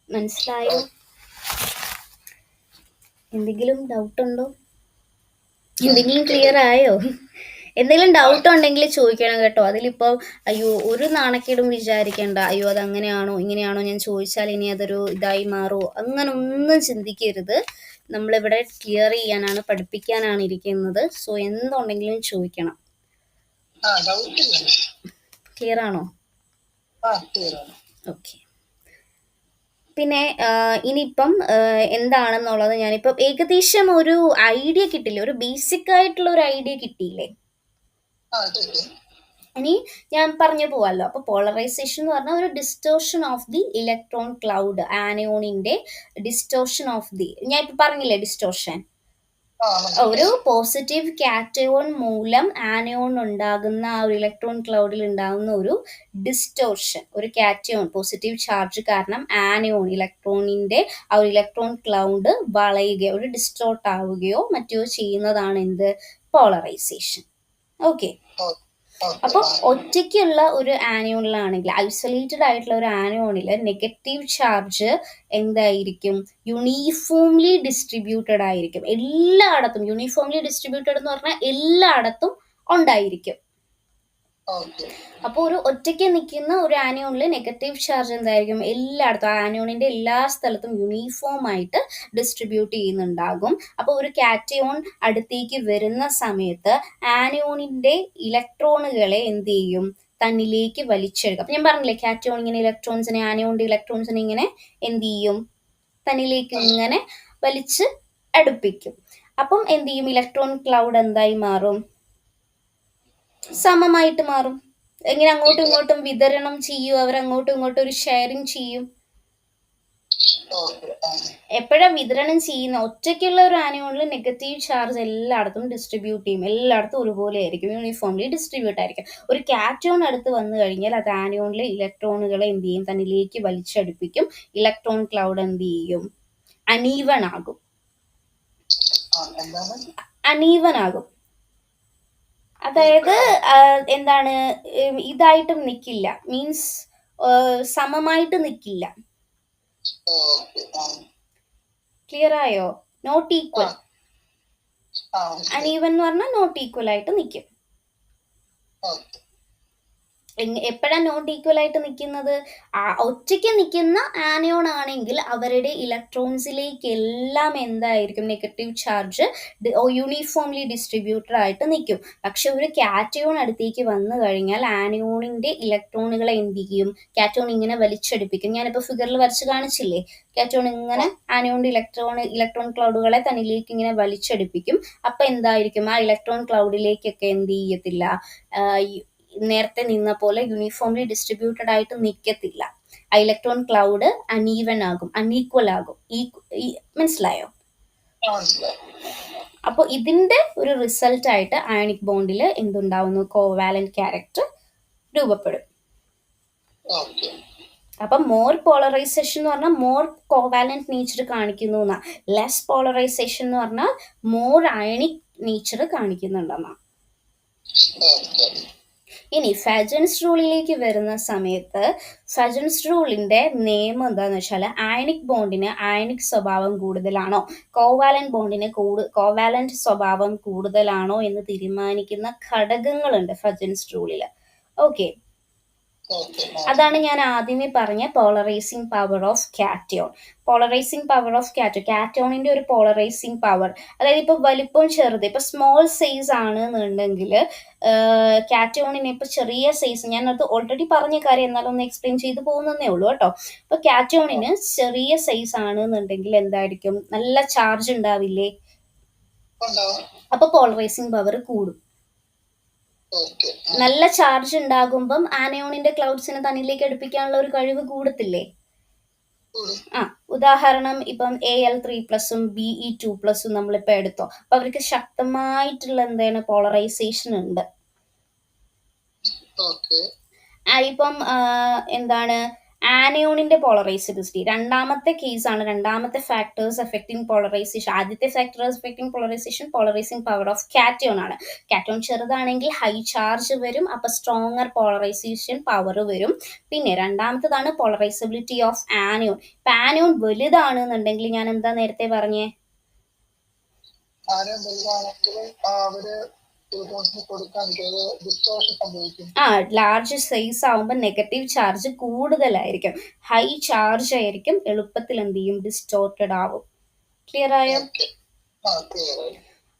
മനസ്സിലായോ? എന്തെങ്കിലും ഡൗട്ട് ഉണ്ടോ? എന്തെങ്കിലും ക്ലിയർ ആയോ? എന്തെങ്കിലും ഡൗട്ട് ഉണ്ടെങ്കിൽ ചോദിക്കണം കേട്ടോ. അതിലിപ്പോൾ അയ്യോ ഒരു നാണക്കേടും വിചാരിക്കേണ്ട, അയ്യോ അതങ്ങനെയാണോ ഇങ്ങനെയാണോ ഞാൻ ചോദിച്ചാൽ ഇനി അതൊരു ഇതായി മാറോ, അങ്ങനെ ഒന്നും ചിന്തിക്കരുത്. നമ്മളിവിടെ ക്ലിയർ ചെയ്യാനാണ്, പഠിപ്പിക്കാനാണ് ഇരിക്കുന്നത്. സോ എന്തുണ്ടെങ്കിലും ചോദിക്കണം. ക്ലിയർ ആണോ? ഓക്കെ. പിന്നെ ഇനിയിപ്പം എന്താണെന്നുള്ളത് ഞാനിപ്പം ഏകദേശം ഒരു ഐഡിയ കിട്ടില്ലേ, ഒരു ബേസിക് ആയിട്ടുള്ള ഒരു ഐഡിയ കിട്ടിയില്ലേ? ഇനി ഞാൻ പറഞ്ഞു പോവാലോ. അപ്പോൾ പോളറൈസേഷൻ എന്ന് പറഞ്ഞാൽ ഒരു distortion of the electron cloud, ആനയോണിന്റെ ഡിസ്റ്റോർഷൻ ഓഫ് ദി, ഞാൻ ഇപ്പൊ പറഞ്ഞില്ലേ ഡിസ്റ്റോർഷൻ, ഒരു പോസിറ്റീവ് കാറ്റയോൺ മൂലം ആനയോൺ ഉണ്ടാകുന്ന ആ ഒരു ഇലക്ട്രോൺ ക്ലൗഡിൽ ഉണ്ടാകുന്ന ഒരു ഡിസ്റ്റോർഷൻ, ഒരു കാറ്റയോൺ പോസിറ്റീവ് ചാർജ് കാരണം ആനയോൺ ഇലക്ട്രോണിന്റെ ആ ഒരു ഇലക്ട്രോൺ ക്ലൗഡ് വളയുകയോ ഒരു ഡിസ്റ്റോർട്ട് ആവുകയോ മറ്റോ ചെയ്യുന്നതാണ് എന്ത്, പോളറൈസേഷൻ. ഓക്കെ. അപ്പോൾ ഒറ്റയ്ക്കുള്ള ഒരു ആനയോണിലാണെങ്കിൽ, ഐസൊലേറ്റഡ് ആയിട്ടുള്ള ഒരു ആനയോണിൽ നെഗറ്റീവ് ചാർജ് എന്തായിരിക്കും, യൂണിഫോംലി ഡിസ്ട്രിബ്യൂട്ടഡ് ആയിരിക്കും. എല്ലായിടത്തും യൂണിഫോംലി ഡിസ്ട്രിബ്യൂട്ടഡ് എന്ന് പറഞ്ഞാൽ എല്ലായിടത്തും ഉണ്ടായിരിക്കും. അപ്പോൾ ഒരു ഒറ്റയ്ക്ക് നിൽക്കുന്ന ഒരു ആനയോണിൽ നെഗറ്റീവ് ചാർജ് എന്തായിരിക്കും, എല്ലായിടത്തും ആനയോണിന്റെ എല്ലാ സ്ഥലത്തും യൂണിഫോം ആയിട്ട് ഡിസ്ട്രിബ്യൂട്ട് ചെയ്യുന്നുണ്ടാകും. അപ്പോൾ ഒരു കാറ്റയോൺ അടുത്തേക്ക് വരുന്ന സമയത്ത് ആനയോണിന്റെ ഇലക്ട്രോണുകളെ എന്ത് ചെയ്യും, തന്നിലേക്ക് വലിച്ചെടുക്കും. അപ്പം ഞാൻ പറഞ്ഞില്ലേ, കാറ്റയോൺ ഇങ്ങനെ ഇലക്ട്രോൺസിനെ, ആനയോണിന്റെ ഇലക്ട്രോൺസിനെ ഇങ്ങനെ എന്ത് ചെയ്യും, തന്നിലേക്ക് ഇങ്ങനെ വലിച്ച് അടുപ്പിക്കും. അപ്പം എന്ത് ചെയ്യും, ഇലക്ട്രോൺ ക്ലൗഡ് എന്തായി മാറും, സമമായിട്ട് മാറും. എങ്ങനെ അങ്ങോട്ടും ഇങ്ങോട്ടും വിതരണം ചെയ്യും, അവർ അങ്ങോട്ടും ഇങ്ങോട്ടും ഒരു ഷെയറിങ് ചെയ്യും. എപ്പോഴാ വിതരണം ചെയ്യുന്ന, ഒറ്റയ്ക്കുള്ള ഒരു ആനയോണിൽ നെഗറ്റീവ് ചാർജ് എല്ലായിടത്തും ഡിസ്ട്രിബ്യൂട്ട് ചെയ്യും, എല്ലായിടത്തും ഒരുപോലെ ആയിരിക്കും, യൂണിഫോംലി ഡിസ്ട്രിബ്യൂട്ട് ആയിരിക്കും. ഒരു കാറ്റയോൺ അടുത്ത് വന്നു കഴിഞ്ഞാൽ അത് ആനയോണിലെ ഇലക്ട്രോണുകളെ എന്ത് ചെയ്യും, തന്നിലേക്ക് വലിച്ചടുപ്പിക്കും. ഇലക്ട്രോൺ ക്ലൗഡ് എന്ത് ചെയ്യും, അനീവൺ ആകും. അനീവൺ ആകും, അതായത് എന്താണ്, ഇതായിട്ടും നിൽക്കില്ല, മീൻസ് സമമായിട്ട് നിൽക്കില്ല. ക്ലിയർ ആയോ? Not equal. അനീവൻ എന്ന് പറഞ്ഞാൽ നോട്ട് ഈക്വൽ ആയിട്ട് നിൽക്കും. എപ്പോഴാണ് നോട്ട് ഈക്വൽ ആയിട്ട് നിൽക്കുന്നത്, ഒറ്റയ്ക്ക് നിൽക്കുന്ന ആനയോൺ ആണെങ്കിൽ അവരുടെ ഇലക്ട്രോൺസിലേക്ക് എല്ലാം എന്തായിരിക്കും, നെഗറ്റീവ് ചാർജ് യൂണിഫോംലി ഡിസ്ട്രിബ്യൂട്ടഡ് ആയിട്ട് നിൽക്കും. പക്ഷെ ഒരു കാറ്റയോൺ അടുത്തേക്ക് വന്നു കഴിഞ്ഞാൽ ആനയോണിന്റെ ഇലക്ട്രോണുകളെ എന്ത് ചെയ്യും, കാറ്റയോൺ ഇങ്ങനെ വലിച്ചെടുപ്പിക്കും. ഞാനിപ്പോൾ ഫിഗറിൽ വരച്ച് കാണിച്ചില്ലേ, കാറ്റയോൺ ഇങ്ങനെ ആനയോണിന്റെ ഇലക്ട്രോൺ ക്ലൗഡുകളെ തന്നിലേക്ക് ഇങ്ങനെ വലിച്ചെടുപ്പിക്കും. അപ്പൊ എന്തായിരിക്കും, ആ ഇലക്ട്രോൺ ക്ലൗഡിലേക്കൊക്കെ എന്ത് ചെയ്യത്തില്ല, നേരത്തെ നിന്ന പോലെ യൂണിഫോംലി ഡിസ്ട്രിബ്യൂട്ടഡ് ആയിട്ട് നിൽക്കത്തില്ല. ആ ഇലക്ട്രോൺ ക്ലൗഡ് അൺഈവൻ ആകും, അൺഈക്വൽ ആകും. മനസ്സിലായോ? അപ്പോൾ ഇതിന്റെ ഒരു റിസൾട്ട് ആയിട്ട് അയോണിക് ബോണ്ടിൽ എന്തുണ്ടാവുന്നു, കോവാലന്റ് ക്യാരക്ടർ രൂപപ്പെടും. അപ്പം മോർ പോളറൈസേഷൻ എന്ന് പറഞ്ഞാൽ മോർ കോവാലന്റ് നേച്ചർ കാണിക്കുന്നു എന്നാ, ലെസ് പോളറൈസേഷൻ എന്ന് പറഞ്ഞാൽ മോർ അയണിക് നേച്ചർ കാണിക്കുന്നുണ്ടെന്നാ. ഇനി ഫജൻസ് റൂളിലേക്ക് വരുന്ന സമയത്ത് ഫജൻസ് റൂളിന്റെ നിയമം എന്താന്ന് വെച്ചാൽ, അയണിക് ബോണ്ടിന് അയണിക് സ്വഭാവം കൂടുതലാണോ, കോവാലന്റ് ബോണ്ടിന് കോവാലന്റ് സ്വഭാവം കൂടുതലാണോ എന്ന് തീരുമാനിക്കുന്ന ഘടകങ്ങളുണ്ട് ഫജൻസ് റൂളിൽ. ഓക്കെ, അതാണ് ഞാൻ ആദ്യമേ പറഞ്ഞ polarising power of cation. Polarising power of കാറ്റയോണിന്റെ ഒരു പോളറൈസിങ് പവർ, അതായത് ഇപ്പൊ വലിപ്പം ചെറുത്, ഇപ്പൊ സ്മോൾ സൈസ് ആണ് എന്നുണ്ടെങ്കിൽ കാറ്റയോണിന് ഇപ്പൊ ചെറിയ സൈസ്, ഞാനത് ഓൾറെഡി പറഞ്ഞ കാര്യം എന്നാലും ഒന്ന് എക്സ്പ്ലെയിൻ ചെയ്ത് പോകുന്നേ ഉള്ളൂ കേട്ടോ. ഇപ്പൊ കാറ്റയോണിന് ചെറിയ സൈസ് ആണ് എന്നുണ്ടെങ്കിൽ എന്തായിരിക്കും, നല്ല ചാർജ് ഉണ്ടാവില്ലേ, അപ്പൊ പോളറൈസിങ് പവർ കൂടും. നല്ല ചാർജ് ഉണ്ടാകുമ്പം ആനയോണിന്റെ ക്ലൗഡ്സിനെ തന്നിലേക്ക് അടുപ്പിക്കാനുള്ള ഒരു കഴിവ് കൂടത്തില്ലേ. ഉദാഹരണം ഇപ്പം Al3+ Be2+ നമ്മളിപ്പോ എടുത്തോ, അപ്പൊ അവർക്ക് ശക്തമായിട്ടുള്ള എന്താണ്, പോളറൈസേഷൻ ഉണ്ട്. ഇപ്പം എന്താണ്, ആനയോണിന്റെ പോളറൈസിബിലിറ്റി രണ്ടാമത്തെ കേസാണ്, രണ്ടാമത്തെ ഫാക്ടേഴ്സ് എഫക്റ്റിംഗ് പോളറൈസേഷൻ. ആദ്യത്തെ factors affecting polarisation polarising power of cation ആണ്. കാറ്റയോൺ ചെറുതാണെങ്കിൽ ഹൈ ചാർജ് വരും, അപ്പൊ സ്ട്രോങ്ങർ പോളറൈസേഷൻ പവർ വരും. പിന്നെ രണ്ടാമത്തേതാണ് പോളറൈസബിലിറ്റി ഓഫ് ആനയോൺ. ഇപ്പൊ ആനയോൺ വലുതാണെന്നുണ്ടെങ്കിൽ ഞാൻ എന്താ നേരത്തെ പറഞ്ഞേ, ലാർജ് സൈസ് ആവുമ്പോൾ നെഗറ്റീവ് ചാർജ് കൂടുതലായിരിക്കും, ഹൈ ചാർജ് ആയിരിക്കും, എളുപ്പത്തിൽ എന്ത് ചെയ്യും, ഡിസ്റ്റോർട്ടഡ് ആവും. ക്ലിയർ ആയോ?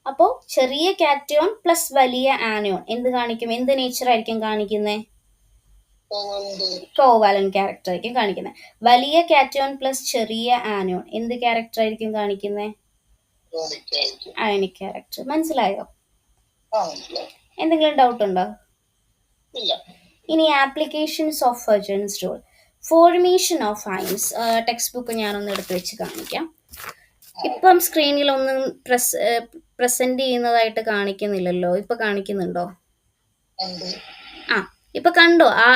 അപ്പോ ചെറിയ കാറ്റയോൺ പ്ലസ് വലിയ ആനയോൺ എന്ത് കാണിക്കും, എന്ത് നേച്ചർ ആയിരിക്കും കാണിക്കുന്നത്, കോവാലൻ ക്യാരക്ടർ ആയിരിക്കും കാണിക്കുന്നത്. വലിയ കാറ്റോൺ പ്ലസ് ചെറിയ ആനോൺ എന്ത് ക്യാരക്ടർ ആയിരിക്കും കാണിക്കുന്നത്? Ionic character. മനസ്സിലായോ? എന്തെങ്കിലും ഡൗട്ട് ഉണ്ടോ? ഇനി applications of Fajans rule. Formation of ions. Textbook ഞാനൊന്ന് എടുത്ത് വെച്ച് കാണിക്കാം. ഇപ്പം സ്ക്രീനിലൊന്നും പ്രസന്റ് ചെയ്യുന്നതായിട്ട് കാണിക്കുന്നില്ലല്ലോ. ഇപ്പൊ കാണിക്കുന്നുണ്ടോ? ആ, ഇപ്പൊ കണ്ടോ? ആ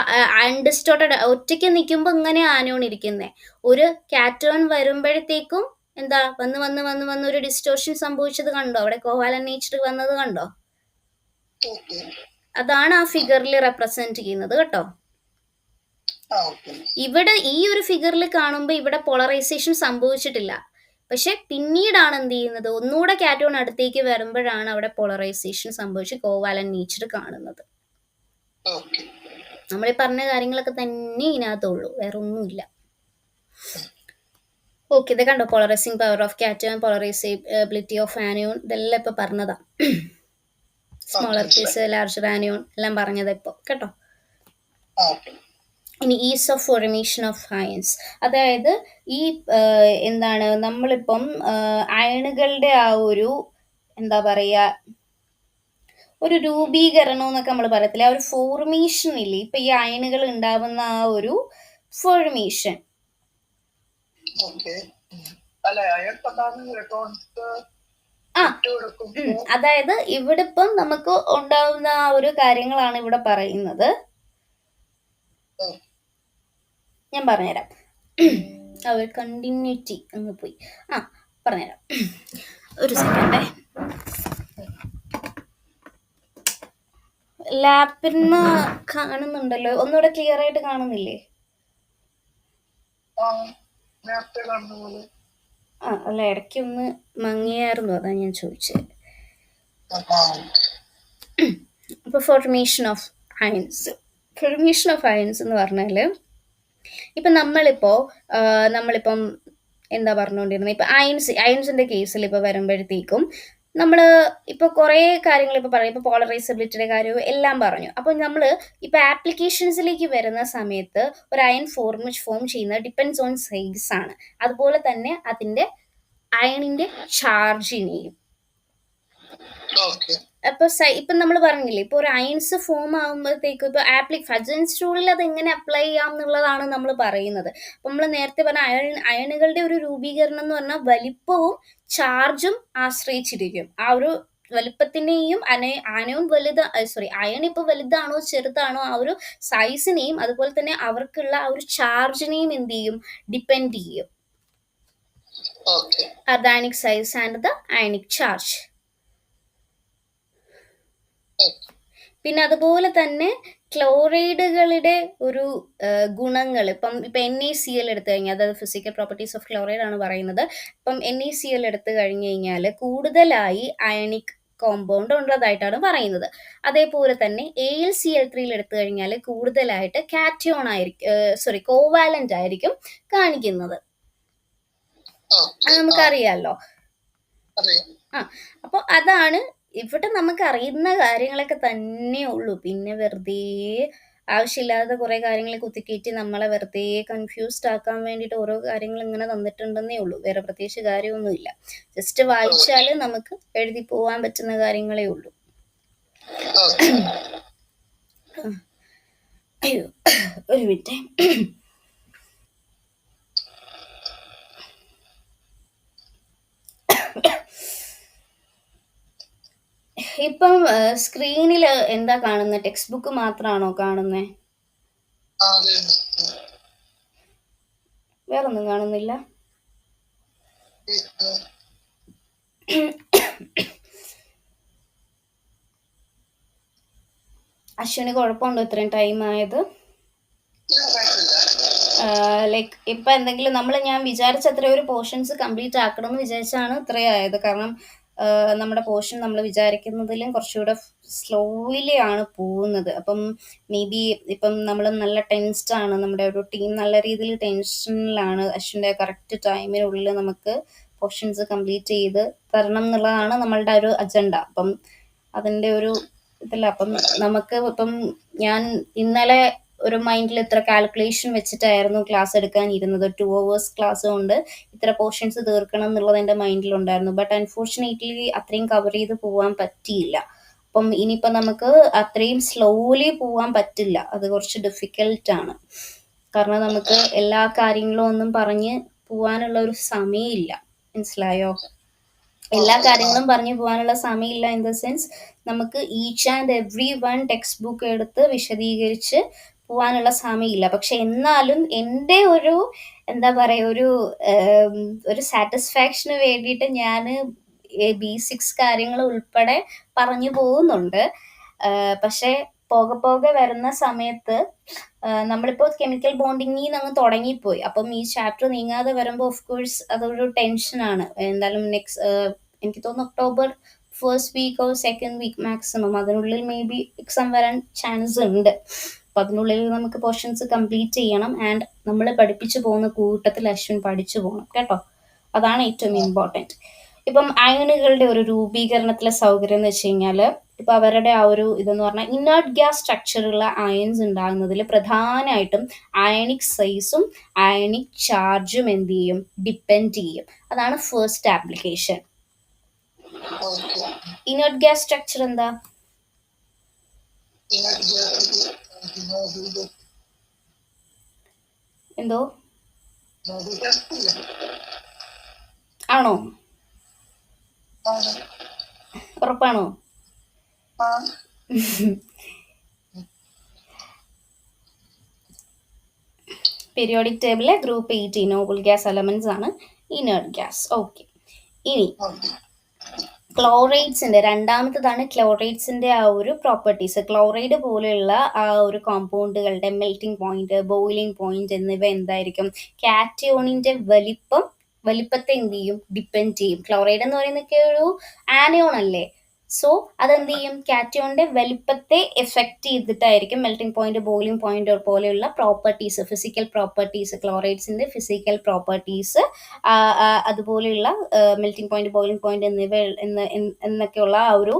അൺഡിസ്റ്റോർട്ടഡ് ഒറ്റയ്ക്ക് നിൽക്കുമ്പോ ഇങ്ങനെ ആനോൺ ഇരിക്കുന്നേ. ഒരു കാറ്റോൺ വരുമ്പോഴത്തേക്കും എന്താ വന്ന് വന്ന് വന്ന് വന്ന് ഒരു ഡിസ്റ്റോർഷൻ സംഭവിച്ചത് കണ്ടോ? അവിടെ കോവാലൻ നേച്ചർ വന്നത് കണ്ടോ? അതാണ് ആ ഫിഗറിൽ റെപ്രസെന്റ് ചെയ്യുന്നത് കേട്ടോ. ഇവിടെ ഈ ഒരു ഫിഗറിൽ കാണുമ്പോൾ ഇവിടെ പോളറൈസേഷൻ സംഭവിച്ചിട്ടില്ല. പക്ഷെ പിന്നീടാണ് എന്ത് ചെയ്യുന്നത്? ഒന്നുകൂടെ കാറ്റോൺ അടുത്തേക്ക് വരുമ്പോഴാണ് അവിടെ പോളറൈസേഷൻ സംഭവിച്ച് കോവാലൻ നേച്ചർ കാണുന്നത്. നമ്മൾ ഈ പറഞ്ഞ കാര്യങ്ങളൊക്കെ തന്നെ ഇതിനകത്തുള്ളൂ, വേറെ ഒന്നുമില്ല. ഓക്കെ, ഇത് കണ്ടോ? Polarising power of cation, polarisability of anion, ഇതെല്ലാം ഇപ്പൊ പറഞ്ഞതാ. സ്മോളർ പീസ്, ലാർജർ ആനിയോൺ എല്ലാം പറഞ്ഞത് ഇപ്പൊ കേട്ടോ. ഇനി is of formation of ions, അതായത് ഈ എന്താണ് നമ്മളിപ്പം അയണുകളുടെ ആ ഒരു എന്താ പറയാ ഒരു രൂപീകരണം എന്നൊക്കെ നമ്മൾ പറയത്തില്ല, ആ ഒരു ഫോർമേഷൻ ഇല്ലേ, ഇപ്പൊ ഈ അയണുകൾ ഉണ്ടാവുന്ന ആ ഒരു ഫോർമേഷൻ. അതായത് ഇവിടെ ഇപ്പം നമുക്ക് ഉണ്ടാവുന്ന ആ ഒരു കാര്യങ്ങളാണ് ഇവിടെ പറയുന്നത്. ഞാൻ പറഞ്ഞുതരാം. ആ ഒരു കണ്ടിന്യൂറ്റി അങ്ങ് പോയി. പറഞ്ഞുതരാം, ഒരു സെക്കൻഡേ. ലാപ്പിന്ന് കാണുന്നുണ്ടല്ലോ, ഒന്നുകൂടെ ക്ലിയർ ആയിട്ട് കാണുന്നില്ലേ? അല്ല, ഇടയ്ക്ക് ഒന്ന് മങ്ങിയായിരുന്നു, അതാ ഞാൻ ചോദിച്ചത്. ഇപ്പൊ formation of ions. Formation of ions എന്ന് പറഞ്ഞാല് ഇപ്പൊ നമ്മളിപ്പം എന്താ പറഞ്ഞുകൊണ്ടിരുന്നത്, ഇപ്പൊ അയൺസിന്റെ കേസിൽ ഇപ്പൊ വരുമ്പോഴത്തേക്കും നമ്മൾ ഇപ്പൊ കുറെ കാര്യങ്ങൾ ഇപ്പൊ പറയും. ഇപ്പൊ പോളറൈസബിലിറ്റിയുടെ കാര്യവും എല്ലാം പറഞ്ഞു. അപ്പൊ നമ്മൾ ഇപ്പൊ ആപ്ലിക്കേഷൻസിലേക്ക് വരുന്ന സമയത്ത് ഒരു അയൺ ഫോം ചെയ്യുന്നത് ഡിപ്പെൻഡ്സ് ഓൺ സൈസ് ആണ്. അതുപോലെ തന്നെ അതിന്റെ അയണിന്റെ ചാർജിനെയും. അപ്പൊ നമ്മൾ പറഞ്ഞില്ലേ, ഇപ്പൊ ഒരു അയൺസ് ഫോം ആകുമ്പോഴത്തേക്കും ഇപ്പൊ ഹജൻസ് റൂളിൽ അത് എങ്ങനെ അപ്ലൈ ചെയ്യാം എന്നുള്ളതാണ് നമ്മൾ പറയുന്നത്. അപ്പൊ നമ്മൾ നേരത്തെ പറഞ്ഞ അയണുകളുടെ ഒരു രൂപീകരണം എന്ന് പറഞ്ഞാൽ വലിപ്പവും ചാർജും ആശ്രയിച്ചിരിക്കും. ആ ഒരു വലിപ്പത്തിനെയും അയൺ ഇപ്പൊ വലുതാണോ ചെറുതാണോ ആ ഒരു സൈസിനെയും അതുപോലെ തന്നെ അവർക്കുള്ള ആ ഒരു ചാർജിനെയും എന്ത് ചെയ്യും? ഡിപ്പെൻഡ് ചെയ്യും. Anionic size and the ionic charge. പിന്നെ അതുപോലെ തന്നെ ക്ലോറൈഡുകളുടെ ഒരു ഗുണങ്ങൾ, ഇപ്പം NaCl എടുത്തു കഴിഞ്ഞാൽ, അതായത് ഫിസിക്കൽ പ്രോപ്പർട്ടീസ് ഓഫ് ക്ലോറൈഡ് ആണ് പറയുന്നത്. ഇപ്പം NaCl എടുത്തു കഴിഞ്ഞു കഴിഞ്ഞാൽ കൂടുതലായി അയണിക് കോമ്പൗണ്ട് ഉള്ളതായിട്ടാണ് പറയുന്നത്. അതേപോലെ തന്നെ AlCl3 എടുത്തു കഴിഞ്ഞാൽ കൂടുതലായിട്ട് കാറ്റയോൺ ആയിരിക്കും, കോവാലന്റ് ആയിരിക്കും കാണിക്കുന്നത്. അത് നമുക്കറിയാലോ. അപ്പൊ അതാണ് ഇവിടെ നമുക്ക് അറിയുന്ന കാര്യങ്ങളൊക്കെ തന്നെ ഉള്ളൂ. പിന്നെ വെറുതെ ആവശ്യമില്ലാതെ കുറെ കാര്യങ്ങൾ കുത്തിക്കയറ്റി നമ്മളെ വെറുതെ കൺഫ്യൂസ്ഡ് ആക്കാൻ വേണ്ടിയിട്ട് ഓരോ കാര്യങ്ങൾ ഇങ്ങനെ തന്നിട്ടുണ്ടെന്നേ ഉള്ളൂ. വേറെ പ്രത്യേകിച്ച് കാര്യമൊന്നുമില്ല. ജസ്റ്റ് വായിച്ചാൽ നമുക്ക് എഴുതി പോവാൻ പറ്റുന്ന കാര്യങ്ങളേ ഉള്ളൂ. അയ്യോ, ഒരു മിനിറ്റ്. ഇപ്പം സ്ക്രീനിൽ എന്താ കാണുന്നത്? ടെക്സ്റ്റ് ബുക്ക് മാത്രമാണോ കാണുന്നേ? വേറൊന്നും കാണുന്നില്ല? അശ്വിന് കുഴപ്പമുണ്ടോ ഇത്രയും ടൈം ആയത്? ലൈക്ക് ഇപ്പൊ എന്തെങ്കിലും ഞാൻ വിചാരിച്ച അത്ര ഒരു പോർഷൻസ് കംപ്ലീറ്റ് ആക്കണം എന്ന് വിചാരിച്ചാണ് ഇത്രയായത്. കാരണം നമ്മുടെ പോർഷൻ നമ്മൾ വിചാരിക്കുന്നതിലും കുറച്ചുകൂടെ സ്ലോലി ആണ് പോകുന്നത്. അപ്പം മേ ബി ഇപ്പം നമ്മൾ നല്ല ടെൻസ്ഡ് ആണ്, നമ്മുടെ ഒരു ടീം നല്ല രീതിയിൽ ടെൻഷനിലാണ്. അശ്വിൻ്റെ കറക്റ്റ് ടൈമിനുള്ളിൽ നമുക്ക് പോർഷൻസ് കംപ്ലീറ്റ് ചെയ്ത് തരണം എന്നുള്ളതാണ് നമ്മളുടെ ഒരു അജണ്ട. അപ്പം അതിൻ്റെ ഒരു ഇതില്ല. അപ്പം നമുക്ക് ഇപ്പം ഞാൻ ഇന്നലെ ഒരു മൈൻഡിൽ ഇത്ര കാൽക്കുലേഷൻ വെച്ചിട്ടായിരുന്നു ക്ലാസ് എടുക്കാൻ ഇരുന്നത്. 2 hours ക്ലാസ് കൊണ്ട് ഇത്ര പോർഷൻസ് തീർക്കണം എന്നുള്ളത് എൻ്റെ മൈൻഡിലുണ്ടായിരുന്നു. ബട്ട് അൺഫോർച്ചുനേറ്റ്ലി അത്രയും കവർ ചെയ്ത് പോകാൻ പറ്റിയില്ല. അപ്പം ഇനിയിപ്പോൾ നമുക്ക് അത്രയും സ്ലോലി പോകാൻ പറ്റില്ല, അത് കുറച്ച് ഡിഫിക്കൽട്ടാണ്. കാരണം നമുക്ക് എല്ലാ കാര്യങ്ങളും ഒന്നും പറഞ്ഞ് പോകാനുള്ള ഒരു സമയമില്ല, മനസ്സിലായോ? എല്ലാ കാര്യങ്ങളും പറഞ്ഞു പോകാനുള്ള സമയമില്ല ഇൻ ദ സെൻസ് നമുക്ക് each and every one text book എടുത്ത് വിശദീകരിച്ച് പോകാനുള്ള സമയമില്ല. പക്ഷെ എന്നാലും എൻ്റെ ഒരു എന്താ പറയുക, ഒരു സാറ്റിസ്ഫാക്ഷന് വേണ്ടിയിട്ട് ഞാൻ ബേസിക്സ് കാര്യങ്ങൾ ഉൾപ്പെടെ പറഞ്ഞു പോകുന്നുണ്ട്. പക്ഷെ പോകെ പോകെ വരുന്ന സമയത്ത് നമ്മളിപ്പോൾ കെമിക്കൽ ബോണ്ടിങ്ങിൽ നിന്ന് അങ്ങ് തുടങ്ങിപ്പോയി. അപ്പം ഈ ചാപ്റ്റർ നീങ്ങാതെ വരുമ്പോൾ ഓഫ് കോഴ്സ് അതൊരു ടെൻഷനാണ്. എന്തായാലും എനിക്ക് തോന്നുന്നു October first week or second week maximum അതിനുള്ളിൽ മേ ബി എക്സാം വരാൻ ചാൻസ് ഉണ്ട്. അപ്പം അതിനുള്ളിൽ നമുക്ക് പോർഷൻസ് കംപ്ലീറ്റ് ചെയ്യണം. ആൻഡ് നമ്മൾ പഠിപ്പിച്ചു പോകുന്ന കൂട്ടത്തിൽ അശ്വിൻ പഠിച്ചു പോകണം കേട്ടോ. അതാണ് ഏറ്റവും ഇമ്പോർട്ടൻറ്റ്. ഇപ്പം അയണുകളുടെ ഒരു രൂപീകരണത്തിലെ സൗകര്യം എന്ന് വെച്ച് കഴിഞ്ഞാൽ, ഇപ്പൊ അവരുടെ ആ ഒരു ഇതെന്ന് പറഞ്ഞാൽ ഇനേർട്ട് ഗ്യാസ് സ്ട്രക്ചറുള്ള അയൺസ് ഉണ്ടാകുന്നതിൽ പ്രധാനമായിട്ടും അയണിക് സൈസും അയണിക് ചാർജും എന്ത് ചെയ്യും, ഡിപ്പെൻഡ് ചെയ്യും. അതാണ് first application. Inert gas structure എന്താ? എന്തോ ആണോ? ഉറപ്പാണോ? പീരിയോഡിക് ടേബിളിലെ ഗ്രൂപ്പ് 8 നോബിൾ ഗ്യാസ് എലമെന്റ്സ് ആണ് ഇനേർട്ട് ഗ്യാസ്. ഓക്കെ, ഇനി ക്ലോറൈഡ്സിന്റെ രണ്ടാമത്തതാണ് ക്ലോറൈഡ്സിന്റെ ആ ഒരു പ്രോപ്പർട്ടീസ്. ക്ലോറൈഡ് പോലെയുള്ള ആ ഒരു കോമ്പൗണ്ടുകളുടെ മെൽറ്റിംഗ് പോയിന്റ്, ബോയിലിംഗ് പോയിന്റ് എന്നിവ എന്തായിരിക്കും? കാറ്റയോണിന്റെ വലിപ്പത്തെ എന്ത് ചെയ്യും, ഡിപ്പെൻഡ് ചെയ്യും. ക്ലോറൈഡ് എന്ന് പറയുന്നതൊക്കെ ഒരു ആനയോൺ അല്ലേ, സോ അതെന്ത് ചെയ്യും, കാറ്റയോണിന്റെ വലിപ്പത്തെ എഫക്റ്റ് ചെയ്തിട്ടായിരിക്കും മെൽറ്റിംഗ് പോയിന്റ്, ബോയിലിംഗ് പോയിന്റ് പോലെയുള്ള പ്രോപ്പർട്ടീസ്, ഫിസിക്കൽ പ്രോപ്പർട്ടീസ്, ക്ലോറൈഡ്സിന്റെ ഫിസിക്കൽ പ്രോപ്പർട്ടീസ്, അതുപോലെയുള്ള മെൽറ്റിംഗ് പോയിന്റ്, ബോയിലിംഗ് പോയിന്റ് എന്നൊക്കെയുള്ള ആ ഒരു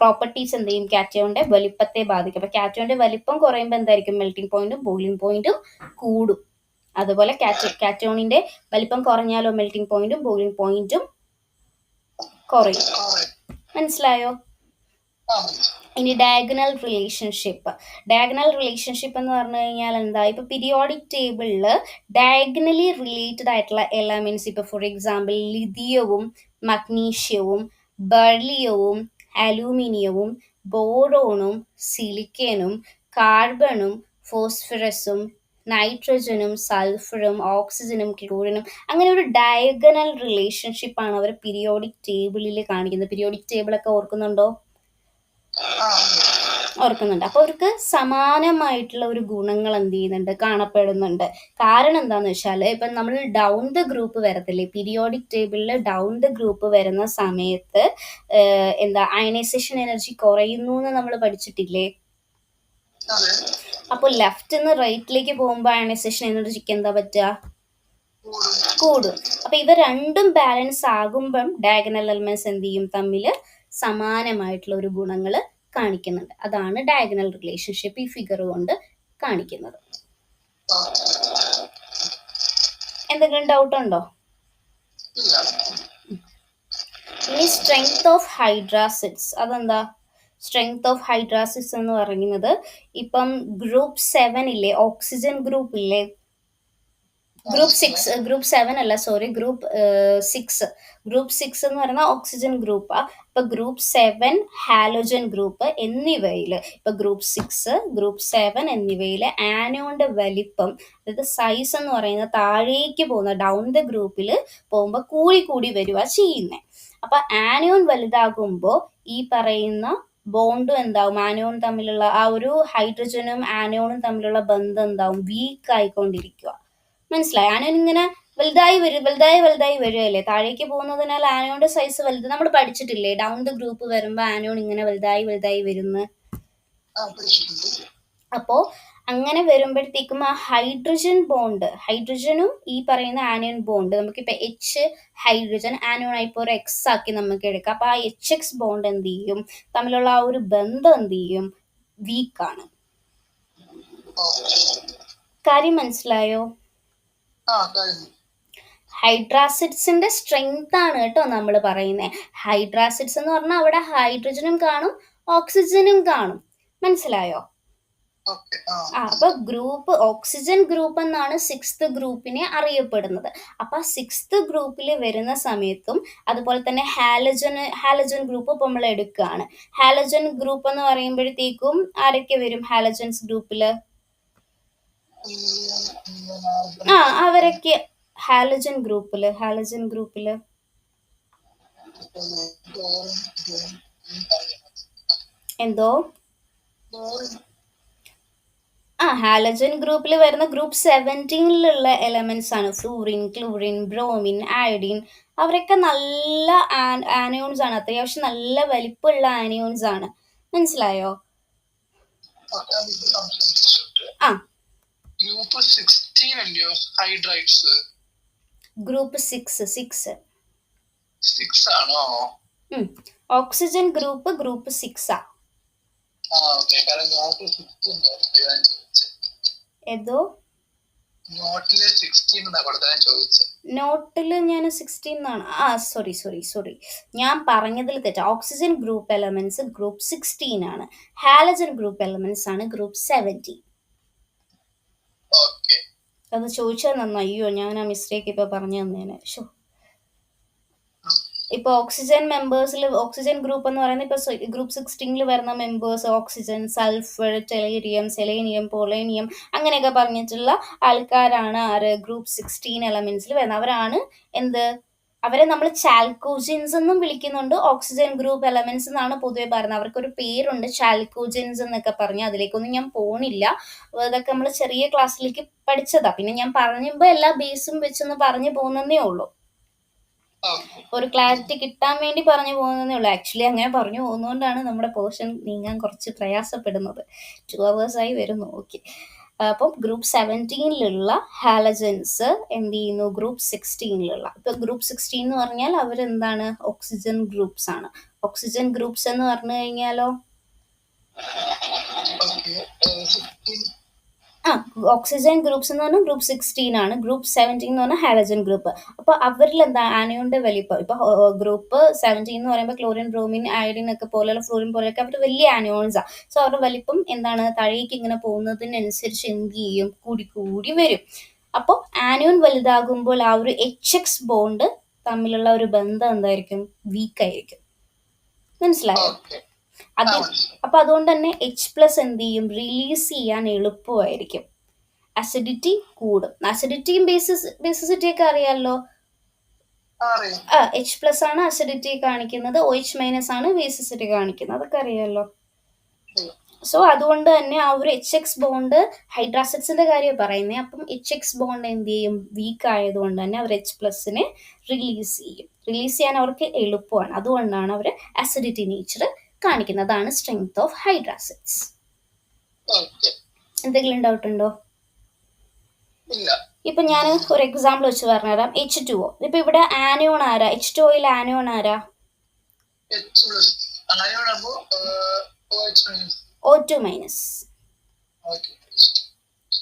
പ്രോപ്പർട്ടീസ് എന്ത് ചെയ്യും, കാറ്റയോണിന്റെ വലിപ്പത്തെ ബാധിക്കും. അപ്പൊ കാറ്റയോണിന്റെ വലിപ്പം കുറയുമ്പോൾ എന്തായിരിക്കും, മെൽറ്റിംഗ് പോയിന്റും ബോയിലിംഗ് പോയിന്റും കൂടും. അതുപോലെ കാറ്റയോണിന്റെ വലിപ്പം കുറഞ്ഞാലോ മെൽറ്റിംഗ് പോയിന്റും ബോയിലിംഗ് പോയിന്റും കുറയും. മനസ്സിലായോ? ഇനി ഡയഗണൽ റിലേഷൻഷിപ്പ്. ഡയഗണൽ റിലേഷൻഷിപ്പ് എന്ന് പറഞ്ഞു കഴിഞ്ഞാൽ എന്താ? ഇപ്പൊ പീരിയോഡിക് ടേബിളിൽ ഡയഗണലി റിലേറ്റഡ് ആയിട്ടുള്ള എലമെന്റ്സ്, ഇപ്പൊ ഫോർ എക്സാമ്പിൾ ലിഥിയവും മഗ്നീഷ്യവും ബെർലിയവും അലൂമിനിയവും ബോറോണും സിലിക്കനും കാർബണും ഫോസ്ഫറസും നൈട്രജനും സൾഫറും ഓക്സിജനും ക്ലോറിനും, അങ്ങനെ ഒരു ഡയഗണൽ റിലേഷൻഷിപ്പ് ആണ് അവർ പീരിയോഡിക് ടേബിളിൽ കാണിക്കുന്നത്. പീരിയോഡിക് ടേബിളൊക്കെ ഓർക്കുന്നുണ്ടോ? ഓർക്കുന്നുണ്ട്. അപ്പോൾ അവർക്ക് സമാനമായിട്ടുള്ള ഒരു ഗുണങ്ങൾ എന്ത് ചെയ്യുന്നുണ്ട്, കാണപ്പെടുന്നുണ്ട്. കാരണം എന്താന്ന് വെച്ചാൽ, ഇപ്പം നമ്മൾ ഡൗൺ ദ ഗ്രൂപ്പ് വരത്തില്ലേ, പീരിയോഡിക് ടേബിളിൽ ഡൗൺ ദ ഗ്രൂപ്പ് വരുന്ന സമയത്ത് എന്താ അയണൈസേഷൻ എനർജി കുറയുന്നു എന്ന് നമ്മൾ പഠിച്ചിട്ടില്ലേ? അപ്പോൾ ലെഫ്റ്റ് നിന്ന് റൈറ്റിലേക്ക് പോകുമ്പോൾ അയണൈസേഷൻ എനർജിക്ക് എന്താ പറ്റുക, കൂടും. അപ്പൊ ഇവ രണ്ടും ബാലൻസ് ആകുമ്പം ഡയഗണൽ എലമെന്റ്സ് എന്ത് ചെയ്യും, തമ്മിൽ സമാനമായിട്ടുള്ള ഒരു ഗുണങ്ങൾ കാണിക്കുന്നുണ്ട്. അതാണ് ഡയഗണൽ റിലേഷൻഷിപ്പ് ഈ ഫിഗർ കൊണ്ട് കാണിക്കുന്നത്. എന്തെങ്കിലും ഡൗട്ട് ഉണ്ടോ? ഇനി സ്ട്രെങ്ത് ഓഫ് ഹൈഡ്രാസിഡ്സ്. അതെന്താ സ്ട്രെങ്ത് ഓഫ് ഹൈഡ്രാസിഡ്സ് എന്ന് പറയുന്നത്? ഇപ്പം ഗ്രൂപ്പ് 7 ഇല്ലേ, ഓക്സിജൻ ഗ്രൂപ്പ് ഇല്ലേ, ഗ്രൂപ്പ് 6, ഗ്രൂപ്പ് 7 അല്ല, സോറി, ഗ്രൂപ്പ് 6 എന്ന് പറയുന്ന ഓക്സിജൻ ഗ്രൂപ്പാ. ഇപ്പൊ ഗ്രൂപ്പ് 7 ഹാലോജൻ ഗ്രൂപ്പ് എന്നിവയിൽ, ഇപ്പൊ ഗ്രൂപ്പ് 6, ഗ്രൂപ്പ് 7 എന്നിവയിലെ ആനോണിന്റെ വലിപ്പം, അതായത് സൈസ് എന്ന് പറയുന്നത് താഴേക്ക് പോകുന്ന ഡൗൺ ദ ഗ്രൂപ്പിൽ പോകുമ്പോൾ കൂടി വരിക ചെയ്യുന്നത്. അപ്പൊ ആനോൺ വലുതാകുമ്പോൾ ഈ പറയുന്ന ബോണ്ടും എന്താവും, ആനോൺ തമ്മിലുള്ള ആ ഒരു ഹൈഡ്രജനും ആനോണും തമ്മിലുള്ള ബന്ധം എന്താവും, വീക്ക് ആയിക്കൊണ്ടിരിക്കുക. മനസ്സിലായി? ആനോൺ ഇങ്ങനെ വലുതായി വരികയല്ലേ, താഴേക്ക് പോകുന്നതിനാൽ ആനോണിന്റെ സൈസ് വലുത്. നമ്മൾ പഠിച്ചിട്ടില്ലേ, ഡൗൺ ദ ഗ്രൂപ്പ് വരുമ്പോൾ ആനോൺ ഇങ്ങനെ വലുതായി വരുന്നു. അപ്പോ അങ്ങനെ വരുമ്പോഴത്തേക്കും ആ ഹൈഡ്രജൻ ബോണ്ട്, ഹൈഡ്രജനും ഈ പറയുന്ന ആനോൺ ബോണ്ട്, നമുക്കിപ്പോൾ H ഹൈഡ്രജൻ ആനോൺ ആയിപ്പോൾ ഒരു X ആക്കി നമുക്ക് എടുക്കാം. അപ്പൊ ആ HX ബോണ്ട് എന്ത് ചെയ്യും, തമ്മിലുള്ള ആ ഒരു ബന്ധം എന്ത് ചെയ്യും, വീക്കാണ്. കാര്യം മനസ്സിലായോ? ഹൈഡ്രാസിഡ്സിന്റെ സ്ട്രെങ്ത് ആണ് കേട്ടോ നമ്മൾ പറയുന്നത്. ഹൈഡ്രാസിഡ്സ് എന്ന് പറഞ്ഞാൽ അവിടെ ഹൈഡ്രജനും കാണും ഓക്സിജനും കാണും. മനസ്സിലായോ? അപ്പൊ ഗ്രൂപ്പ് ഓക്സിജൻ ഗ്രൂപ്പ് എന്നാണ് 6th ഗ്രൂപ്പിനെ അറിയപ്പെടുന്നത്. അപ്പൊ 6th ഗ്രൂപ്പിൽ വരുന്ന സമയത്തും അതുപോലെ തന്നെ ഹാലജൻ ഗ്രൂപ്പ് ഇപ്പൊ നമ്മൾ എടുക്കുകയാണ്. ഹാലജൻ ഗ്രൂപ്പ് എന്ന് പറയുമ്പോഴത്തേക്കും ആരൊക്കെ വരും ഹാലജൻസ് ഗ്രൂപ്പില്? അവരൊക്കെ ഹാലജൻ ഗ്രൂപ്പില് എന്തോ ഹാലജൻ ഗ്രൂപ്പിൽ വരുന്ന ഗ്രൂപ്പ് 17ലുള്ള എലമെന്റ്സ് ആണ് ഫ്ലൂറിൻ, ക്ലോറിൻ, ബ്രോമിൻ, അയഡിൻ. അവരൊക്കെ നല്ല ആനയോൺസ് ആണ്, അത്യാവശ്യം നല്ല വലിപ്പമുള്ള ആനയോൺസ് ആണ്. മനസ്സിലായോ? ഗ്രൂപ്പ് 6 ആണോ? ഓക്സിജൻ ഗ്രൂപ്പ് 6 ഏതോ നോട്ടില് ഞാൻ 16 എന്നാണ്. സോറി ഞാൻ പറഞ്ഞതിൽ തെറ്റാ. ഓക്സിജൻ ഗ്രൂപ്പ് എലമെന്റ്സ് ഗ്രൂപ്പ് 16 ആണ്. ഹാലജൻ ഗ്രൂപ്പ് എലമെന്റ്സ് ആണ് ഗ്രൂപ്പ് 17. അത് ചോദിച്ചാൽ നന്നായി. അയ്യോ, ഞാൻ ആ മിസ്റ്റേക്ക് ഇപ്പൊ പറഞ്ഞു തന്നേനെ. ഇപ്പൊ ഓക്സിജൻ മെമ്പേഴ്സിൽ ഓക്സിജൻ ഗ്രൂപ്പ് എന്ന് പറയുന്നത് ഇപ്പൊ ഗ്രൂപ്പ് 16 വരുന്ന മെമ്പേഴ്സ് ഓക്സിജൻ, സൾഫർ, ടെലേരിയം, സെലേനിയം, പോളേനിയം അങ്ങനെയൊക്കെ പറഞ്ഞിട്ടുള്ള ആൾക്കാരാണ് ഗ്രൂപ്പ് 16 എലമെന്റ്സിൽ വരുന്നത്. അവരാണ് അവരെ നമ്മൾ ചാൽക്കോജിൻസ് എന്നും വിളിക്കുന്നുണ്ട്. ഓക്സിജൻ ഗ്രൂപ്പ് എലമെന്റ്സ് എന്നാണ് പൊതുവെ പറയുന്നത്. അവർക്കൊരു പേരുണ്ട്, ചാൽക്കോജിൻസ് എന്നൊക്കെ പറഞ്ഞ്. അതിലേക്കൊന്നും ഞാൻ പോണില്ല. ഇതൊക്കെ നമ്മൾ ചെറിയ ക്ലാസ്സിലേക്ക് പഠിച്ചതാ. പിന്നെ ഞാൻ പറയുമ്പോൾ എല്ലാ ബേസും വെച്ചൊന്ന് പറഞ്ഞു പോകുന്നതേ ഉള്ളൂ. ഒരു ക്ലാരിറ്റി കിട്ടാൻ വേണ്ടി പറഞ്ഞു പോകുന്നതേ ഉള്ളൂ. ആക്ച്വലി അങ്ങനെ പറഞ്ഞു പോകുന്നതുകൊണ്ടാണ് നമ്മുടെ പോർഷൻ നീങ്ങാൻ കുറച്ച് പ്രയാസപ്പെടുന്നത്. 2 hours ആയി വരുന്നു. ഓക്കെ. അപ്പം ഗ്രൂപ്പ് 17ലുള്ള ഹാലജൻസ് എന്ത് ചെയ്യുന്നു? ഗ്രൂപ്പ് 16ലുള്ള. ഇപ്പൊ ഗ്രൂപ്പ് 16 എന്ന് പറഞ്ഞാൽ അവരെന്താണ്? ഓക്സിജൻ ഗ്രൂപ്പ്സ് ആണ്. ഓക്സിജൻ ഗ്രൂപ്പ്സ് എന്ന് പറഞ്ഞു കഴിഞ്ഞാലോ ഓക്സിജൻ ഗ്രൂപ്പ്സ് എന്ന് പറഞ്ഞാൽ ഗ്രൂപ്പ് 16 ആണ്. ഗ്രൂപ്പ് 17 എന്ന് പറഞ്ഞാൽ ഹാലജൻ ഗ്രൂപ്പ്. അപ്പൊ അവരിൽ എന്താ ആനയോണിന്റെ വലിപ്പം? ഇപ്പൊ ഗ്രൂപ്പ് 17 എന്ന് പറയുമ്പോൾ ക്ലോറിൻ, ബ്രോമിൻ, അയഡിൻ ഒക്കെ പോലെയുള്ള ഫ്ലൂറിൻ പോലെയൊക്കെ അവർ വലിയ ആനയോൺസാ. സോ അവരുടെ വലിപ്പം എന്താണ്? താഴേക്ക് ഇങ്ങനെ പോകുന്നതിനനുസരിച്ച് എന്ത് ചെയ്യും? കൂടി വരും. അപ്പോൾ ആനയോൺ വലുതാകുമ്പോൾ ആ ഒരു HX ബോണ്ട് തമ്മിലുള്ള ഒരു ബന്ധം എന്തായിരിക്കും? വീക്ക് ആയിരിക്കും. മനസ്സിലായോ? അപ്പൊ അതുകൊണ്ട് തന്നെ H+ എന്ത് ചെയ്യും? റിലീസ് ചെയ്യാൻ എളുപ്പമായിരിക്കും. അസിഡിറ്റി കൂടും. അസിഡിറ്റിയും ബേസിസിറ്റി ഒക്കെ അറിയാമല്ലോ. H+ ആണ് അസിഡിറ്റി കാണിക്കുന്നത്, OH- ആണ് ബേസിസിറ്റി കാണിക്കുന്നത്. അതൊക്കെ അറിയാമല്ലോ. സോ അതുകൊണ്ട് തന്നെ ആ ഒരു HX ബോണ്ട് ഹൈഡ്രാസിഡ്സിന്റെ കാര്യം പറയുന്നത്. അപ്പം HX ബോണ്ട് എന്ത് ചെയ്യും? വീക്ക് ആയതുകൊണ്ട് തന്നെ അവർ H+നെ റിലീസ് ചെയ്യും. റിലീസ് ചെയ്യാൻ അവർക്ക് എളുപ്പമാണ്. അതുകൊണ്ടാണ് അവർ അസിഡിറ്റി നേച്ചർ കാണിക്കുന്നതാണ് സ്ട്രെങ്ത് ഓഫ് ഹൈഡ്രാസിഡ്സ്. എന്തെങ്കിലും ഡൗട്ട് ഉണ്ടോ? ഇപ്പൊ ഞാൻ ഒരു എക്സാമ്പിൾ വെച്ച് പറഞ്ഞുതരാം. H2O. ഇപ്പൊ ഇവിടെ ആനയോൺ ആരാ? H2Oയിൽ ആനയോൺ ആരാ? O2-.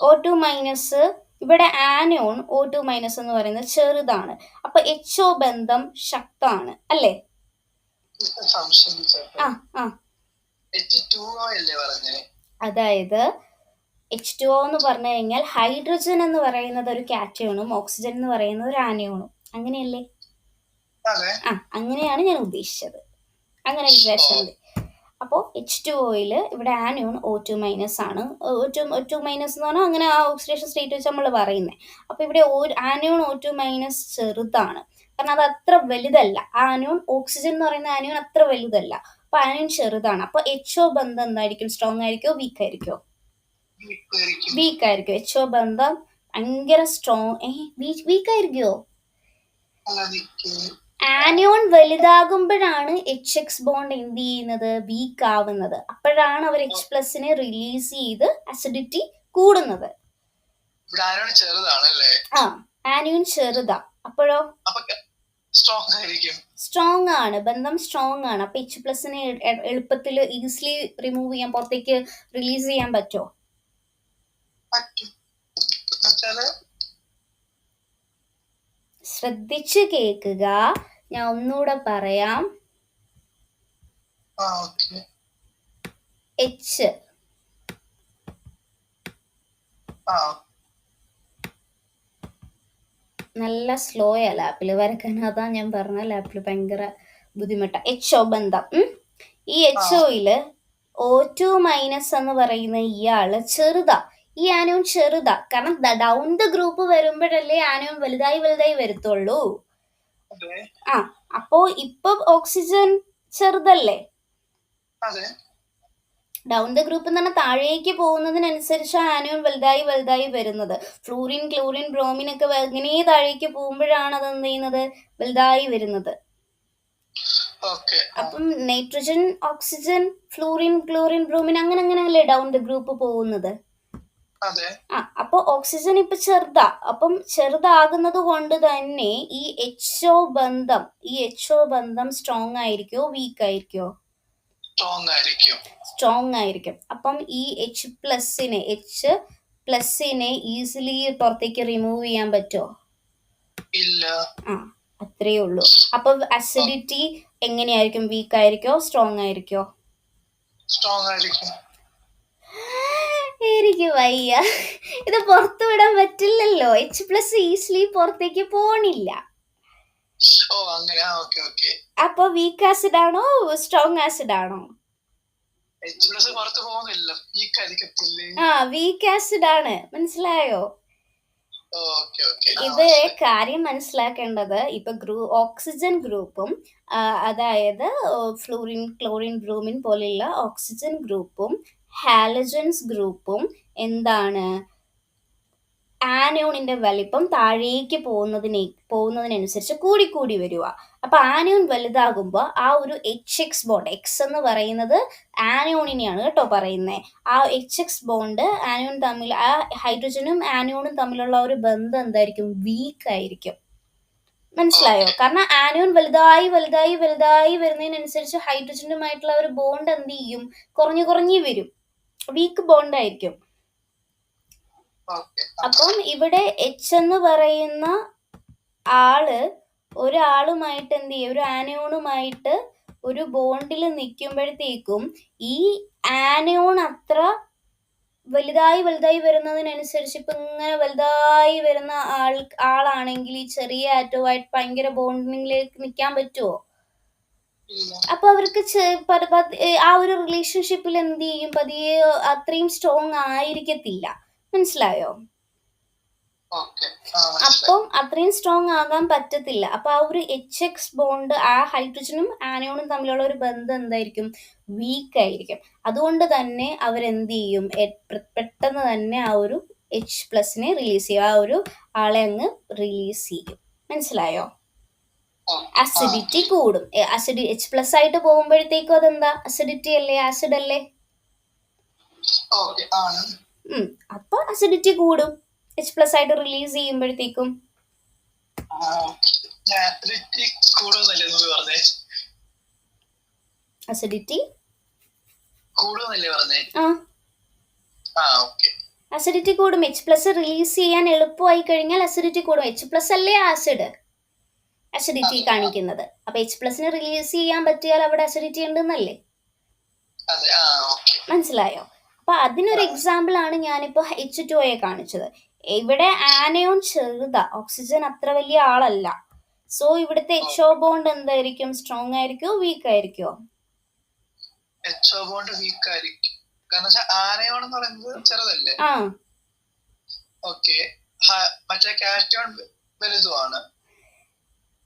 O2-. ഇവിടെ ആനയോൺ O2- എന്ന് പറയുന്നത് ചെറുതാണ്. അപ്പൊ HO ബന്ധം ശക്തമാണ് അല്ലേ? അതായത് H2O എന്ന് പറഞ്ഞു കഴിഞ്ഞാൽ ഹൈഡ്രജൻ എന്ന് പറയുന്നത് ഒരു കാറ്റയോണും ഓക്സിജൻ എന്ന് പറയുന്നത് ഒരു ആനയോണും. അങ്ങനെയല്ലേ? അങ്ങനെയാണ് ഞാൻ ഉദ്ദേശിച്ചത്. അങ്ങനെ വിചാരിച്ചാൽ മതി. അപ്പോൾ H2Oയിൽ ഇവിടെ ആനയോൺ O2- ആണ്. O2- എന്ന് പറഞ്ഞാൽ അങ്ങനെ ആ ഓക്സിഡേഷൻ സ്റ്റേറ്റ് വെച്ച് നമ്മൾ പറയുന്നത്. അപ്പോൾ ഇവിടെ ആനയോൺ O2- ചെറുതാണ്. കാരണം അത് അത്ര വലുതല്ല. ആനയോൺ ഓക്സിജൻ എന്ന് പറയുന്ന ആനയോൺ അത്ര വലുതല്ല. അപ്പൊ ആനയോൺ ചെറുതാണ്. അപ്പൊ HO ബന്ധം എന്തായിരിക്കും? സ്ട്രോങ് ആയിരിക്കോ വീക്ക് ആയിരിക്കോ? വീക്ക് ആയിരിക്കും. HO ബന്ധം ഭയങ്കര സ്ട്രോങ്. വീക്ക് ആയിരിക്കോ? ആനയോൺ വലുതാകുമ്പോഴാണ് HX ബോണ്ട് എന്ത് ചെയ്യുന്നത്? വീക്ക് ആവുന്നത്. അപ്പോഴാണ് അവർ H+നെ റിലീസ് ചെയ്ത് അസിഡിറ്റി കൂടുന്നത്. ആനയോൺ ചെറുതാ. അപ്പോഴോ സ്ട്രോങ് ആണ്. ബന്ധം സ്ട്രോങ് ആണ്. അപ്പൊ H+നെ എളുപ്പത്തിൽ ഈസിലി റിമൂവ് ചെയ്യാൻ, പുറത്തേക്ക് റിലീസ് ചെയ്യാൻ പറ്റുമോ? പറ്റും. എന്നുവെച്ചാല് ശ്രദ്ധിച്ച് കേൾക്കുക, ഞാൻ ഒന്നുകൂടെ പറയാം. ഓക്കെ. എച്ച് നല്ല സ്ലോ ആ ലാപ്പിൽ വരക്കാൻ, അതാ ഞാൻ പറഞ്ഞ ലാപ്പിൽ ഭയങ്കര ബുദ്ധിമുട്ടാ. എച്ച്ഒ ബന്ധം. ഈ എച്ച്ഒയില് O2 മൈനസ് എന്ന് പറയുന്ന ഇയാള് ചെറുതാ, ഈ ആനോൺ ചെറുതാ. കാരണം ഡൗൺ ദ ഗ്രൂപ്പ് വരുമ്പോഴല്ലേ ആനോൺ വലുതായി വലുതായി വരത്തുള്ളൂ. അപ്പോ ഇപ്പൊ ഓക്സിജൻ ചെറുതല്ലേ, ഡൗൺ ദ ഗ്രൂപ്പ് എന്ന് പറഞ്ഞാൽ താഴേക്ക് പോകുന്നതിനനുസരിച്ച് ആനോൺ വലുതായി വലുതായി വരുന്നത്. ഫ്ലൂറിൻ, ക്ലോറിൻ, ബ്രോമിൻ ഒക്കെ ഇങ്ങനെ താഴേക്ക് പോകുമ്പോഴാണ് അത് എന്ത് ചെയ്യുന്നത്, വലുതായി വരുന്നത്. അപ്പം nitrogen, oxygen, fluorine, chlorine, bromine അങ്ങനെ അങ്ങനെയല്ലേ ഡൗൺ ദ ഗ്രൂപ്പ് പോകുന്നത്. അപ്പൊ ഓക്സിജൻ ഇപ്പൊ ചെറുതാ. അപ്പം ചെറുതാകുന്നത് കൊണ്ട് തന്നെ ഈ എച്ച്ഒ ബന്ധം സ്ട്രോങ് ആയിരിക്കോ വീക്ക് ആയിരിക്കോ? സ്ട്രോങ് ആയിരിക്കും. അപ്പം ഈ എച്ച് പ്ലസിനെ ഈസിലി പുറത്തേക്ക് റിമൂവ് ചെയ്യാൻ പറ്റുമോ? ഇല്ല. അത്രേ ഉള്ളൂ. അപ്പൊ അസിഡിറ്റി എങ്ങനെയായിരിക്കും, വീക്ക് ആയിരിക്കോ സ്ട്രോങ് ആയിരിക്കോ? സ്ട്രോങ് ആയിരിക്കും. എനിക്ക് വയ്യ, ഇത് പുറത്തു വിടാൻ പറ്റില്ലല്ലോ. H+ ഈസിലി പുറത്തേക്ക് പോണില്ല. അപ്പൊ വീക്ക് ആസിഡ് ആണോ സ്ട്രോങ് ആസിഡ് ആണോ? വീക്ക് ആസിഡ് ആണ്. മനസ്സിലായോ? ഇത് കാര്യം മനസ്സിലാക്കേണ്ടത്, ഇപ്പൊ ഓക്സിജൻ ഗ്രൂപ്പും അതായത് ഫ്ലൂറിൻ, ക്ലോറിൻ, ബ്രോമിൻ പോലെയുള്ള ഓക്സിജൻ ഗ്രൂപ്പും ഹാലജൻസ് ഗ്രൂപ്പും എന്താണ്, ആനോണിന്റെ വലിപ്പം താഴേക്ക് പോകുന്നതിനനുസരിച്ച് കൂടിക്കൂടി വരിക. അപ്പൊ ആനോൺ വലുതാകുമ്പോൾ ആ ഒരു HX ബോണ്ട്, എക്സ് എന്ന് പറയുന്നത് ആനോണിനെയാണ് കേട്ടോ പറയുന്നത്. ആ HX ബോണ്ട് ആനോൺ തമ്മിൽ, ആ ഹൈഡ്രജനും ആനോണും തമ്മിലുള്ള ഒരു ബന്ധം എന്തായിരിക്കും, വീക്ക് ആയിരിക്കും. മനസ്സിലായോ? കാരണം ആനോൺ വലുതായി വലുതായി വലുതായി വരുന്നതിനനുസരിച്ച് ഹൈഡ്രജനുമായിട്ടുള്ള ഒരു ബോണ്ട് എന്ത് ചെയ്യും, കുറഞ്ഞു കുറഞ്ഞു വരും, വീക്ക് ബോണ്ട് ആയിരിക്കും. അപ്പം ഇവിടെ എച്ച് എന്ന് പറയുന്ന ആള് ഒരാളുമായിട്ട് എന്ത് ചെയ്യും, ഒരു ആനോണുമായിട്ട് ഒരു ബോണ്ടിൽ നിൽക്കുമ്പോഴത്തേക്കും ഈ ആനോൺ അത്ര വലുതായി വലുതായി വരുന്നതിനനുസരിച്ച് ഇപ്പൊ ഇങ്ങനെ വലുതായി വരുന്ന ആളാണെങ്കിൽ ഈ ചെറിയ ആറ്റവുമായിട്ട് ഭയങ്കര ബോണ്ടിങ്ങിലേക്ക് നിൽക്കാൻ പറ്റുമോ? അപ്പൊ അവർക്ക് ആ ഒരു റിലേഷൻഷിപ്പിൽ എന്ത് ചെയ്യും, പതിയെ അത്രയും സ്ട്രോങ് ആയിരിക്കത്തില്ല. മനസ്സിലായോ? അപ്പം അത്രയും സ്ട്രോങ് ആകാൻ പറ്റത്തില്ല. അപ്പൊ ആ ഒരു HX ബോണ്ട്, ആ ഹൈഡ്രജനും ആനോണും തമ്മിലുള്ള ഒരു ബന്ധം എന്തായിരിക്കും, വീക്ക് ആയിരിക്കും. അതുകൊണ്ട് തന്നെ അവരെന്ത് ചെയ്യും, പെട്ടെന്ന് തന്നെ ആ ഒരു H+ റിലീസ് ചെയ്യും, ആ ഒരു ആളെ അങ്ങ് റിലീസ് ചെയ്യും. മനസ്സിലായോ? അസിഡിറ്റി കൂടും. H+ ആയിട്ട് പോകുമ്പോഴത്തേക്കും അതെന്താ, അസിഡിറ്റി അല്ലേ, ആസിഡ് അല്ലേ? അപ്പൊ അസിഡിറ്റി കൂടും H+ ആയിട്ട് റിലീസ് ചെയ്യുമ്പോഴത്തേക്കും. അസിഡിറ്റി അസിഡിറ്റി കൂടും. H+ റിലീസ് ചെയ്യാൻ എളുപ്പമായി കഴിഞ്ഞാൽ അസിഡിറ്റി കൂടും. H+ അല്ലേ അസിഡിറ്റി കാണിക്കുന്നത്. അപ്പൊ H+ റിലീസ് ചെയ്യാൻ പറ്റിയാൽ അവിടെ അസിഡിറ്റി ഉണ്ടെന്നല്ലേ? മനസ്സിലായോ? അപ്പൊ അതിനൊരു എക്സാമ്പിൾ ആണ് ഞാനിപ്പോ H2O കാണിച്ചത്. ഇവിടെ ആനയോൺ ചെറുതാ, ഓക്സിജൻ അത്ര വലിയ ആളല്ല. സോ ഇവിടുത്തെ HO ബോണ്ട് എന്തായിരിക്കും, സ്ട്രോങ് ആയിരിക്കോ വീക്ക് ആയിരിക്കോ? HO ബോണ്ട് വീക്ക് ആയിരിക്കും. കാരണം ആനയോൺ എന്ന് പറയുന്നത് ചെറുതല്ലേ. മറ്റേ കാറ്റയോൺ വലുതുമാണ്.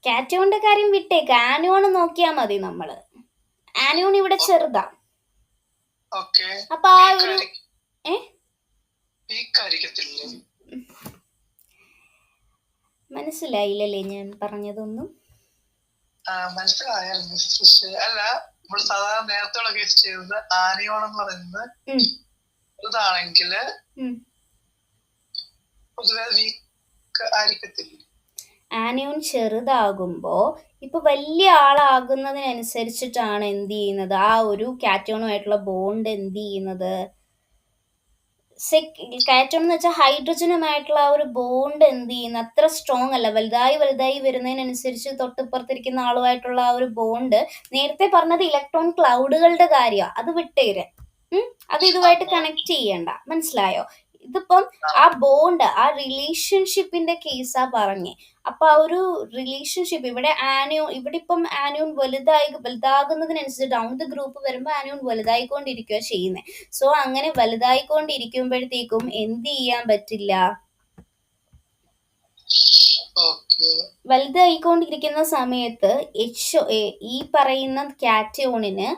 കാറ്റയോണിന്റെ കാര്യം വിട്ടേക്ക്, ആനയോൺ നോക്കിയാ മതി നമ്മള്. ആനയോൺ ഇവിടെ ചെറുതാ. അപ്പൊ ആ ഒരു മനസ്സിലായില്ലല്ലേ ഞാൻ പറഞ്ഞതൊന്നും? മനസ്സിലായിരുന്നു. അല്ല, നമ്മൾ സാധാരണ നേരത്തെ കേസ് ചെയ്തത് ആനയോൺ എന്ന് പറയുന്നത് ചെറുതാണെങ്കിൽ പൊതുവെ വീക്ക് ആയിരിക്കത്തില്ല. ആനയോൺ ചെറുതാകുമ്പോ ഇപ്പൊ വലിയ ആളാകുന്നതിനനുസരിച്ചിട്ടാണ് എന്ത് ചെയ്യുന്നത്, ആ ഒരു കാറ്റയോണുമായിട്ടുള്ള ബോണ്ട് എന്ത് ചെയ്യുന്നത്, കാറ്റോൺ എന്ന് വെച്ചാൽ ഹൈഡ്രജനുമായിട്ടുള്ള ആ ഒരു ബോണ്ട് എന്ത് ചെയ്യുന്നു, അത്ര സ്ട്രോങ് അല്ല. വലുതായി വരുന്നതിനനുസരിച്ച് തൊട്ടിപ്പുറത്തിരിക്കുന്ന ആളുമായിട്ടുള്ള ആ ഒരു ബോണ്ട്, നേരത്തെ പറഞ്ഞത് ഇലക്ട്രോൺ ക്ലൗഡുകളുടെ കാര്യമാണ്, അത് വിട്ടേര്. അത് ഇതുമായിട്ട് കണക്ട് ചെയ്യണ്ട, മനസ്സിലായോ? ഇതിപ്പം ആ ബോണ്ട്, ആ റിലേഷൻഷിപ്പിന്റെ കേസാ പറഞ്ഞേ. അപ്പൊ ആ ഒരു റിലേഷൻഷിപ്പ് ഇവിടെ ഇവിടെ ഇപ്പം ആനിയോൺ വലുതാകുന്നതിനനുസരിച്ച് ഡൗൺ ദ ഗ്രൂപ്പ് വരുമ്പോൾ ആനിയോൺ വലുതായിക്കൊണ്ടിരിക്കുക ചെയ്യുന്നത്. സോ അങ്ങനെ വലുതായിക്കൊണ്ടിരിക്കുമ്പോഴത്തേക്കും എന്ത് ചെയ്യാൻ പറ്റില്ല, വലുതായിക്കൊണ്ടിരിക്കുന്ന സമയത്ത് ഈ പറയുന്ന കാറ്റയോണിന്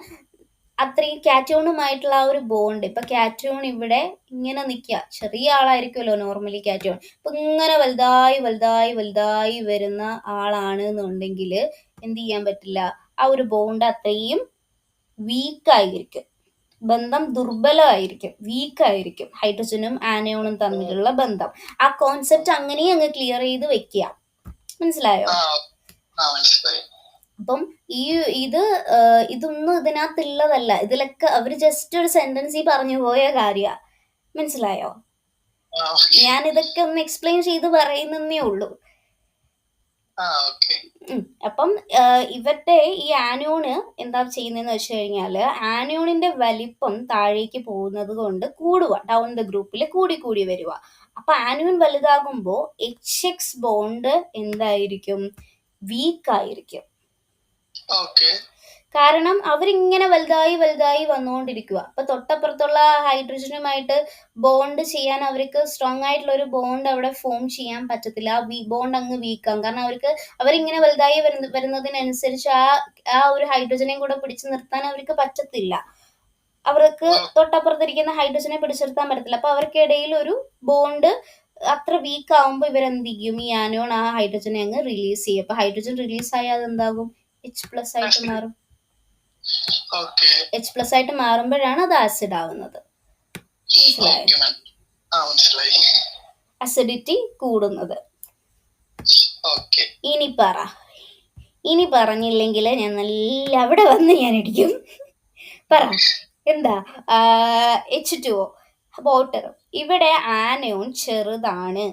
അത്രയും കാറ്റയോണുമായിട്ടുള്ള ആ ഒരു ബോണ്ട്, ഇപ്പൊ കാറ്റയോൺ ഇവിടെ ഇങ്ങനെ നിൽക്കുക, ചെറിയ ആളായിരിക്കുമല്ലോ നോർമലി കാറ്റയോൺ, ഇപ്പൊ ഇങ്ങനെ വലുതായി വരുന്ന ആളാണ് എന്നുണ്ടെങ്കിൽ എന്ത് ചെയ്യാൻ പറ്റില്ല, ആ ഒരു ബോണ്ട് അത്രയും വീക്കായിരിക്കും, ബന്ധം ദുർബലമായിരിക്കും, വീക്കായിരിക്കും, ഹൈഡ്രജനും ആനയോണും തമ്മിലുള്ള ബന്ധം. ആ കോൺസെപ്റ്റ് അങ്ങനെ അങ്ങ് ക്ലിയർ ചെയ്ത് വെക്കുക, മനസ്സിലായോ? അപ്പം ഇതൊന്നും ഇതിനകത്തുള്ളതല്ല, ഇതിലൊക്കെ അവര് ജസ്റ്റ് ഒരു സെന്റൻസ് പറഞ്ഞു പോയ കാര്യ, മനസ്സിലായോ? ഞാൻ ഇതൊക്കെ ഒന്ന് എക്സ്പ്ലെയിൻ ചെയ്ത് പറയുന്നേ ഉള്ളൂ. അപ്പം ഇവരുടെ ഈ ആനോണ് എന്താ ചെയ്യുന്നതെന്ന് വെച്ച് കഴിഞ്ഞാല്, ആനോണിന്റെ വലിപ്പം താഴേക്ക് പോകുന്നത് കൊണ്ട് കൂടുക, ഡൗൺ ദ ഗ്രൂപ്പിൽ കൂടി വരിക. അപ്പൊ ആനോൺ വലുതാകുമ്പോ HX ബോണ്ട് എന്തായിരിക്കും, വീക്കായിരിക്കും. കാരണം അവരിങ്ങനെ വലുതായി വന്നുകൊണ്ടിരിക്കുക. അപ്പൊ തൊട്ടപ്പുറത്തുള്ള ഹൈഡ്രജനുമായിട്ട് ബോണ്ട് ചെയ്യാൻ അവർക്ക് സ്ട്രോങ് ആയിട്ടുള്ള ഒരു ബോണ്ട് അവിടെ ഫോം ചെയ്യാൻ പറ്റത്തില്ല. ആ ബോണ്ട് അങ്ങ് വീക്കാം. കാരണം അവരിങ്ങനെ വലുതായി വരുന്നതിനനുസരിച്ച് ആ ഒരു ഹൈഡ്രജനെയും കൂടെ പിടിച്ചു നിർത്താൻ അവർക്ക് പറ്റത്തില്ല. അവർക്ക് തൊട്ടപ്പുറത്തിരിക്കുന്ന ഹൈഡ്രജനെ പിടിച്ചു നിർത്താൻ പറ്റത്തില്ല. അപ്പൊ അവർക്കിടയിൽ ഒരു ബോണ്ട് അത്ര വീക്ക് ആവുമ്പോൾ ഇവരെന്ത് ചെയ്യും, ഈ ആനോൺ ആ ഹൈഡ്രജനെ അങ്ങ് റിലീസ് ചെയ്യും. അപ്പൊ ഹൈഡ്രജൻ റിലീസ് ആയാൽ അതെന്താകും, H+ ആയിട്ട് മാറും. H+ ആയിട്ട് മാറുമ്പോഴാണ് അത് ആസിഡ് ആവുന്നത്, മനസ്സിലായോ? അസിഡിറ്റി കൂടുന്നത്. ഇനി പറഞ്ഞില്ലെങ്കിൽ ഞാൻ നല്ല അവിടെ വന്ന് ഞാൻ ഇടിക്കും. പറ എന്താ, H2O വാട്ടർ. ഇവിടെ ആനയോൺ ചെറുതാണ്,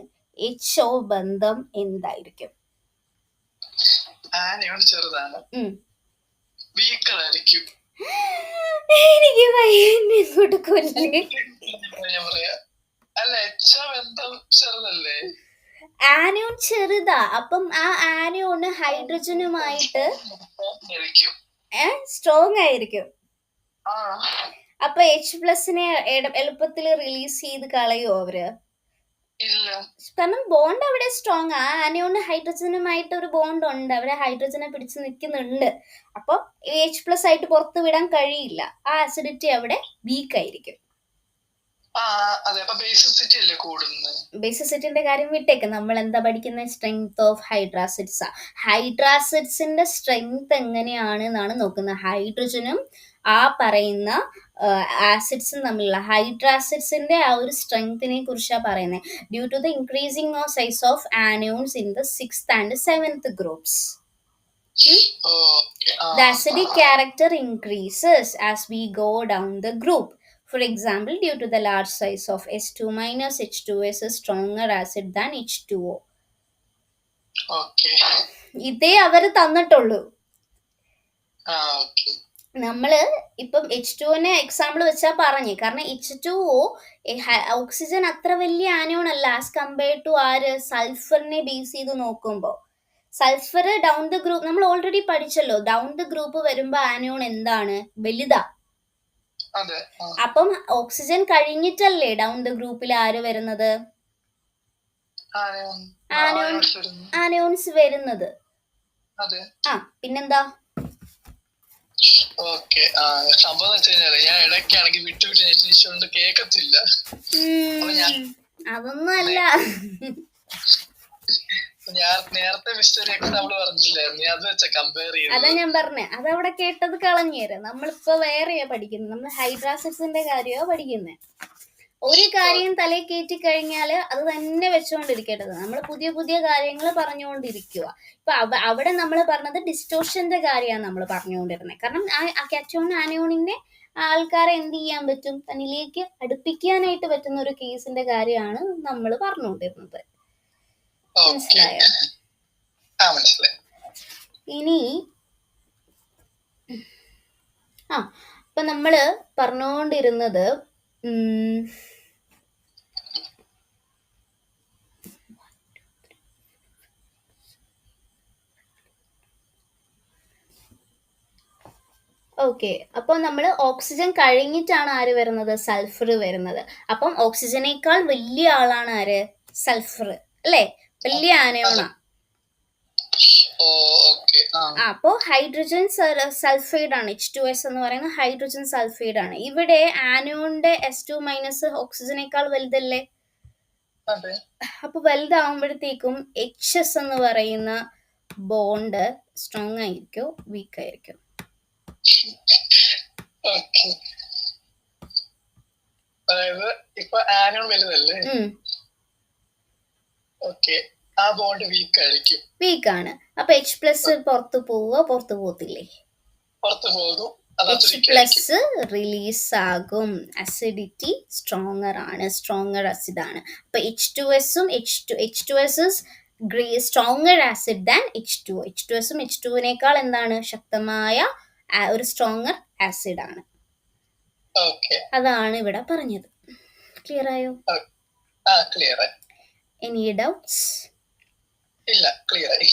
HO ബന്ധം എന്തായിരിക്കും? ആനയോൺ ചെറുതാണ്, വീക്കറായിരിക്കും. എനിക്ക് ഇങ്ങോട്ട് കൊല്ലേ. ആനയോൺ ചെറുതാ, അപ്പം ആ ആനയോണ് ഹൈഡ്രജനുമായിട്ട് സ്ട്രോങ് ആയിരിക്കും. അപ്പൊ H+നെ എളുപ്പത്തിൽ റിലീസ് ചെയ്ത് കളയോ അവര്? കാരണം ബോണ്ട് അവിടെ സ്ട്രോങ് ആ ആനയോണ് ഹൈഡ്രജനുമായിട്ട് ഒരു ബോണ്ട് ഉണ്ട്, അവിടെ ഹൈഡ്രജനെ പിടിച്ചു നിൽക്കുന്നുണ്ട്. അപ്പൊ H+ ആയിട്ട് പുറത്തു വിടാൻ കഴിയില്ല, ആ അസിഡിറ്റി അവിടെ വീക്ക് ആയിരിക്കും. ബേസിസിറ്റിന്റെ കാര്യം വിട്ടേക്ക്, നമ്മൾ എന്താ പഠിക്കുന്ന, സ്ട്രെങ്ത് ഓഫ് ഹൈഡ്രാസിഡ്സ്. ഹൈഡ്രാസിഡ്സിന്റെ സ്ട്രെങ്ത് എങ്ങനെയാണ് എന്നാണ് നോക്കുന്നത്. ഹൈഡ്രജനും ആ പറയുന്ന ആസിഡ്സും തമ്മിലുള്ള ഹൈഡ്രാസിഡ്സിന്റെ ആ ഒരു സ്ട്രെങ്തിനെ കുറിച്ചാണ് പറയുന്നത്. Due to the increasing of size of anions in the 6th and 7th groups, the acidic character increases as we go down the group. For example, due to the large size of S2 minus, H2 is a stronger acid than H2O. ഇതേ അവര് തന്നിട്ടുള്ളൂ. നമ്മള് ഇപ്പം H2O എക്സാമ്പിൾ വെച്ചാ പറഞ്ഞു. കാരണം H2O ഓക്സിജൻ അത്ര വലിയ ആനോൺ അല്ല ആസ് കമ്പയർ ടു സൾഫറിനെ ബേസ് ചെയ്ത് നോക്കുമ്പോ. സൾഫർ ഡൗൺ ദ ഗ്രൂപ്പ് നമ്മൾ ഓൾറെഡി പഠിച്ചല്ലോ, ഡൗൺ ദ ഗ്രൂപ്പ് വരുമ്പോ ആനോൺ എന്താണ്, വലുതാ. അപ്പം ഓക്സിജൻ കഴിഞ്ഞിട്ടല്ലേ ഡൗൺ ദ ഗ്രൂപ്പിൽ ആര് വരുന്നത്, ആനോൺസ് വരുന്നത്. പിന്നെന്താ, അതൊന്നും അല്ല. അതാ ഞാൻ പറഞ്ഞേ, അതവിടെ കേട്ടത് കളഞ്ഞേര്. നമ്മളിപ്പോ വേറെയാ പഠിക്കുന്നത്, നമ്മൾ ഹൈഡ്രാസിഡ്സിന്റെ കാര്യമാ പഠിക്കുന്നത്. ഒരു കാര്യം തലയിൽ കയറ്റി കഴിഞ്ഞാല് അത് തന്നെ വെച്ചുകൊണ്ടിരിക്കേണ്ടത്. നമ്മൾ പുതിയ പുതിയ കാര്യങ്ങൾ പറഞ്ഞുകൊണ്ടിരിക്കുക. ഇപ്പൊ അവിടെ നമ്മൾ പറഞ്ഞത് ഡിസ്റ്റോർഷന്റെ കാര്യമാണ് നമ്മൾ പറഞ്ഞുകൊണ്ടിരുന്നത്. കാരണം ആ കാറ്റോൺ ആനയോണിന്റെ ആൾക്കാരെ എന്ത് ചെയ്യാൻ പറ്റും, തന്നിലേക്ക് അടുപ്പിക്കാനായിട്ട് പറ്റുന്ന ഒരു കേസിന്റെ കാര്യമാണ് നമ്മൾ പറഞ്ഞുകൊണ്ടിരുന്നത്. മനസ്സിലായോ? ഇനി അപ്പൊ നമ്മള് പറഞ്ഞുകൊണ്ടിരുന്നത് ഓക്കെ. അപ്പോൾ നമ്മൾ ഓക്സിജൻ കഴിഞ്ഞിട്ടാണ് ആര് വരുന്നത്, സൾഫർ വരുന്നത്. അപ്പം ഓക്സിജനേക്കാൾ വലിയ ആളാണ് ആര്, സൾഫർ അല്ലേ, വലിയ ആനയോണ. അപ്പോൾ ഹൈഡ്രജൻ സൾഫൈഡ് ആണ്, H2S എന്ന് പറയുന്ന ഹൈഡ്രജൻ സൾഫൈഡ് ആണ്. ഇവിടെ ആനോണിന്റെ S2- ഓക്സിജനേക്കാൾ വലുതല്ലേ. അപ്പൊ വലുതാവുമ്പോഴത്തേക്കും HS എന്ന് പറയുന്ന ബോണ്ട് സ്ട്രോങ് ആയിരിക്കോ വീക്ക് ആയിരിക്കോ? അതായത് ഇപ്പൊ ആനോൺ വലുതല്ലേ, ആ ബോണ്ട് വീക്ക് ആണ്. അപ്പൊ H+ പുറത്തു പോകത്തില്ലേ? പുറത്തു പോകും. H+ റിലീസ് ആകും. അസിഡിറ്റി സ്ട്രോങ്ങർ ആണ്, സ്ട്രോങ്ങർ ആസിഡ് ആണ്. അപ്പൊ H2S stronger acid than H2O. H2S H2നേക്കാൾ എന്താണ്, ശക്തമായ ഒരു സ്ട്രോങ്ങർ ആസിഡ് ആണ്. അതാണ് ഇവിടെ പറഞ്ഞത്. ക്ലിയർ ആയോ? ക്ലിയർ. Any doubts? ഇല്ല, ക്ലിയർ ആയി.